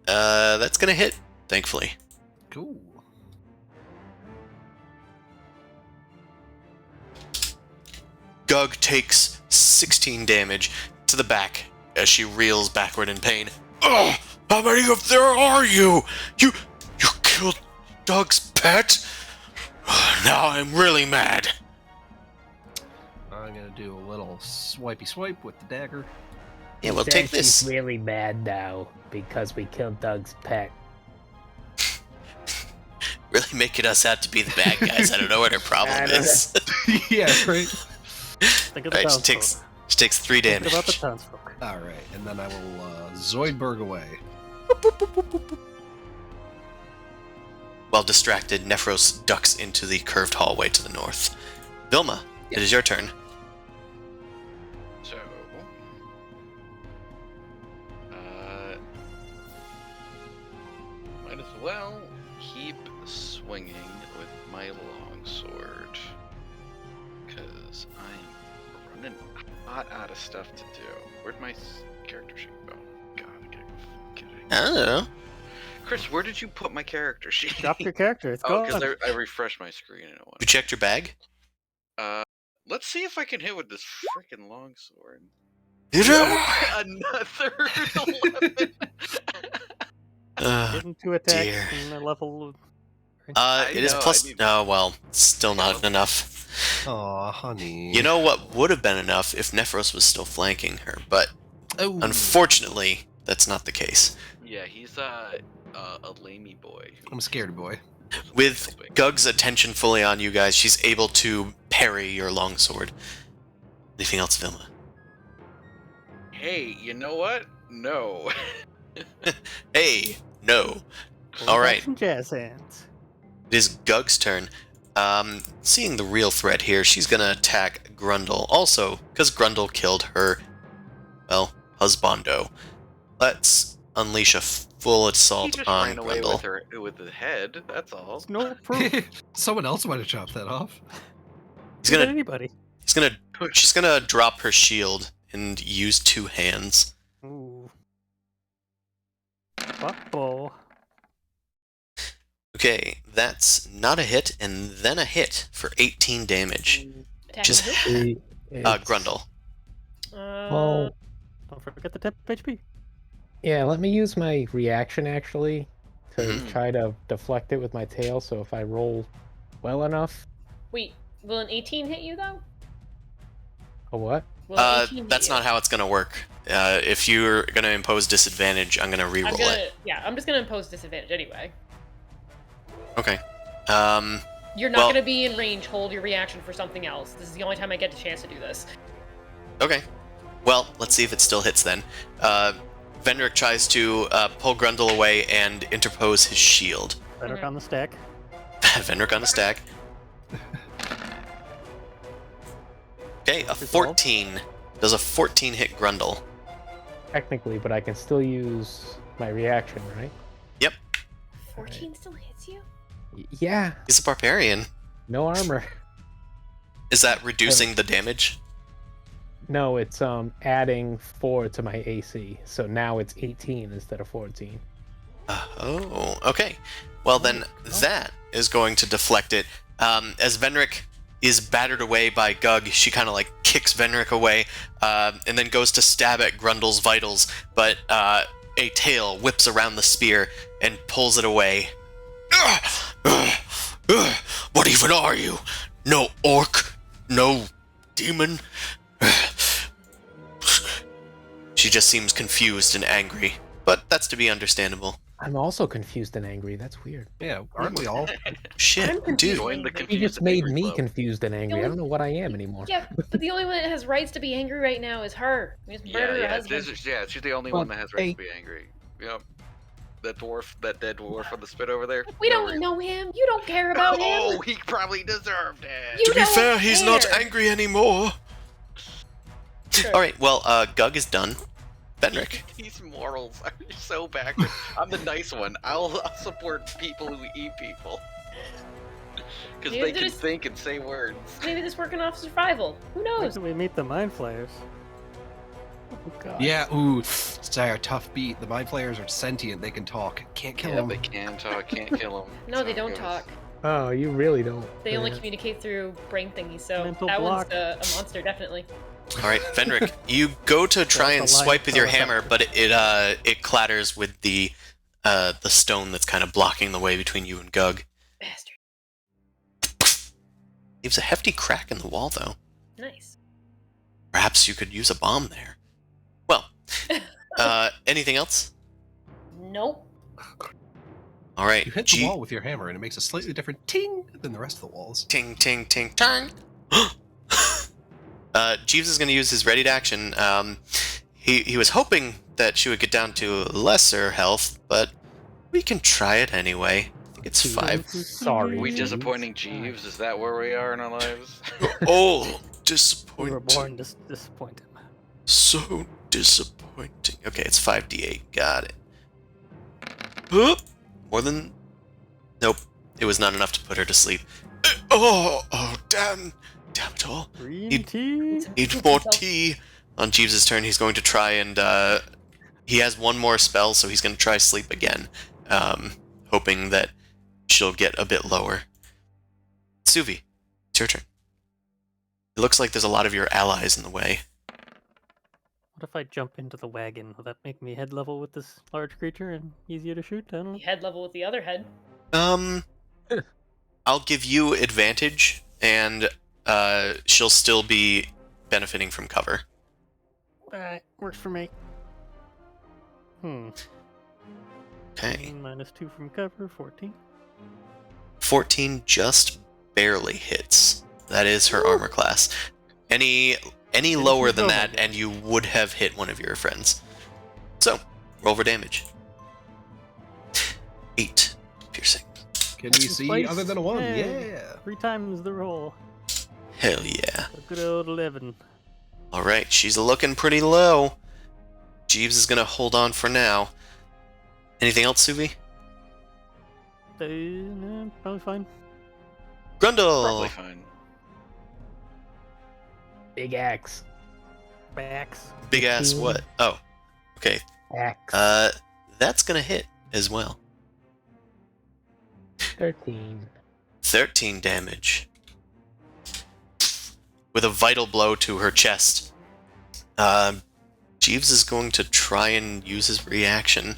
That's gonna hit, thankfully. Cool. Gug takes 16 damage to the back as she reels backward in pain. Oh, how many of there are you? You killed Doug's pet? Now I'm really mad. I'm gonna do a little swipey swipe with the dagger. Yeah, we'll Said take this. She's really mad now because we killed Doug's pet. Really making us out to be the bad guys. I don't know what her problem I don't is. Yeah, right. Think of the Alright, she townsfolk. takes 3 Think damage. about the townsfolk. All right, and then I will Zoidberg away. While distracted, Nephros ducks into the curved hallway to the north. Vilma, it is your turn. So, might as well keep swinging with my longsword, because I'm running hot out of stuff to do. Where'd my character sheet go? God, I can't get it. I don't know. Chris, where did you put my character sheet? Drop your character. It's Oh, gone. because I refreshed my screen and it You went. checked your bag? Let's see if I can hit with this freaking longsword. Another 11. Uh, Getting 2 attacks dear. and a level. it is know, plus. I need- Oh well, still not enough. Aw, honey. You know what would have been enough if Nephros was still flanking her, but Oh. unfortunately, that's not the case. Yeah, he's a lamey boy. I'm a scaredy boy. With Gug's attention fully on you guys, she's able to parry your longsword. Anything else, Vilma? Hey, you know what? No. Hey, no. Pull All back right. Some jazz hands. It is Gug's turn. Seeing the real threat here, she's gonna attack Grundle. Also, because Grundle killed her, well, husbando. Let's unleash a full He assault just on ran away Grundle. with the head. That's all. There's no proof. Someone else might have chopped that off. He's Look at gonna, anybody. she's gonna drop her shield and use 2 hands. Ooh. Buckball. Okay, that's not a hit, and then a hit for 18 damage. Attack Just of who? Grundle. Well, Don't forget the tip HP. yeah, let me use my reaction actually to Mhm. try to deflect it with my tail. So if I roll well enough, Wait, will an 18 hit you though? a what? Will an 18 hit That's you? not how it's gonna work. If you're gonna impose disadvantage, I'm gonna reroll it. I'm just gonna impose disadvantage anyway. Okay. You're not Well- gonna be in range. Hold your reaction for something else. This is the only time I get the chance to do this. Okay. Well, let's see if it still hits then. Vendrick tries to pull Grundle away and interpose his shield. Better on the stack. Vendrick on the stack. Okay, a 14. Does a 14 hit Grundle? Technically, but I can still use my reaction, right? Yep. 14 still hits you? Yeah, He's a barbarian. no armor. Is that reducing the damage? No, it's adding 4 to my AC, so now it's 18 instead of 14. Oh, okay. Well, then that is going to deflect it. As Vendrick is battered away by Gug, she kind of like kicks Vendrick away and then goes to stab at Grundle's vitals, but a tail whips around the spear and pulls it away. What even are you? No orc? No demon? She just seems confused and angry, but that's to be understandable. I'm also confused and angry. That's weird. Yeah, aren't we all? Shit, dude. Join the You confused just and made angry me club. confused and angry. I don't know what I am anymore. Yeah, but the only one that has rights to be angry right now is her. We just murder her husband. She's the only Well, one that has right to be angry. Yep. That dead dwarf on the spit over there. We no don't reason. know him. You don't care about him. Oh, he probably deserved it. You To be don't fair, he's not care. angry anymore. Sure. All right, well, Gug is done. Vendrick. These morals are so backward. I'm the nice one. I'll support people who eat people. Because Maybe they they're can just- think and say words. Maybe this working off survival. Who Wait knows? till we meet the mind flayers. Oh god. Yeah, ooh, it's a tough beat. The mind flayers are sentient. They can talk. Can't kill Yeah, them. they can talk, can't kill them. No, they don't talk. Oh, you really don't. They only Yeah. communicate through brain thingies, so Mental that block. one's a monster, definitely. All right, Vendrick, you go to try That's and a line swipe with your for a hammer, but it clatters with the stone that's kind of blocking the way between you and Gug. Bastard. Leaves a hefty crack in the wall, though. Nice. Perhaps you could use a bomb there. Well, anything else? Nope. All right, You hit the wall with your hammer, and it makes a slightly different ting than the rest of the walls. Ting, ting, ting, tang. Jeeves is going to use his ready to action. He was hoping that she would get down to lesser health, but we can try it anyway. I think it's 5. Sorry. Are we Jeeves. disappointing Jeeves? Is that where we are in our lives? Oh, We disappointing. were born disappointed. So disappointing. Okay, it's 5d8. Got it. Oop. More than... Nope. It was not enough to put her to sleep. Oh, damn. Damn it all. Green He'd- tea. Need more tea. On Jeeves' turn, he's going to try and... he has one more spell, so he's going to try sleep again. Hoping that she'll get a bit lower. Suvi, it's your turn. It looks like there's a lot of your allies in the way. What if I jump into the wagon? Will that make me head level with this large creature and easier to shoot? I don't know. Head level with the other head. I'll give you advantage, and she'll still be benefiting from cover. Alright, works for me. Okay. -2 from cover, 14. 14 just barely hits. That is her armor class. Any lower than that, and you would have hit one of your friends. So, roll for damage. 8 piercing. Can we see Place. other than a 1? Hey. Yeah. 3 times the roll. Hell yeah. A good old 11. Alright, she's looking pretty low. Jeeves is gonna hold on for now. Anything else, Suvi? No, probably fine. Grundle! Probably fine. Big axe. Backs. Big ass 15. what? Oh, okay. Axe. That's gonna hit as well. 13. 13 damage. With a vital blow to her chest. Jeeves is going to try and use his reaction.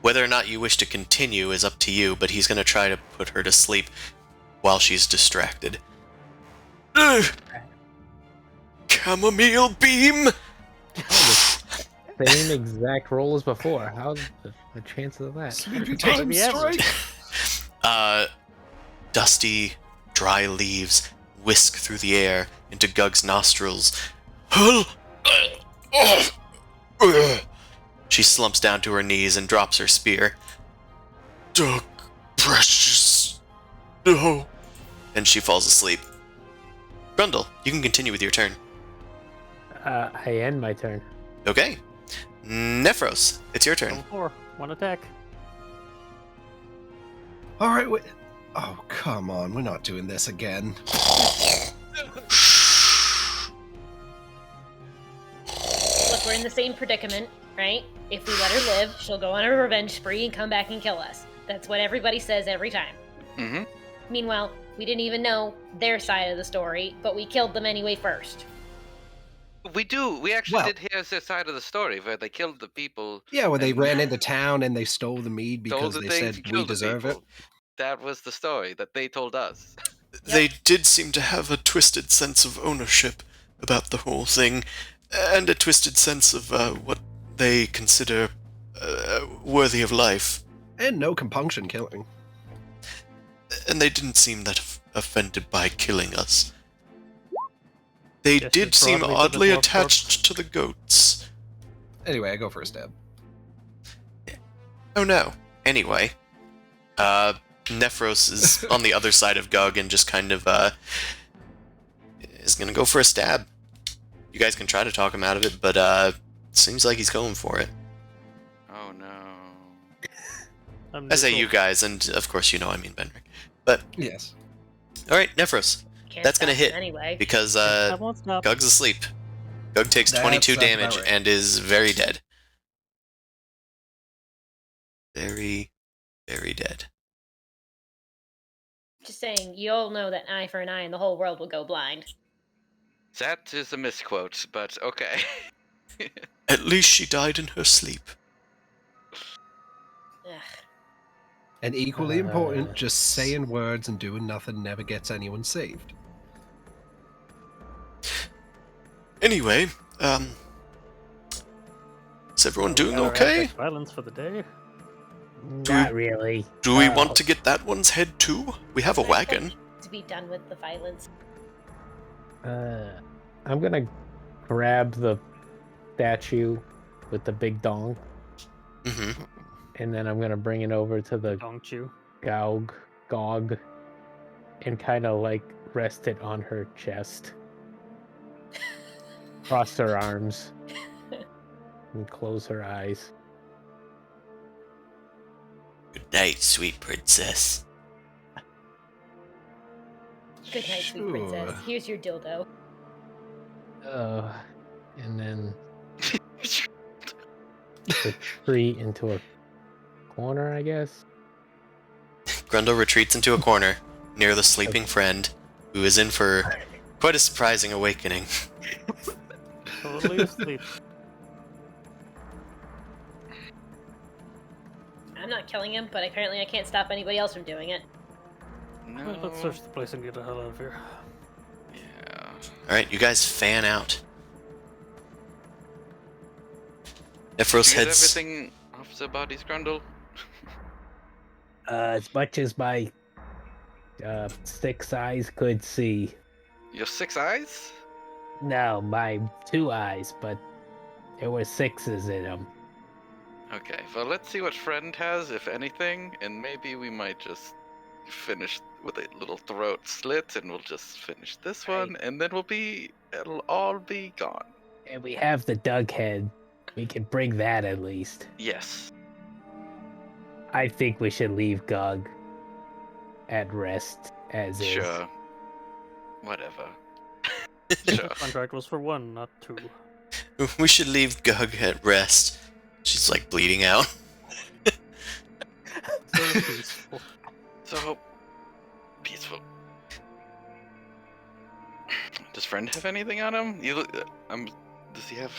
Whether or not you wish to continue is up to you, but he's going to try to put her to sleep while she's distracted. Chamomile beam! Same exact roll as before. How's the chances of that? Sleepy Time time strike. Dusty, dry leaves whisk through the air into Gug's nostrils. She slumps down to her knees and drops her spear. Doug, precious, no. And she falls asleep. Grundle, you can continue with your turn. I end my turn. Okay. Nephros, it's your turn. Level 4. One attack. All right, wait. Oh, come on. We're not doing this again. Look, we're in the same predicament, right? If we let her live, she'll go on a revenge spree and come back and kill us. That's what everybody says every time. Mm-hmm. Meanwhile, we didn't even know their side of the story, but we killed them anyway first. We do. We actually Well- did hear their side of the story where they killed the people. Yeah, where they and ran into town and they stole the mead stole because the they things said and we killed the deserve it. people. That was the story that they told us. They did seem to have a twisted sense of ownership about the whole thing, and a twisted sense of what they consider worthy of life. And no compunction killing. And they didn't seem that offended by killing us. They Just did as seem broadly to the oddly dwarf attached to the goats. Anyway, I go for a stab. Oh no. Anyway, Nephros is on the other side of Gug and just kind of is gonna go for a stab. You guys can try to talk him out of it, but seems like he's going for it. Oh no. I'm I say you neutral. guys, and of course you know I mean Benric. But Yes. all right, Nephros, Can't That's gonna stop hit. them anyway. because I won't stop. Gug's asleep. Gug takes That 22 sounds about damage right. and is very dead. Very, very dead. Just saying, you all know that eye for an eye and the whole world will go blind. That is a misquote, but okay. At least she died in her sleep. Ugh. And equally important, Uh, just saying words and doing nothing never gets anyone saved. Anyway, is everyone doing Gotta wrap okay? up Violence for the day. Not really. Do we want to get that one's head too? We have a I wagon. need to be done with the violence. I'm gonna grab the statue with the big dong, Mm-hmm. and then I'm gonna bring it over to the Don't you? Gog, and kind of like rest it on her chest. Cross her arms and close her eyes. Good night, sweet princess. Good night, sweet princess. Sure. Here's your dildo. And then retreat into a corner, I guess. Grundle retreats into a corner near the sleeping friend, who is in for quite a surprising awakening. Totally asleep. I'm not killing him, but apparently I can't stop anybody else from doing it. No. Well, let's search the place and get the hell out of here. Yeah. Alright, you guys fan out. Did Nephros you get heads. everything off the body's Grundle? As much as my 6 eyes could see. Your 6 eyes? No, my 2 eyes, but there were 6s in them. Okay, well let's see what friend has, if anything, and maybe we might just finish with a little throat slit, and we'll just finish this one, and then it'll all be gone. And we have the Doug head. We can bring that at least. Yes. I think we should leave Gug at rest as is. Sure. Whatever. Sure. Contract was for 1, not 2. We should leave Gug at rest. She's like bleeding out. So peaceful. So peaceful. Does friend have anything on him? Does he have?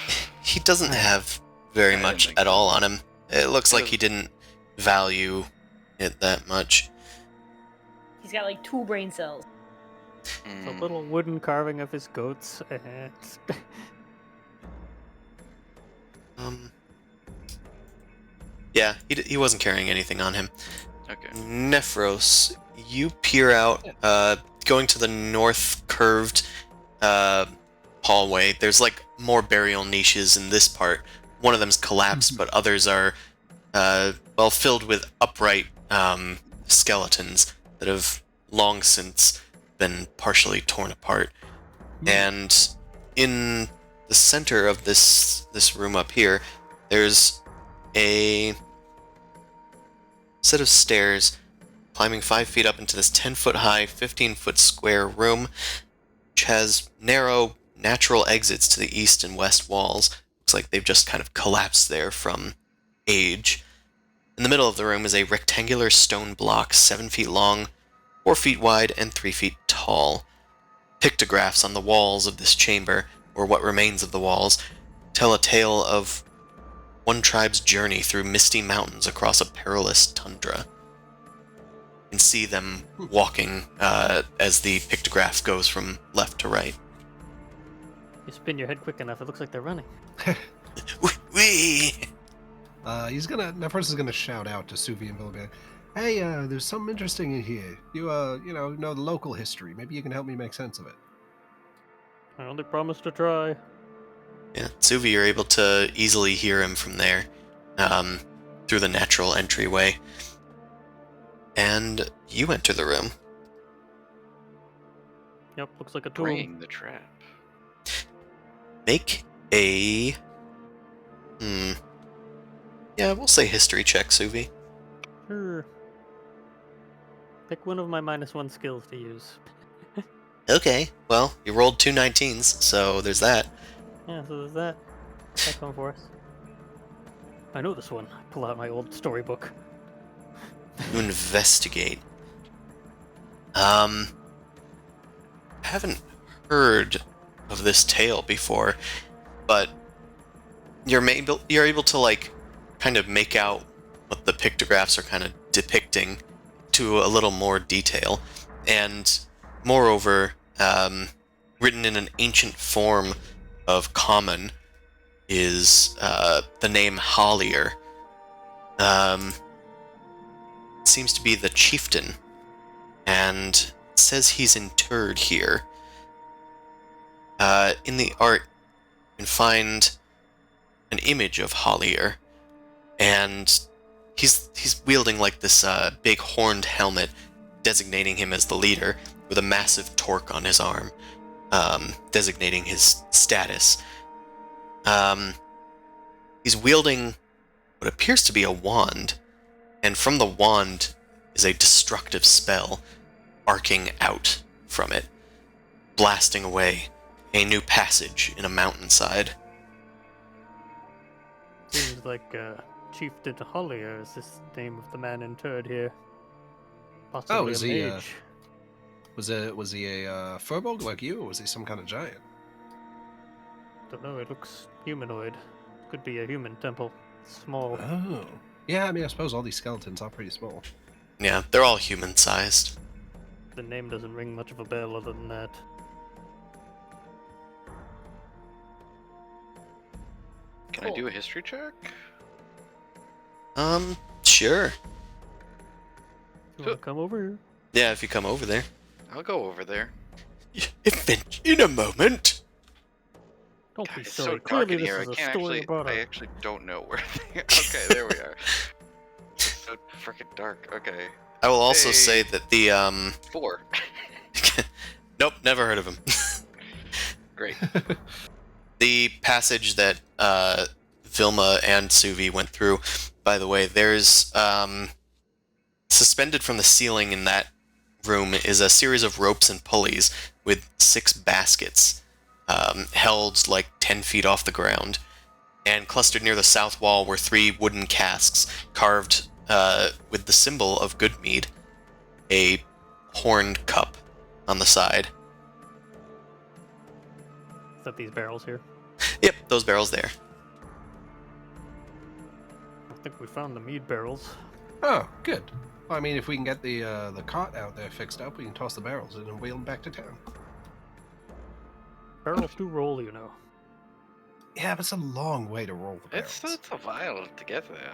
He doesn't have very I didn't much think at so. all on him. It looks like Does- he didn't value it that much. He's got like 2 brain cells. It's a Mm, little wooden carving of his goats, and Yeah, he wasn't carrying anything on him. okay. Nephros, you peer out, going to the north curved hallway. There's like more burial niches in this part. One of them's collapsed, but others are filled with upright skeletons that have long since been partially torn apart. And in the center of this room up here, there's a set of stairs climbing 5 feet up into this 10-foot high, 15-foot square room, which has narrow, natural exits to the east and west walls. Looks like they've just kind of collapsed there from age. In the middle of the room is a rectangular stone block, 7 feet long, 4 feet wide, and 3 feet tall. Pictographs on the walls of this chamber, or what remains of the walls, tell a tale of one tribe's journey through misty mountains across a perilous tundra. You can see them walking as the pictograph goes from left to right. you spin your head quick enough, it looks like they're running. Whee! Nephros is gonna shout out to Suvi and Vilbert. Hey, there's something interesting in here. You know the local history. Maybe you can help me make sense of it. I only promised to try. Yeah, Suvi, you're able to easily hear him from there, through the natural entryway. And you enter the room. Yep, looks like a tomb. Bringing the trap. Make a... Yeah, we'll say history check, Suvi. Sure. Pick one of my -1 skills to use. Okay, well, you rolled 2 19s, so there's that. Yeah, so there's that. That's one for us. I know this one. I pull out my old storybook. You investigate. Haven't heard of this tale before, but you're able to like kind of make out what the pictographs are kind of depicting to a little more detail, and moreover, written in an ancient form of common is the name Hollier. Seems to be the chieftain, and it says he's interred here. In the art, you can find an image of Hollier, and he's wielding like this big horned helmet, designating him as the leader, with a massive torque on his arm, designating his status. He's wielding what appears to be a wand, and from the wand is a destructive spell arcing out from it, blasting away a new passage in a mountainside. Seems like Chieftain Hollier is this name of the man interred here. Possibly is a he, mage. Was he a furbolg like you, or was he some kind of giant? Don't know, it looks humanoid. Could be a human temple. Small. Oh. Yeah, I mean, I suppose all these skeletons are pretty small. Yeah, they're all human-sized. The name doesn't ring much of a bell other than that. Can I do a history check? Sure. You wanna come over here? Yeah, if you come over there. I'll go over there. In a moment. Don't God, be it's silly. so dark Clearly in this here. is I a can't story actually. about I a... actually don't know where. Okay, there we are. It's so freaking dark. Okay, I will also Hey. say that the 4. Nope, never heard of him. Great. The passage that Vilma and Suvi went through. By the way, there's suspended from the ceiling in that room is a series of ropes and pulleys with 6 baskets held like 10 feet off the ground. And clustered near the south wall were 3 wooden casks carved with the symbol of good mead, a horned cup on the side. Is that these barrels here? Yep, those barrels there. I think we found the mead barrels. Oh, good. Well, I mean, if we can get the cot out there fixed up, we can toss the barrels in and wheel them back to town. Barrels do roll, you know. Yeah, but it's a long way to roll the barrels. It's a while to get there.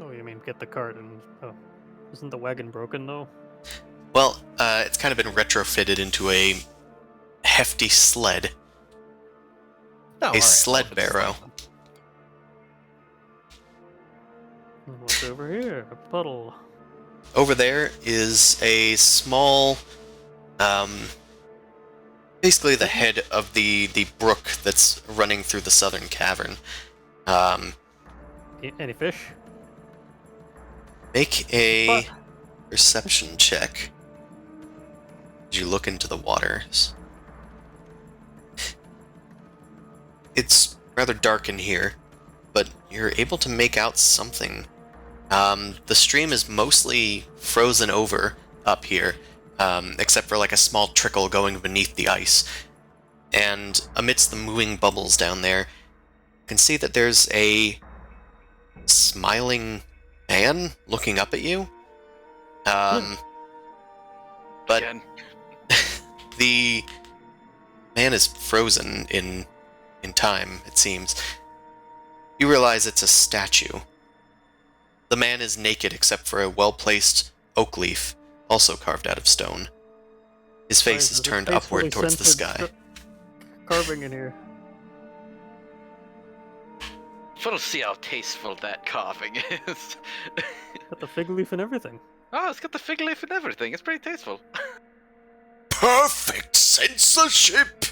Oh, you mean get the cart and... Oh. Isn't the wagon broken, though? Well, it's kind of been retrofitted into a hefty sled. Oh, A all right, sled well, if it's barrow. fine. What's over here? A puddle. Over there is a small, basically the head of the brook that's running through the southern cavern. Any fish? Make a But- perception check as you look into the waters. It's rather dark in here, but you're able to make out something. The stream is mostly frozen over up here, except for like a small trickle going beneath the ice. And amidst the moving bubbles down there, you can see that there's a smiling man looking up at you. But Again. the man is frozen in time, it seems. You realize it's a statue. The man is naked except for a well-placed oak leaf, also carved out of stone. His Why face is there turned tastefully upward towards the scented sky. Carving in here. We'll see how tasteful that carving is. Got the fig leaf and everything. Oh, it's got the fig leaf and everything. It's pretty tasteful. Perfect censorship!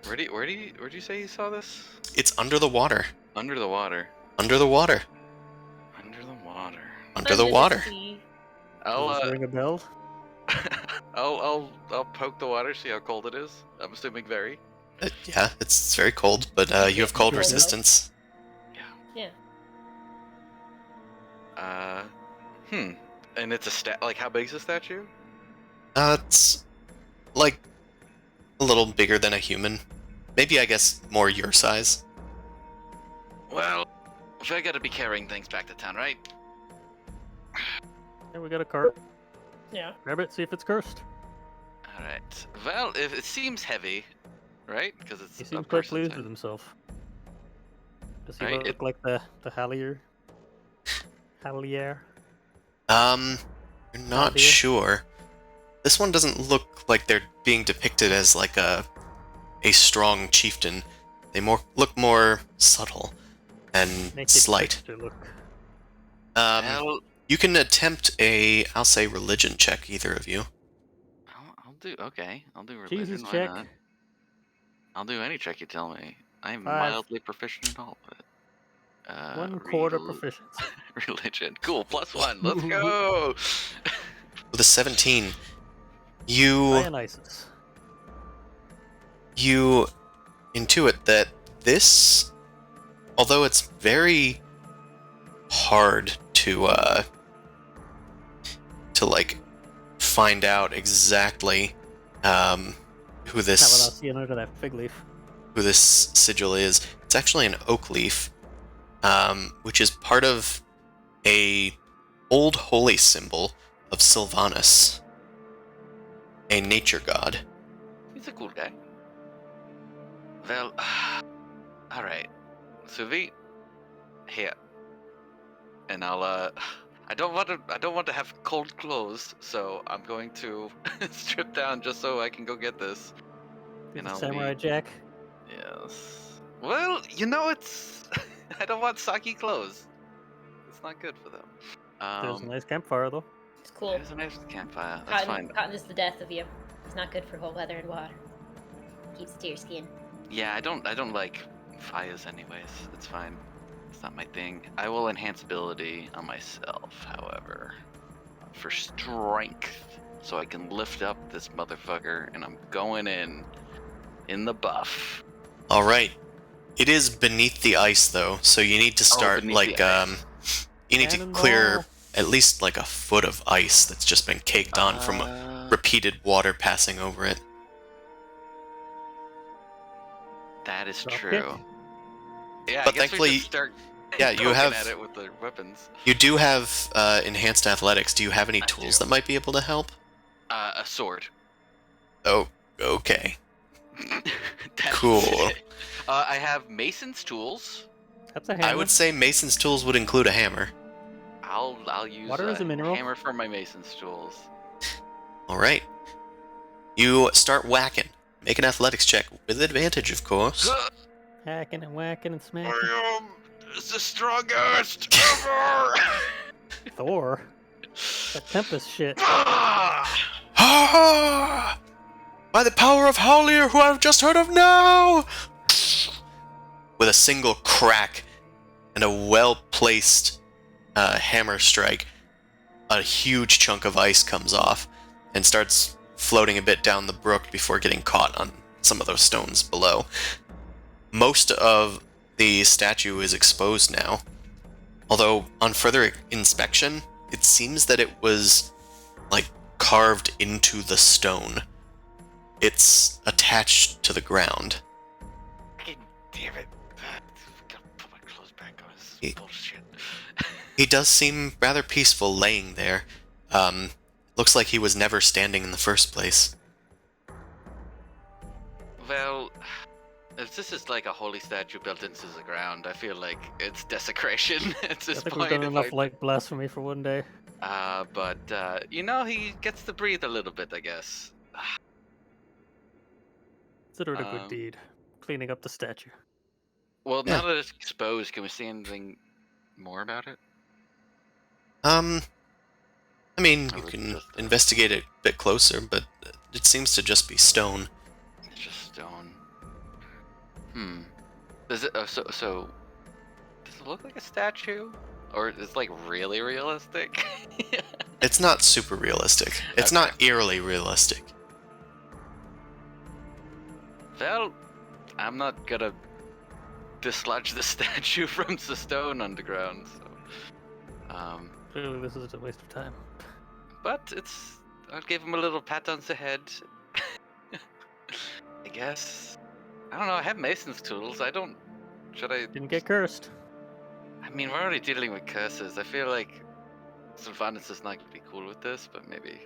Where'd you say you saw this? It's under the water. Under the water. Under the water. Under the water. Under the water. sea. I'll Does this ring a bell? I'll poke the water, see how cold it is. I'm assuming very. Yeah, it's very cold, but you have cold Cold, though. resistance. Yeah. And it's a like how big is the statue? It's like a little bigger than a human. Maybe, I guess, more your size. Well, I gotta be carrying things back to town, right? Yeah, we got a cart. Yeah. Grab it, see if it's cursed. Alright. Well, if it seems heavy, right? Because it's He a seems quite person's pleased head. with himself. Does he Right, look it- like the Hallier? Hallier? You're not Idea. sure. This one doesn't look like they're being depicted as like a strong chieftain. They look more subtle and Make it slight. trickster look. Well, You can attempt I'll say religion check, either of you. I'll do okay. I'll do religion. Jesus why check. not? I'll do any check you tell me. I'm 5. mildly proficient in all of it. 1/4 proficiency. Religion. Cool. +1. Let's go. With a 17, you Dionysus. intuit that this, although it's very hard to like find out exactly who Not without this seeing under that fig leaf. sigil is. It's actually an oak leaf, which is part of a old holy symbol of Sylvanus, a nature god. He's a cool guy. Well, alright. Suvi, here. And I'll, I don't want to have cold clothes, so I'm going to strip down just so I can go get this. And I'll Samurai be- Jack. Yes. Well, it's... I don't want saki clothes. It's not good for them. There's a nice campfire though. It's cool. There's a nice campfire. That's fine. Cotton is the death of you. It's not good for cold weather and water. Keeps it to your skin. Yeah, I don't like fires anyways. It's fine. It's not my thing. I will enhance ability on myself, however, for strength, so I can lift up this motherfucker, and I'm going in the buff. All right. It is beneath the ice, though, so you need to start, beneath like, the ice. you need to clear at least, like, a foot of ice that's just been caked on from repeated water passing over it. That is Drop true. kick. Yeah, But I guess thankfully- we should start Yeah, you poking have... at it with the weapons. You do have enhanced athletics. Do you have any tools that might be able to help? A sword. Oh, okay. That's Cool. it. I have Mason's tools. That's a hammer. I would say Mason's tools would include a hammer. I'll use Water is a mineral. hammer for my Mason's tools. All right. You start whacking. Make an athletics check with advantage, of course. Hacking and whacking and smacking. I am the strongest ever. Thor. That Tempest shit. Ah! By the power of Howlir, who I've just heard of now! With a single crack and a well-placed hammer strike, a huge chunk of ice comes off and starts floating a bit down the brook before getting caught on some of those stones below. Most of the statue is exposed now, although on further inspection, it seems that it was, like, carved into the stone. It's attached to the ground. God damn it. Gotta put my clothes back on. This is bullshit. He does seem rather peaceful laying there. Looks like he was never standing in the first place. Well, if this is like a holy statue built into the ground, I feel like it's desecration at this I think point. we've done if enough like blasphemy for one day. But you know, he gets to breathe a little bit, I guess. Consider it a good deed. Cleaning up the statue. Well, Yeah. now that it's exposed, can we see anything more about it? I mean, Or you was it can just a- investigate it a bit closer, but it seems to just be stone. It's just stone. Does it? So does it look like a statue, or is it like really realistic? It's not super realistic. It's Okay. not eerily realistic. Well, I'm not gonna dislodge the statue from the stone underground. So, Clearly this is a waste of time. but I'll give him a little pat on the head. I guess. I don't know. I have Mason's tools. Should I? Didn't get cursed. I mean, we're already dealing with curses. I feel like Sylvanus is not gonna be cool with this, but maybe.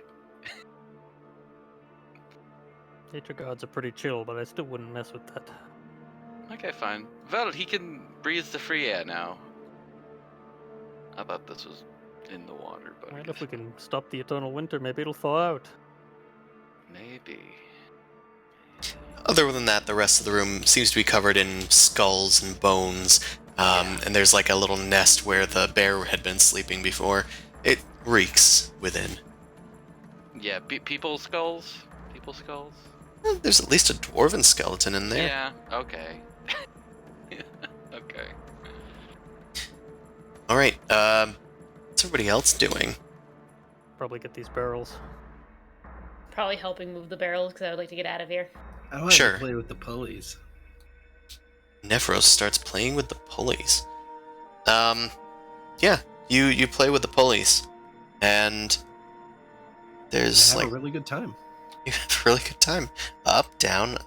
Nature gods are pretty chill, but I still wouldn't mess with that. Okay, fine. Well, he can breathe the free air now. I thought this was in the water, but I And guess if we can stop the eternal winter, maybe it'll thaw out. maybe. Other than that, the rest of the room seems to be covered in skulls and bones, and there's like a little nest where the bear had been sleeping before. It reeks within. Yeah, people skulls. People skulls. Well, there's at least a dwarven skeleton in there. Yeah. Okay. Okay. All right. What's everybody else doing? Probably get these barrels. Probably helping move the barrels because I would like to get out of here. I want Sure. to play with the pulleys. Nephros starts playing with the pulleys. Yeah, you play with the pulleys, and there's I have like a really good time. you have a really good time. Up, down,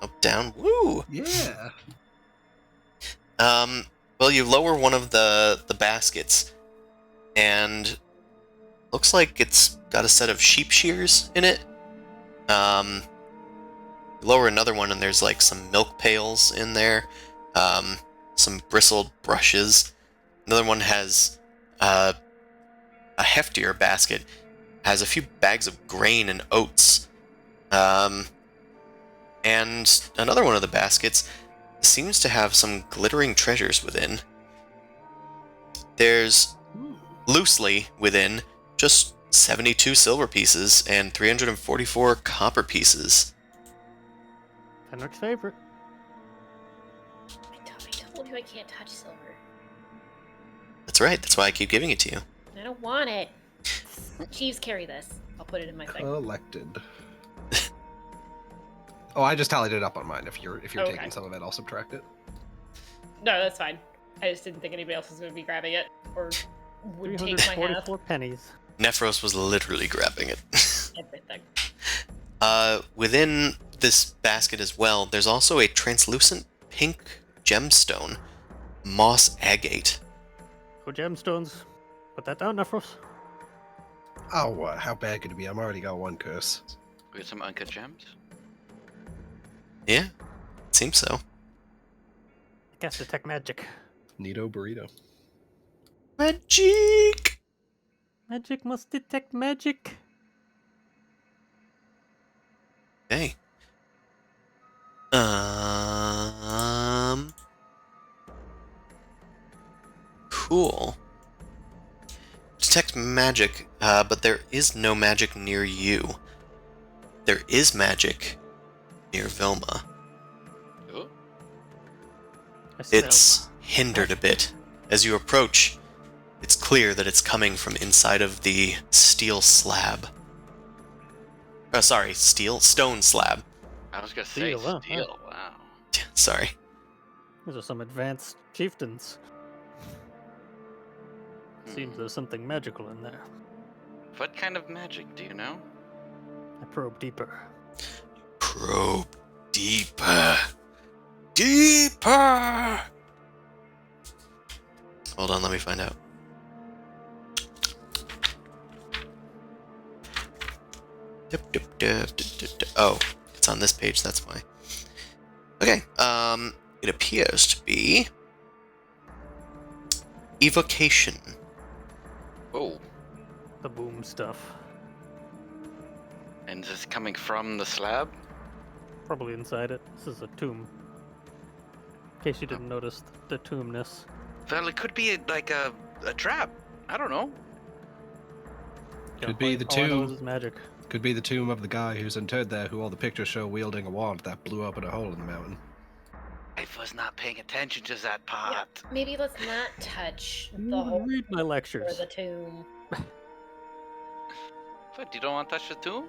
woo! Yeah. Well, you lower one of the baskets, and looks like it's got a set of sheep shears in it. You lower another one, and there's like some milk pails in there, some bristled brushes. Another one has a heftier basket, has a few bags of grain and oats. And another one of the baskets seems to have some glittering treasures within. There's loosely within just 72 silver pieces and 344 copper pieces. Henrik's favorite. I told you I can't touch silver. That's right. That's why I keep giving it to you. I don't want it. Chiefs carry this. I'll put it in my thing. Collected. Oh, I just tallied it up on mine. If you're Okay. taking some of it, I'll subtract it. No, that's fine. I just didn't think anybody else was going to be grabbing it or would take my half. 344 pennies. Nephros was literally grabbing it. Everything. Within this basket as well, there's also a translucent pink gemstone, moss agate. Go gemstones. Put that down, Nephros. Oh, how bad could it be? I've already got one curse. We got some uncut gems. Yeah, it seems so. Cast detect magic. Neato burrito. Magic! Magic must detect magic. Okay. Cool. Detect magic, but there is no magic near you. There is magic near Vilma. Oh, I smell. It's hindered a bit. As you approach, it's clear that it's coming from inside of the steel slab. Stone slab. I was gonna say Steel, huh? steel. Wow. Sorry. These are some advanced chieftains. Seems there's something magical in there. What kind of magic do you know? I probe deeper. Probe deeper. Deeper! Hold on, let me find out. Oh, it's on this page, that's why. Okay, it appears to be evocation. Oh, The boom stuff. and is this coming from the slab? Probably inside it. This is a tomb. In case you didn't notice the tombness. Well, it could be like a trap. I don't know. Could be the All I know tomb. is it's magic. Could be the tomb of the guy who's interred there, who all the pictures show wielding a wand that blew up in a hole in the mountain. I was not paying attention to that part. Maybe let's not touch You the whole read my or lectures. the tomb. What? You don't want to touch the tomb?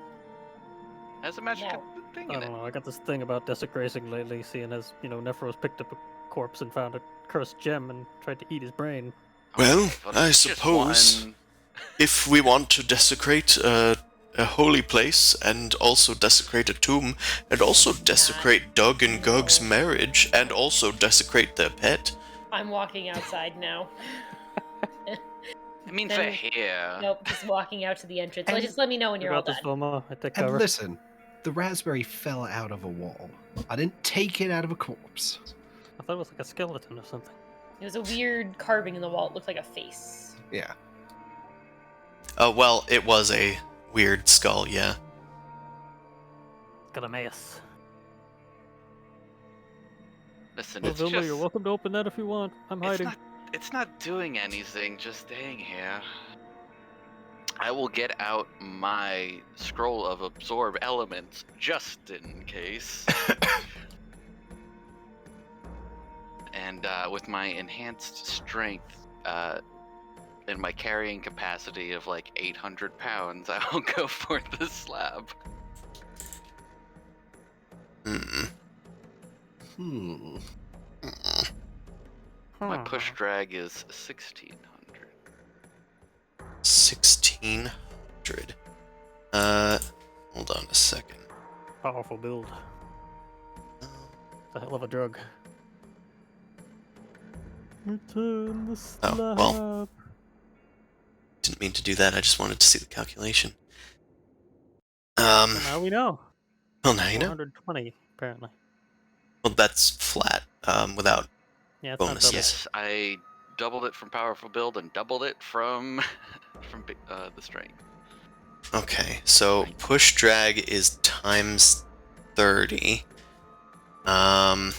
Has a magic No. thing I in don't it. know. I got this thing about desecration lately, seeing as, Nephros picked up a corpse and found a cursed gem and tried to eat his brain. Well, I it's just suppose one- if we want to desecrate a holy place and also desecrate a tomb and also desecrate Doug and Gug's marriage and also desecrate their pet. I'm walking outside now. I mean, Then- for here. Nope, just walking out to the entrance. And- Just let me know when You you're all got this, done. Vilma. I take And cover. listen, the raspberry fell out of a wall. I didn't take it out of a corpse. I thought it was like a skeleton or something. It was a weird carving in the wall. It looked like a face. Yeah. Well, it was a weird skull, yeah. Got a mace. Listen, Well, it's Vilma, just. you're welcome to open that if you want. I'm hiding. It's not doing anything. Just staying here. I will get out my scroll of absorb elements just in case. And with my enhanced strength and my carrying capacity of like 800 pounds, I will go for the slab. Hmm. Hmm. My push drag is 1600. 1600. Hold on a second. Powerful build. It's a hell of a drug. Return the slab. Oh, well. Didn't mean to do that, I just wanted to see the calculation. Well, now we know. Well, now you know. 420, apparently. Well, that's flat, without Yeah, it's Bonuses. not double. Yes, I doubled it from powerful build and doubled it from the strength. Okay, so push drag is times 30. Hold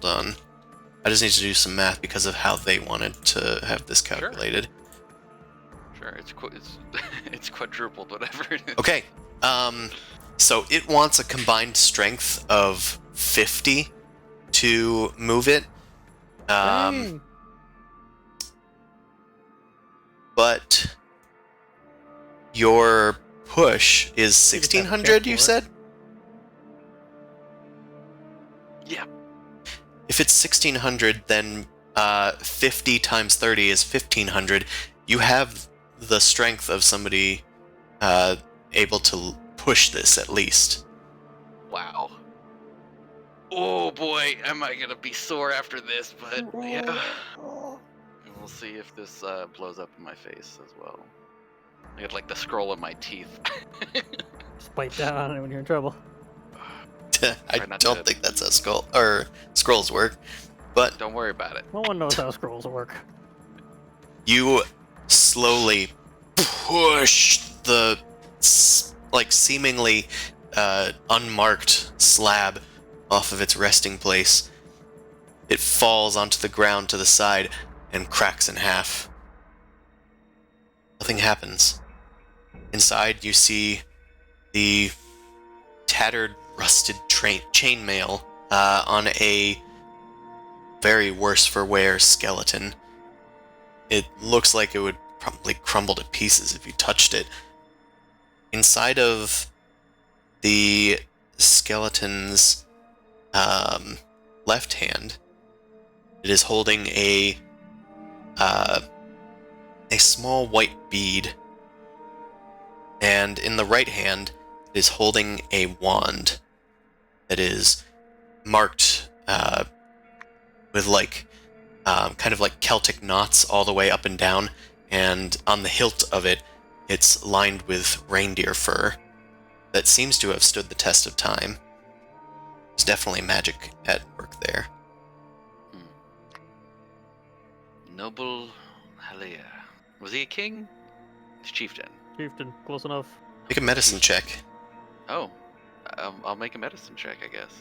on. I just need to do some math because of how they wanted to have this Sure. calculated. Sure, it's it's quadrupled, whatever it is. Okay, so it wants a combined strength of 50 to move it. Dang. but your push is You just have to 1600, check you for it. said? Yeah. If it's 1600, then 50 times 30 is 1500. You have the strength of somebody able to push this at least. Wow. Oh boy, am I gonna be sore after this, but yeah. And we'll see if this blows up in my face as well. I get like the scroll in my teeth. Just bite down on it when you're in trouble. I Try not don't to- think that's how scrolls work, but Don't worry about it. No one knows how scrolls work. you slowly push the seemingly unmarked slab off of its resting place. It falls onto the ground to the side and cracks in half. Nothing happens. Inside, you see the tattered, rusted chainmail on a very worse for wear skeleton. It looks like it would probably crumble to pieces if you touched it. Inside of the skeleton's left hand, it is holding a small white bead, and in the right hand, it is holding a wand that is marked with kind of like Celtic knots all the way up and down, and on the hilt of it, it's lined with reindeer fur that seems to have stood the test of time. There's definitely magic at work there. Noble Halia. Was he a king? He's chieftain. Chieftain, close enough. Make a medicine check. Oh, I'll make a medicine check, I guess.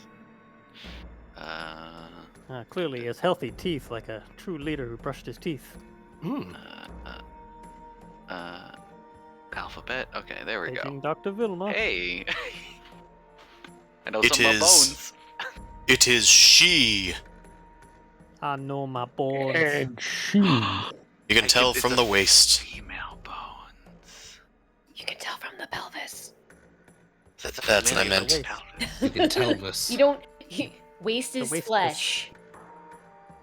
Clearly, he has healthy teeth, like a true leader who brushed his teeth. Alphabet. Okay, there we Taking go. Dr. Vilma. Hey, I know It some of my is- bones. It is she. I know my bones. And she. You can tell It's from a the waist. Female bones. You can tell from the pelvis. That's, That's what I female meant. pelvis. You can tell this. You don't. Waist is waist is- flesh.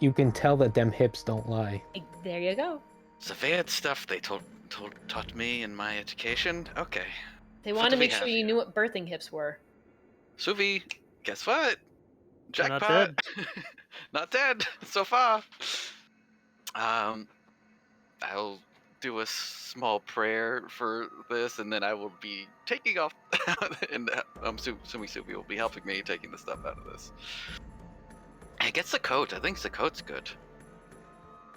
You can tell that them hips don't lie. There you go. Severe stuff they taught me in my education. Okay. They What want do to we make have sure you here? knew what birthing hips were. Suvi, guess what? You're not Jackpot. Not dead so far. I'll do a small prayer for this, and then I will be taking off. And I'm assuming Suvi will be helping me taking the stuff out of this. Hey, gets the coat. I think the coat's good.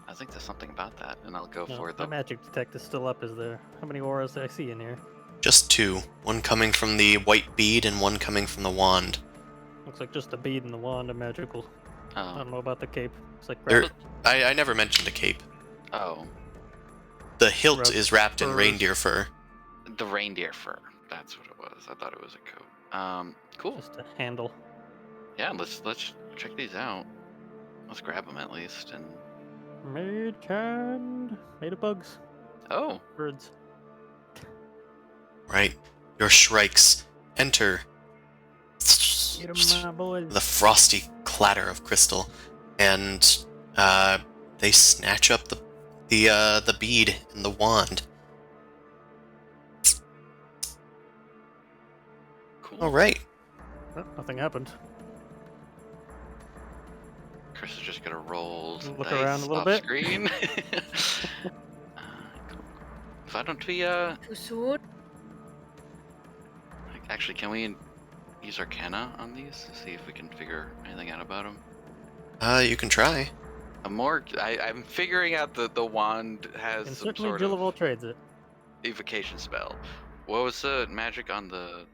I think there's something about that, and I'll go No, for my the. magic detect is still up, is there? How many auras do I see in here? Just two. One coming from the white bead and one coming from the wand. Looks like just the bead and the wand are magical. I don't know about the cape. It's like There- wrapped. I never mentioned a cape. Oh, The hilt Wrapped is wrapped in furs. reindeer fur. the reindeer fur. That's what it was. I thought it was a coat. Cool. Just a handle. Yeah, let's check these out. Let's grab them at least. And Made of bugs. oh, Birds. Right? Your shrikes enter Get 'em, my boys. the frosty clatter of crystal, and they snatch up the bead and the wand. cool. All right. Oh, nothing happened. Chris is just gonna roll some Look dice around a little off bit. screen. Cool. Why don't we Too soon? actually can we use Arcana on these to see if we can figure anything out about them? You can try. I'm figuring out that the wand has And some certainly sort Jilliville of trades it. evocation spell. What was the magic on the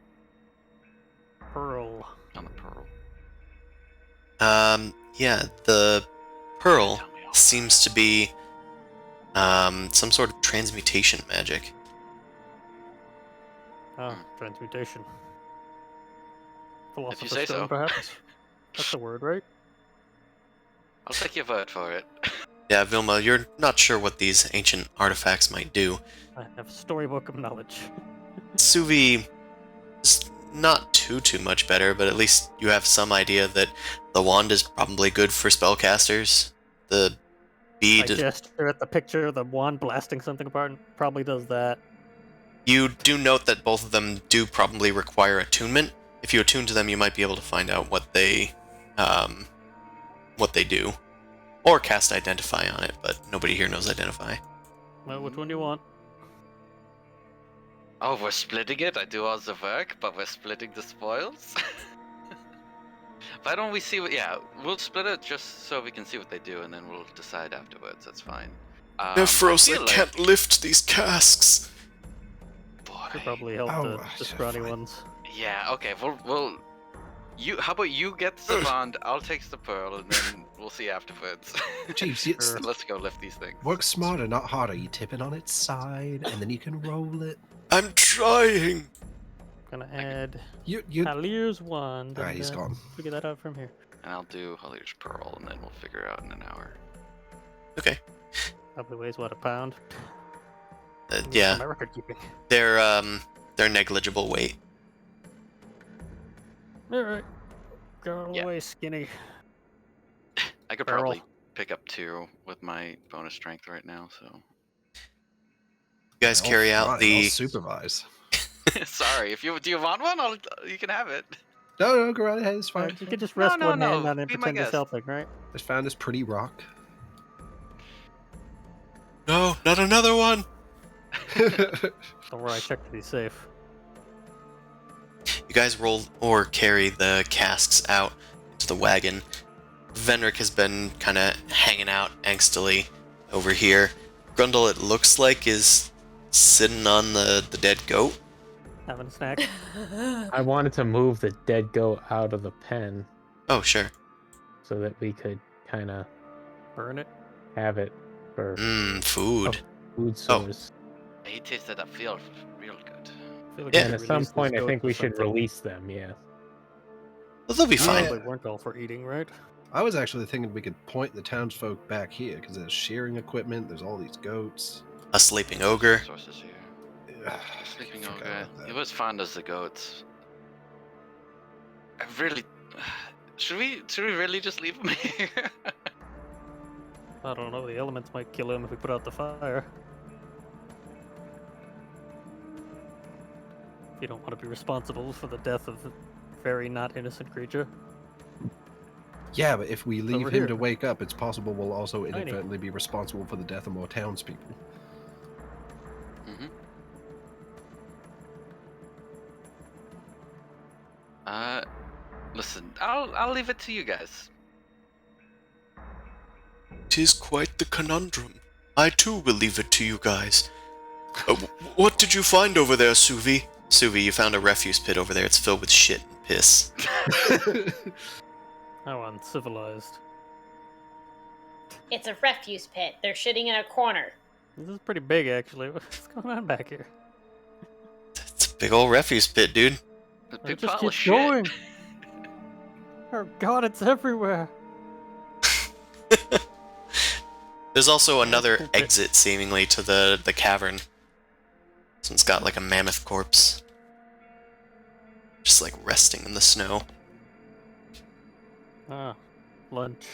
Pearl. pearl? Yeah, the pearl Tell me all. seems to be some sort of transmutation magic. Ah, transmutation. If Philosopher's you say stone, so. perhaps? That's the word, right? I'll take your word for it. Yeah, Vilma, you're not sure what these ancient artifacts might do. I have a storybook of knowledge. Suvi is not too much better, but at least you have some idea that the wand is probably good for spellcasters. The I bead, gesture at the picture of the wand blasting something apart and probably does that. you do note that both of them do probably require attunement. If you attune to them, you might be able to find out what they do. Or cast Identify on it, but nobody here knows Identify. Well, which one do you want? Oh, we're splitting it? I do all the work, but we're splitting the spoils? Why don't we see what... Yeah, we'll split it just so we can see what they do, and then we'll decide afterwards. That's fine. I feel like... lift these casks. Boy. Should probably help the scrawny ones. Yeah, okay, we'll... How about you get the bond, I'll take the pearl, and then we'll see afterwards. Jeeves, Let's go lift these things. work smarter, not harder. You tip it on its side, and then you can roll it. I'm trying. Gonna add You. Halir's wand. Alright, he's gone. Figure that out from here. And I'll do Halir's pearl, and then we'll figure it out in an hour. Okay. Probably weighs what, a pound? Yeah, My record keeping. they're negligible weight. All right. Go Yeah. away, skinny. I could Pearl. probably pick up 2 with my bonus strength right now, so... You guys carry out I'll the... supervise. Sorry, do you want one? You can have it. No, go right ahead. It's fine. You can just rest No, one hand no, on it and be my pretend it's guest. helping, right? Just found this pretty rock. No, not another one. Don't worry, I checked to be safe. You guys roll or carry the casks out to the wagon. Venric has been kind of hanging out angstily over here. Grundle, it looks like, is sitting on the dead goat. Having a snack. I wanted to move the dead goat out of the pen Oh, sure. so that we could kind of Burn it. have it for Food. food source. He tasted that feel real good. I feel like Yeah. we And at should some release this point, I goat think or we should something. release them. Yeah. Well, they'll be fine. Probably weren't all for eating, right? I was actually thinking we could point the townsfolk back here because there's shearing equipment. There's all these goats. A sleeping ogre. Sources here. Ugh, Sleeping forgot ogre. about that. He was fond of the goats. I really... Should we really just leave him here? I don't know. The elements might kill him if we put out the fire. You don't want to be responsible for the death of a very not innocent creature. Yeah, but if we leave Over him here. to wake up, it's possible we'll also Tiny. inadvertently be responsible for the death of more townspeople. Mm-hmm. Listen, I'll leave it to you guys. 'Tis quite the conundrum. I too will leave it to you guys. What did you find over there, Suvi? Suvi, you found a refuse pit over there. It's filled with shit and piss. How uncivilized. It's a refuse pit. They're shitting in a corner. This is pretty big, actually. What's going on back here? It's a big old refuse pit, dude. The It big just pile of keeps shit. going. Oh god, it's everywhere. There's also another Cool pit. exit, seemingly, to the cavern. This one's got like a mammoth corpse. Just like resting in the snow. Ah, lunch.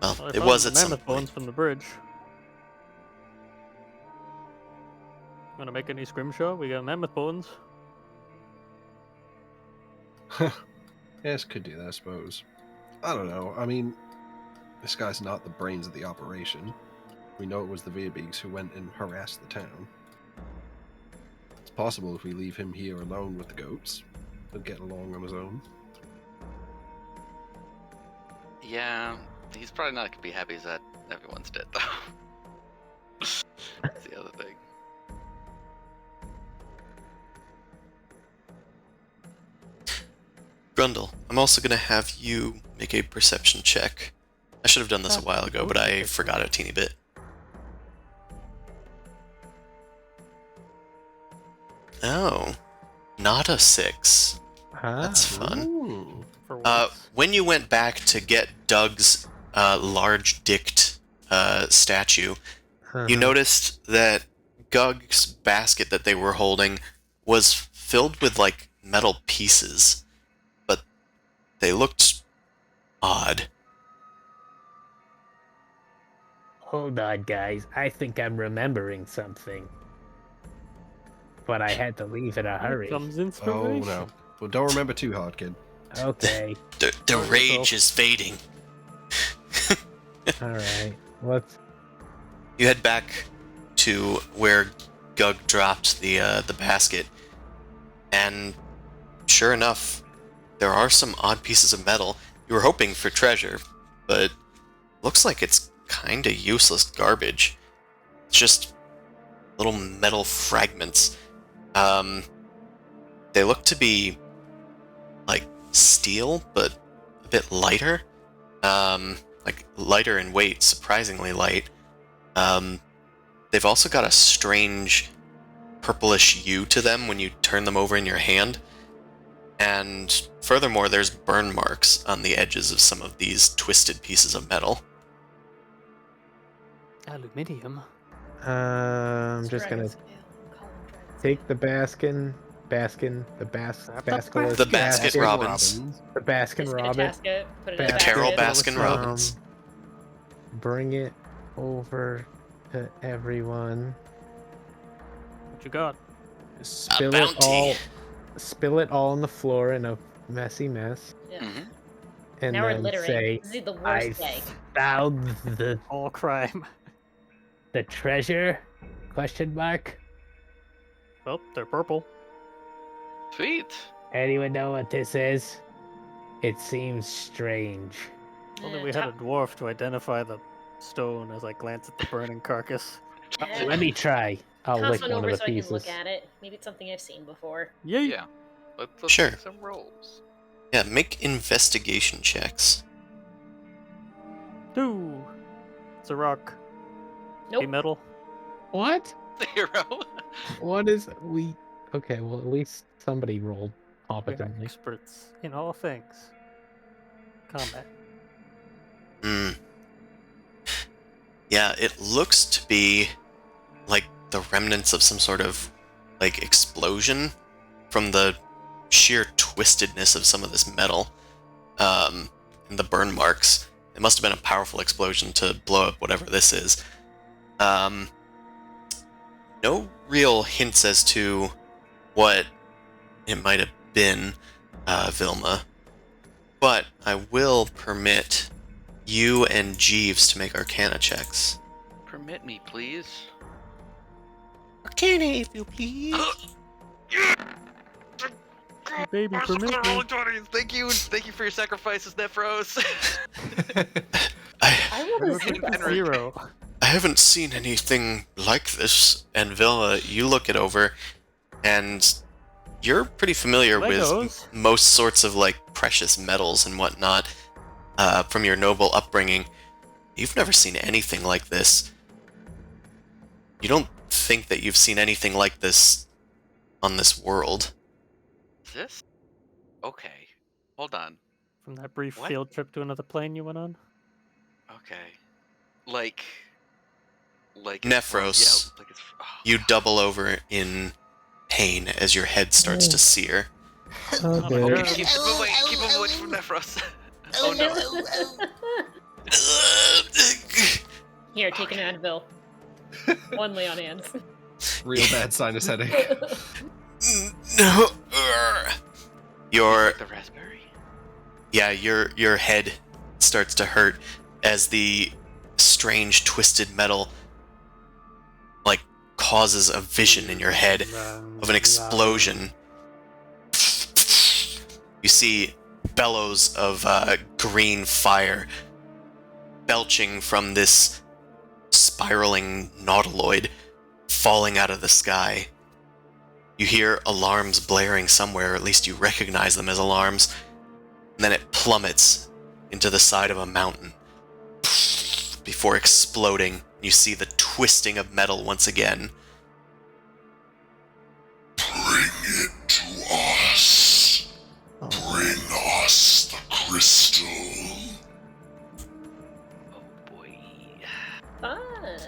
Well, Well, I it found was the at some mammoth point. bones from the bridge. Wanna make any scrimshaw? We got mammoth bones. Yes, could do that, I suppose. I don't know. I mean, this guy's not the brains of the operation. We know it was the Verbeegs who went and harassed the town. It's possible if we leave him here alone with the goats, he'll get along on his own. Yeah, he's probably not gonna be happy that everyone's dead though. That's the other thing. Grundle, I'm also gonna have you make a perception check. I should have done this a while ago, but I forgot a teeny bit. Oh, not a 6. That's fun. Ooh. For once. When you went back to get Doug's large-dicked statue, you Uh-huh. noticed that Gug's basket that they were holding was filled with, like, metal pieces, but they looked odd. Hold on, guys. I think I'm remembering something. But I had to leave in a Here hurry. comes Oh inspiration. no. Well, don't remember too hard, kid. Okay. The Hurt rage yourself. is fading. Alright. Let's... You head back to where Gug dropped the basket, and sure enough, there are some odd pieces of metal. You were hoping for treasure, but looks like it's kinda useless garbage. It's just little metal fragments. They look to be like steel, but a bit lighter. Like lighter in weight, surprisingly light. They've also got a strange purplish hue to them when you turn them over in your hand. And furthermore, there's burn marks on the edges of some of these twisted pieces of metal. Aluminium. I'm just gonna take the Baskin, the Basilisk The Basket Robbins. the Baskin Robbins, Casket, put it in Basket. a Carol basket. Baskin Robbins. bring it over to everyone. What you got? Spill bounty. Spill it all on the floor in a messy mess, Yeah. Mhm. and Now we're then littering. say, This is the "I worst day. found All crime. the treasure?" Question mark. Well, they're purple. Sweet. Anyone know what this is? It seems strange. Only we had a dwarf to identify the stone as I glance at the burning carcass. Let me try. I'll Toss lick one one over of the so I can pieces. look at it. Maybe it's something I've seen before. Yay! Yeah. Let's Sure. make some rolls. Yeah, make investigation checks. 2. It's a rock. Nope. A metal. What? 0. What is we? Okay, well at least somebody rolled We are competently. experts in all things. Combat. Hmm. Yeah, it looks to be like the remnants of some sort of like explosion from the sheer twistedness of some of this metal, and the burn marks. It must have been a powerful explosion to blow up whatever this is. No real hints as to what it might have been, Vilma. But I will permit you and Jeeves to make Arcana checks. Permit me, please. Arcana, if you please. Baby, permit me. Thank you for your sacrifices, Nephros. I rolled a Permit me. zero. 0. I haven't seen anything like this. And Vilma, you look it over, and you're pretty familiar Legos. with most sorts of like precious metals and whatnot from your noble upbringing. You've never seen anything like this. You don't think that you've seen anything like this on this world. This? Okay. Hold on. From that brief What? field trip to another plane you went on? Okay. Like Nephros, It's, yeah, like it's. Oh, you God. double over in pain as your head starts to sear. Okay. Okay. Keep him away from Nephros. Oh no. Here, take an Advil. One lay on hands. Real bad sinus headache. No. Your The raspberry. yeah, your head starts to hurt as the strange twisted metal like causes a vision in your head of an explosion. You see bellows of green fire belching from this spiraling nautiloid falling out of the sky. You hear alarms blaring somewhere, or at least you recognize them as alarms, and then it plummets into the side of a mountain before exploding. You see the twisting of metal once again. Bring it to us. Bring us the crystal. Fun.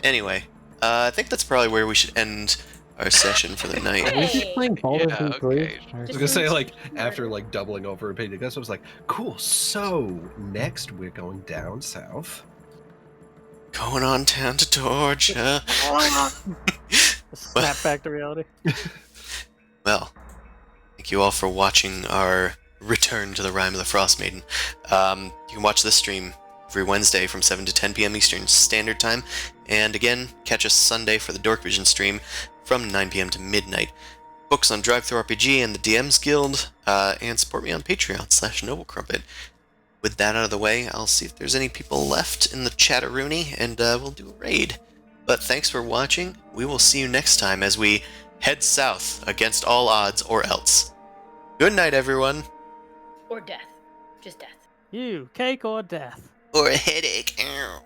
Anyway, I think that's probably where we should end our session for the night. Are we just Hey! playing Baldur's Yeah, Gate 3? okay. I was Just gonna say, some like, murder. after like doubling over and painting this, I was like, cool. So next we're going down south. Going on down to Georgia. Snap back to reality. Well, thank you all for watching our return to the Rime of the Frostmaiden. You can watch this stream every Wednesday from 7 to 10 p.m. Eastern Standard Time, and again, catch us Sunday for the Dork Vision stream from 9 p.m. to midnight. Books on DriveThruRPG and the DMs Guild, and support me on Patreon/NobleCrumpet. With that out of the way, I'll see if there's any people left in the chatteroony, and we'll do a raid. But thanks for watching. We will see you next time as we head south against all odds or else. Good night, everyone. Or death. Just death. You, cake or death? Or a headache. Ow.